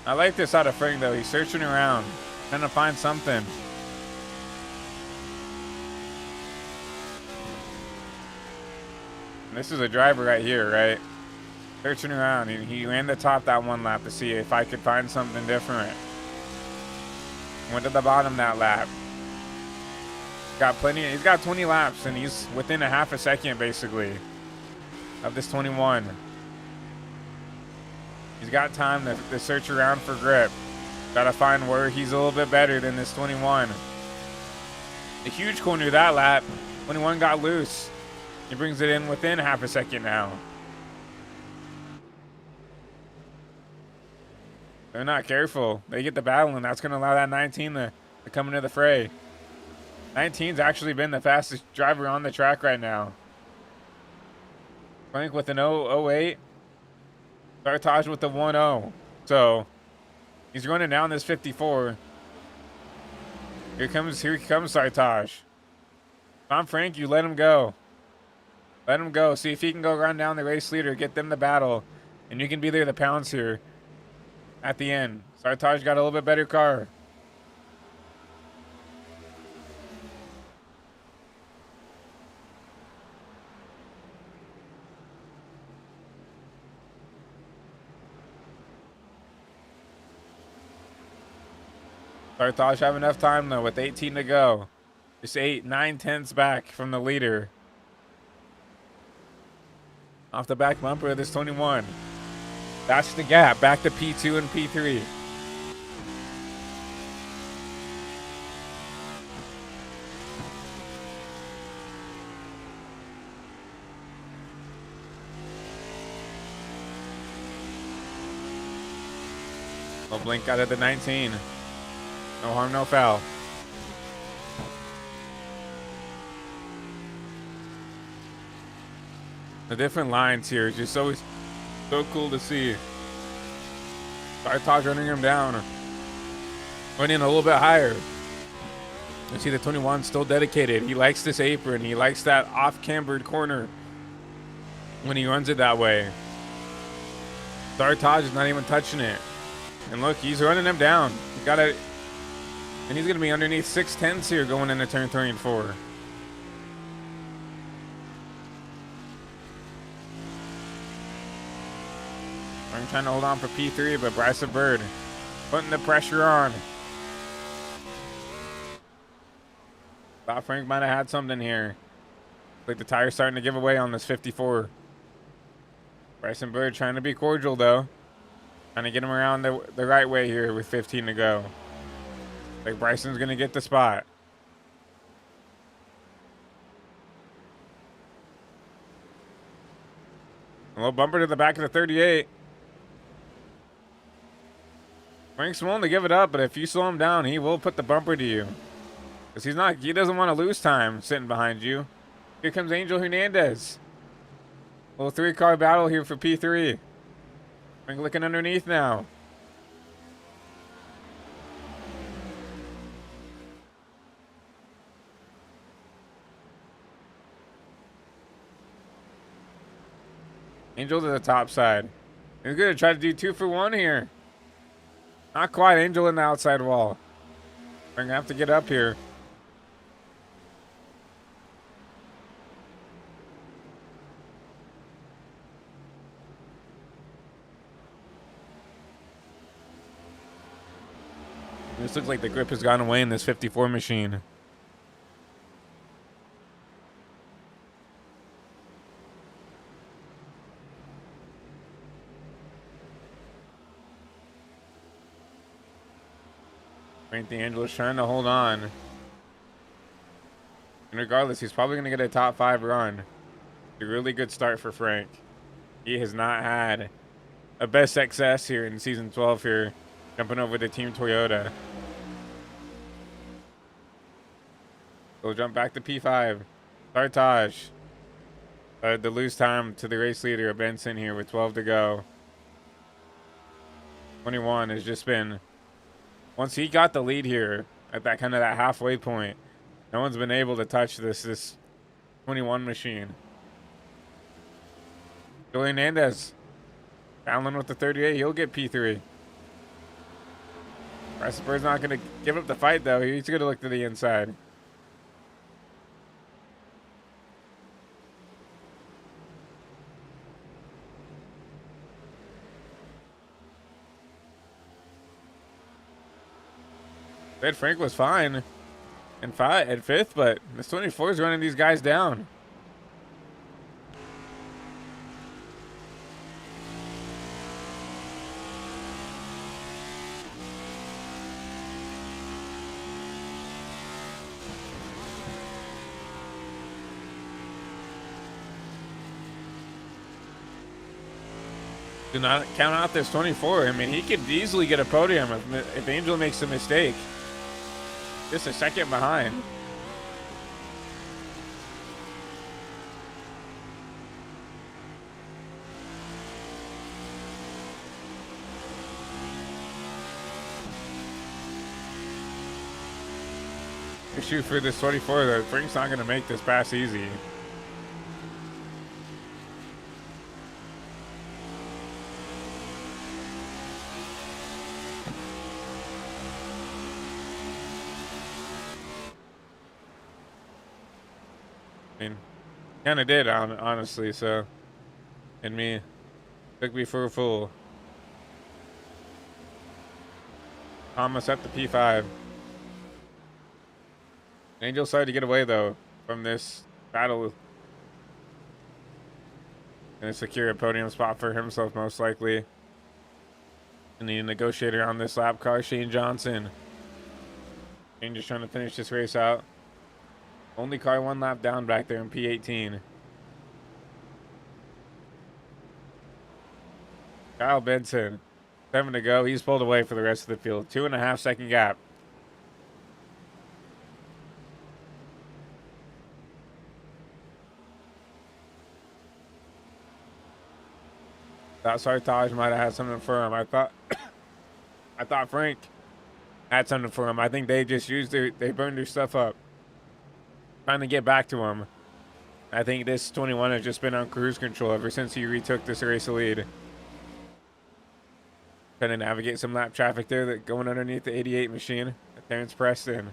I like this out of Frank though. He's searching around, trying to find something. This is a driver right here, right? Searching around. He ran the top that one lap to see if I could find something different. Went to the bottom that lap. Got plenty. He's got 20 laps, and he's within a half a second, basically, of this 21. He's got time to search around for grip. Got to find where he's a little bit better than this 21. A huge corner that lap. 21 got loose. He brings it in within half a second now. They're not careful. They get the battle, and that's going to allow that 19 to come into the fray. 19's actually been the fastest driver on the track right now. Frank with an 08. Sartaj with the 1-0. So he's running down this 54. Here comes Sartaj. Tom Frank, you let him go. Let him go. See if he can go run down the race leader, get them the battle, and you can be there the pounds here at the end. Sartaj got a little bit better car. Sartaj have enough time though with 18 to go. Just 9/10 back from the leader. Off the back bumper of this 21. That's the gap. Back to P2 and P3. No blink out of the 19. No harm, no foul. The different lines here is just always so cool to see. Sartaj running him down. Running a little bit higher. You see the 21 still dedicated. He likes this apron. He likes that off-cambered corner when he runs it that way. Sartaj is not even touching it. And look, he's running him down. You gotta, and he's gonna be underneath 6/10s here going into turn 3 and 4. I'm trying to hold on for P3, but Bryce Bird putting the pressure on. Thought Frank might have had something here. Like the tire's starting to give away on this 54. Bryson Bird trying to be cordial though. Trying to get him around the right way here with 15 to go. Like Bryson's gonna get the spot. A little bumper to the back of the 38. Frank's willing to give it up, but if you slow him down, he will put the bumper to you. Because he doesn't want to lose time sitting behind you. Here comes Angel Hernandez. Little 3-car battle here for P3. Frank looking underneath now. Angel to the top side. He's going to try to do 2 for 1 here. Not quite. Angel in the outside wall. We're going to have to get up here. This looks like the grip has gone away in this 54 machine. Frank D'Angelo's trying to hold on. And regardless, he's probably going to get a top 5 run. A really good start for Frank. He has not had a best success here in season 12 here, jumping over to Team Toyota. We'll jump back to P5. Sartaj. To lose time to the race leader, Benson, here with 12 to go. 21 has just been... Once he got the lead here at that kind of that halfway point, no one's been able to touch this 21 machine. Julian Hernandez battling with the 38. He'll get P3. Bryson Bird's not going to give up the fight, though. He's going to look to the inside. Ed Frank was fine at 5th, but this 24 is running these guys down. Do not count out this 24. I mean, he could easily get a podium if Angel makes a mistake. Just a second behind. Issue for this 24, though. Frank's not going to make this pass easy. I mean, kind of did, honestly, so. And me. Took me for a fool. Thomas at the P5. Angel started to get away, though, from this battle. Gonna secure a podium spot for himself, most likely. And the negotiator on this lap car, Shane Johnson. Shane just trying to finish this race out. Only car 1 lap down back there in P18. Kyle Benson, 7 to go. He's pulled away for the rest of the field. 2.5 second gap. Thought Sartaj might have had something for him. I thought Frank had something for him. I think they just they burned their stuff up, trying to get back to him. I think this 21 has just been on cruise control ever since he retook this race lead. Trying to navigate some lap traffic there that going underneath the 88 machine. Terrence Preston.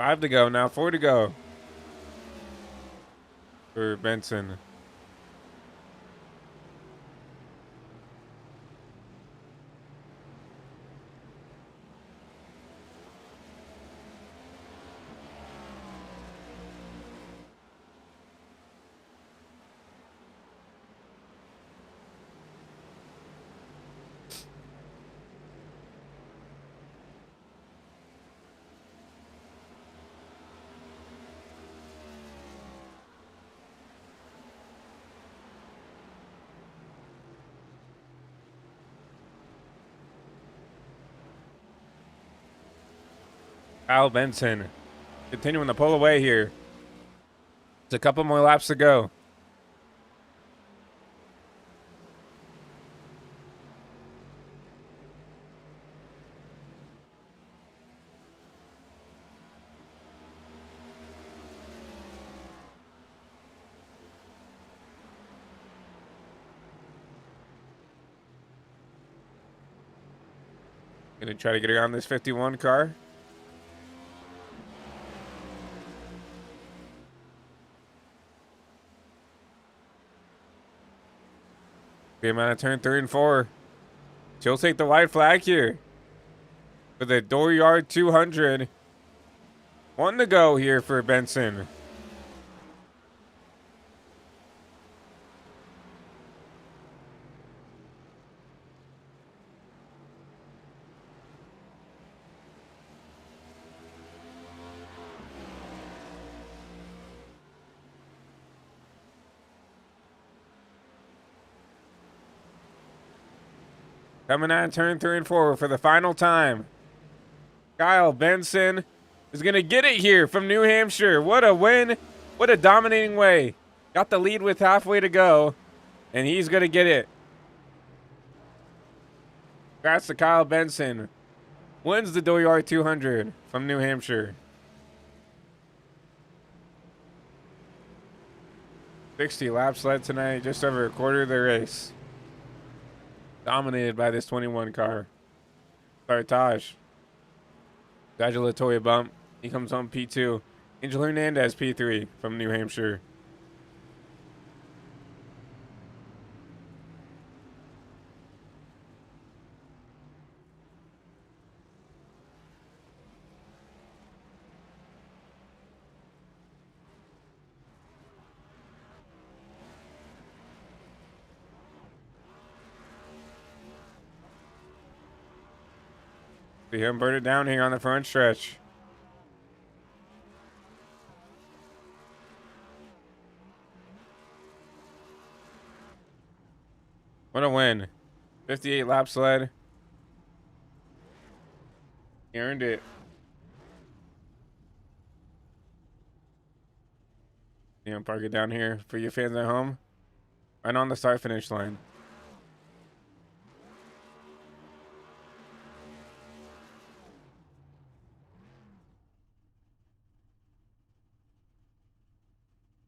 5 to go now. 4 to go for Benson. Kyle Benson continuing to pull away here. It's a couple more laps to go. Gonna try to get around this 51 car. The amount of turn 3 and 4. She'll take the white flag here for the Dooryard 200. 1 to go here for Benson. Coming out turn 3 and 4 for the final time. Kyle Benson is going to get it here from New Hampshire. What a win. What a dominating way. Got the lead with halfway to go, and he's going to get it. Congrats to Kyle Benson. Wins the Dooryard 200 from New Hampshire. 60 laps led tonight, just over a quarter of the race. Dominated by this 21 car. Sartaj. Nigel Latoya bump. He comes on P2. Angel Hernandez P3 from New Hampshire. See him burn it down here on the front stretch. What a win. 58 laps led. He earned it. You know, park it down here for you fans at home. Right on the start finish line.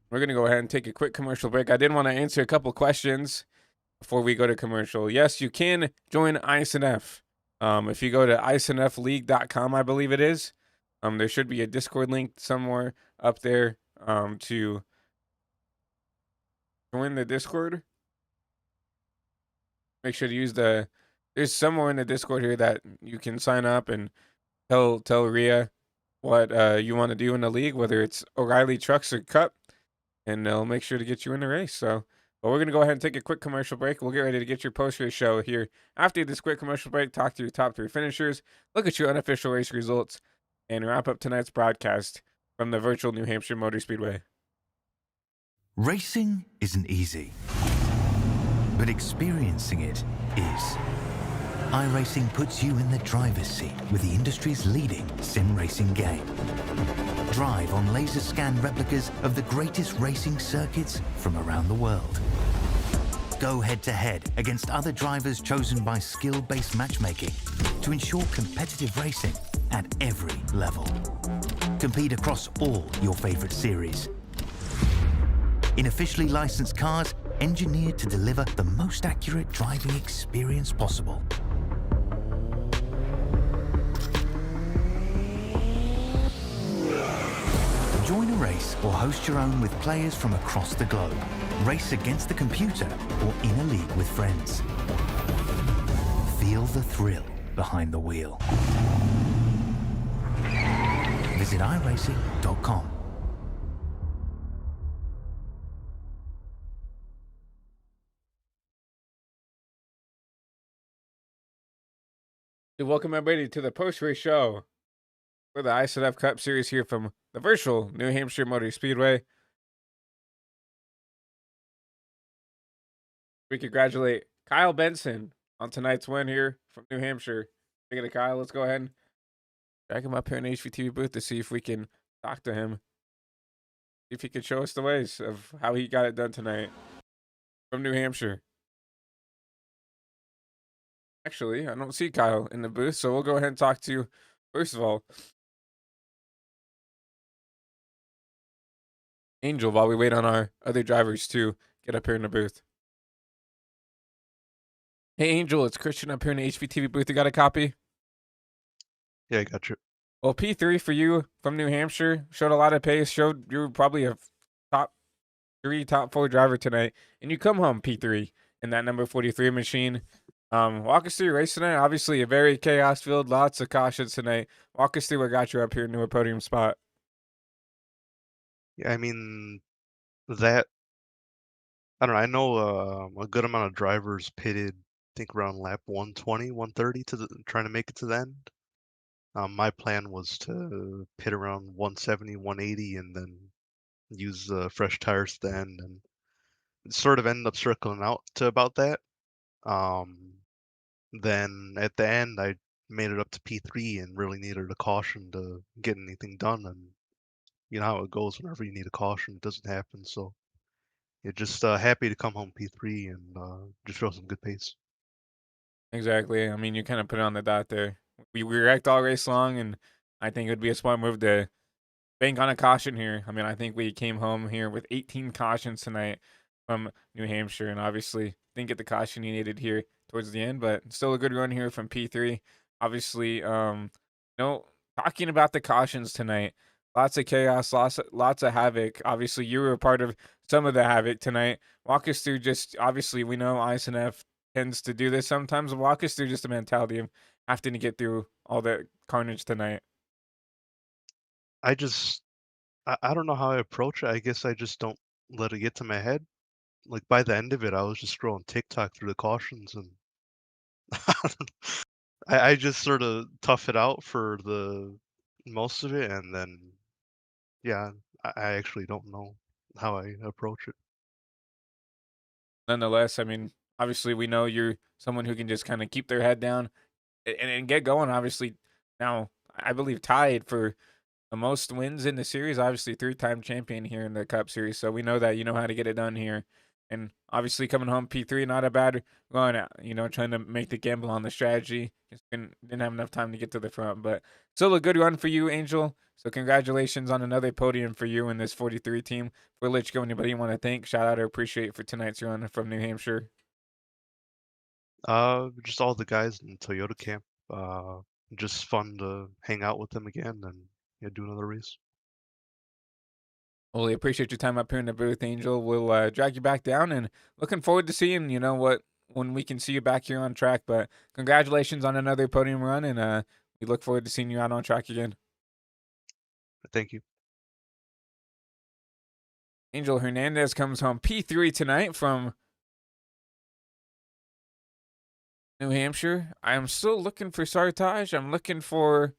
We're going to go ahead and take a quick commercial break. I did want to answer a couple questions before we go to commercial. Yes, you can join iSNF. If you go to iSNFleague.com, I believe it is, there should be a Discord link somewhere up there to join the Discord. Make sure to use there's somewhere in the Discord here that you can sign up and tell Rhea what you want to do in the league, whether it's O'Reilly Trucks or Cup. And they'll make sure to get you in the race. So, but we're going to go ahead and take a quick commercial break. We'll get ready to get your post-race show here. After this quick commercial break, talk to your top 3 finishers, look at your unofficial race results, and wrap up tonight's broadcast from the virtual New Hampshire Motor Speedway. Racing isn't easy, but experiencing it is. iRacing puts you in the driver's seat with the industry's leading sim racing game. Drive on laser scan replicas of the greatest racing circuits from around the world. Go head to head against other drivers chosen by skill-based matchmaking to ensure competitive racing at every level. Compete across all your favorite series. In officially licensed cars, engineered to deliver the most accurate driving experience possible. iRace or host your own with players from across the globe. Race against the computer or in a league with friends. Feel the thrill behind the wheel. Visit iRacing.com. Welcome everybody to the post-race show for the iSNF Cup Series here from the virtual New Hampshire Motor Speedway. We congratulate Kyle Benson on tonight's win here from New Hampshire. Speaking of Kyle, let's go ahead and drag him up here in the HVTV booth to see if we can talk to him. See if he can show us the ways of how he got it done tonight from New Hampshire. Actually, I don't see Kyle in the booth, so we'll go ahead and talk to, first of all, Angel, while we wait on our other drivers to get up here in the booth. Hey, Angel, it's Christian up here in the HVTV booth. You got a copy? Yeah, I got you. Well, P3 for you from New Hampshire. Showed a lot of pace. Showed you were probably a top 3, top 4 driver tonight. And you come home P3 in that number 43 machine. Walk us through your race tonight. Obviously, a very chaos-filled, lots of cautions tonight. Walk us through what got you up here into a podium spot. Yeah, I mean, that, I don't know, I know a good amount of drivers pitted, I think around lap 120, 130 trying to make it to the end. My plan was to pit around 170, 180 and then use fresh tires at the end, and it sort of ended up circling out to about that. Then at the end, I made it up to P3 and really needed a caution to get anything done. And you know how it goes whenever you need a caution, it doesn't happen. So yeah, just happy to come home P3 and just show some good pace. Exactly. I mean, you kind of put it on the dot there. We wrecked all race long, and I think it would be a smart move to bank on a caution here. I mean, I think we came home here with 18 cautions tonight from New Hampshire, and obviously didn't get the caution he needed here towards the end, but still a good run here from P3. Obviously, talking about the cautions tonight, lots of chaos, lots of havoc. Obviously, you were a part of some of the havoc tonight. Walk us through just, obviously, we know iSNF tends to do this sometimes. Walk us through just the mentality of having to get through all the carnage tonight. I just, I don't know how I approach it. I guess I just don't let it get to my head. Like by the end of it, I was just scrolling TikTok through the cautions, and I just sort of tough it out for the most of it, and then yeah, I actually don't know how I approach it. Nonetheless, I mean, obviously, we know you're someone who can just kind of keep their head down and get going. Obviously, now I believe tied for the most wins in the series. Obviously, 3-time champion here in the Cup Series, so we know that you know how to get it done here. And obviously, coming home P3, not a bad run. Trying to make the gamble on the strategy. Just didn't have enough time to get to the front, but still a good run for you, Angel. So congratulations on another podium for you in this 43 team. For Litchko, anybody you want to thank, shout out or appreciate for tonight's run from New Hampshire? Just all the guys in Toyota camp. Just fun to hang out with them again and yeah, do another race. Well, we appreciate your time up here in the booth, Angel. We'll drag you back down, and looking forward to seeing, when we can see you back here on track. But congratulations on another podium run, and we look forward to seeing you out on track again. Thank you. Angel Hernandez comes home P3 tonight from New Hampshire. I am still looking for Sartaj. I'm looking for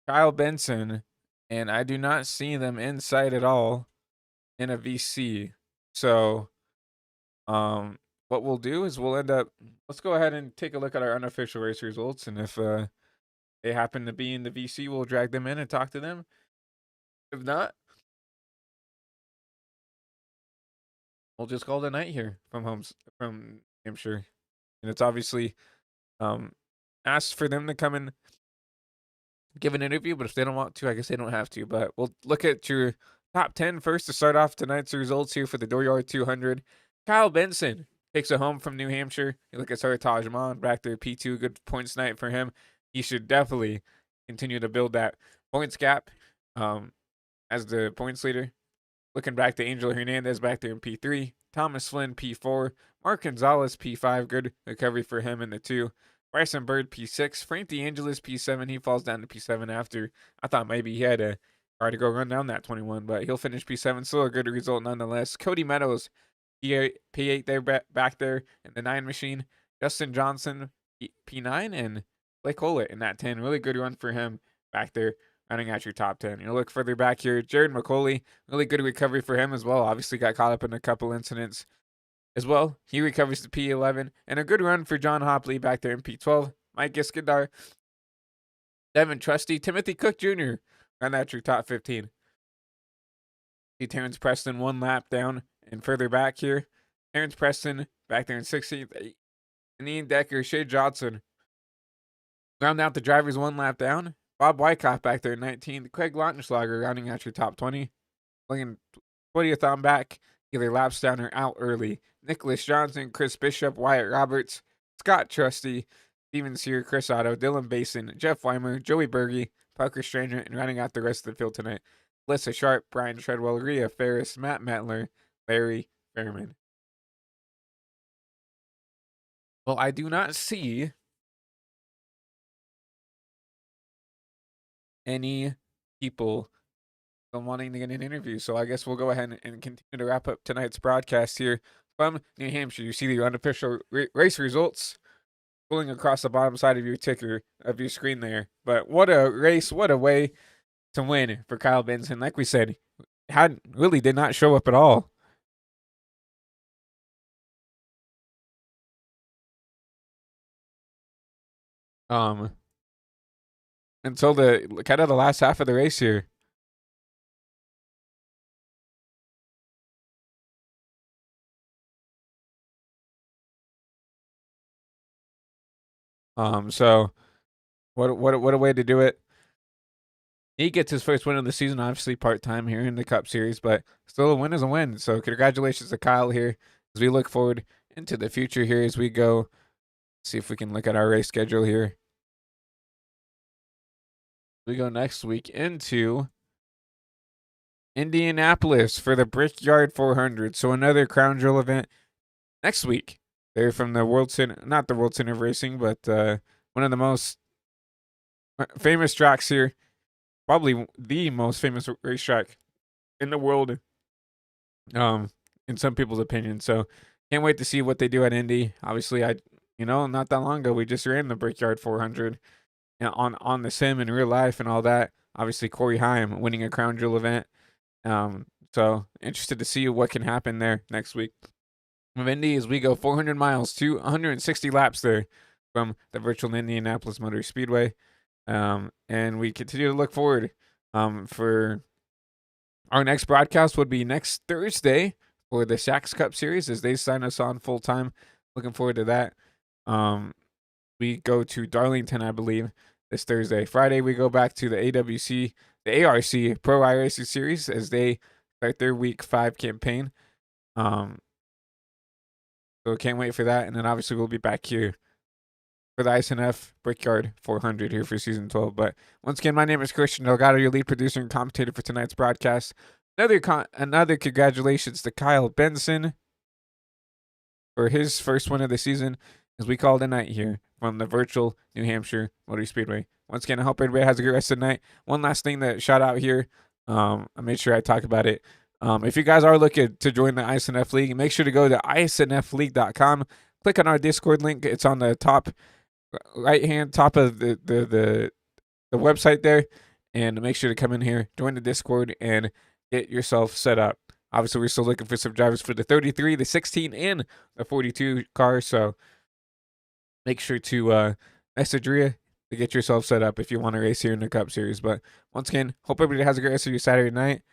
Kyle Benson, and I do not see them in sight at all in a VC. So, what we'll do is let's go ahead and take a look at our unofficial race results, and if they happen to be in the VC, we'll drag them in and talk to them. If not, we'll just call it a night here from Hampshire. And it's obviously asked for them to come and give an interview, but if they don't want to, I guess they don't have to. But we'll look at your top 10 first to start off tonight's results here for the Dooryard 200. Kyle Benson takes it home from New Hampshire. You look at Sartaj Mon back there, P2, good points night for him. He should definitely continue to build that points gap. as the points leader. Looking back to Angel Hernandez back there in P3. Thomas Flynn, P4. Mark Gonzalez, P5. Good recovery for him in the 2. Bryson Bird, P6. Frank DeAngelis, P7. He falls down to P7 after. I thought maybe he had a hard to go run down that 21, but he'll finish P7. Still a good result nonetheless. Cody Meadows, P8 there, back there in the 9 machine. Justin Johnson, P9. And Blake Hollett in that 10. Really good run for him back there, running at your top 10. You look further back here, Jared McCauley, really good recovery for him as well. Obviously got caught up in a couple incidents as well. He recovers to P11. And a good run for John Hopley back there in P12. Mike Iskandar, Devin Trusty, Timothy Cook Jr. run at your top 15. See Terrence Preston 1 lap down and further back here. Terrence Preston back there in 16th. And Ian Decker, Shea Johnson round out the drivers 1 lap down. Bob Wyckoff back there in 19th. Craig Lautenschlager rounding out your top 20. Looking 20th on back, either laps down or out early. Nicholas Johnson, Chris Bishop, Wyatt Roberts, Scott Trusty, Steven Sear, Chris Otto, Dylan Basin, Jeff Weimer, Joey Berge, Parker Stranger, and rounding out the rest of the field tonight, Alyssa Sharp, Brian Treadwell, Rhea Ferris, Matt Metler, Larry Fairman. Well, I do not see any people wanting to get an interview, so I guess we'll go ahead and continue to wrap up tonight's broadcast here from New Hampshire. You see the unofficial race results pulling across the bottom side of your ticker of your screen there. But what a race, what a way to win for Kyle Benson. Like we said, did not show up at all. Until the kind of the last half of the race here. So what a way to do it. He gets his first win of the season, obviously part-time here in the Cup Series, but still a win is a win. So congratulations to Kyle here as we look forward into the future here as we go. See if we can look at our race schedule here. We go next week into Indianapolis for the Brickyard 400. So another Crown Jewel event next week. They're from the World Center, not the World Center of Racing, but one of the most famous tracks here. Probably the most famous racetrack in the world, in some people's opinion. So can't wait to see what they do at Indy. Obviously, not that long ago, we just ran the Brickyard 400 on the sim in real life and all that. Obviously, Corey Haim winning a Crown Jewel event. So interested to see what can happen there next week. Of Indy as we go 400 miles to 160 laps there from the virtual Indianapolis Motor Speedway. And we continue to look forward for our next broadcast would be next Thursday for the Shaq's Cup Series as they sign us on full time. Looking forward to that. We go to Darlington, I believe, this Thursday. Friday, we go back to the AWC, the ARC Pro iRacing Series as they start their Week 5 campaign. So can't wait for that. And then obviously we'll be back here for the iSNF Brickyard 400 here for Season 12. But once again, my name is Christian Delgado, your lead producer and commentator for tonight's broadcast. Another congratulations to Kyle Benson for his first win of the season as we call it a night here from the virtual New Hampshire Motor Speedway. Once again, I hope everybody has a good rest of the night. One last thing to shout out here. I made sure I talk about it. If you guys are looking to join the iSNF League, make sure to go to isnfleague.com. Click on our Discord link. It's on the top right-hand top of the website there. And make sure to come in here, join the Discord, and get yourself set up. Obviously, we're still looking for some drivers for the 33, the 16, and the 42 cars. So make sure to message Rhea to get yourself set up if you want to race here in the Cup Series. But once again, hope everybody has a great rest of your Saturday night.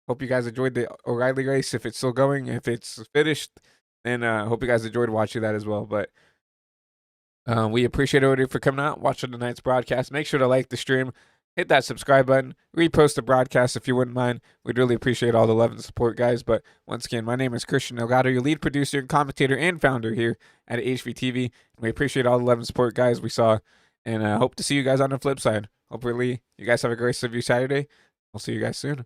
Hope you guys enjoyed the O'Reilly race. If it's still going, if it's finished, then hope you guys enjoyed watching that as well. But we appreciate everybody for coming out, watching tonight's broadcast. Make sure to like the stream, hit that subscribe button, repost the broadcast if you wouldn't mind. We'd really appreciate all the love and support, guys. But once again, my name is Christian Delgado, your lead producer and commentator and founder here at HVTV. We appreciate all the love and support, guys, we saw. And hope to see you guys on the flip side. Hopefully, you guys have a great rest of your Saturday. I'll see you guys soon.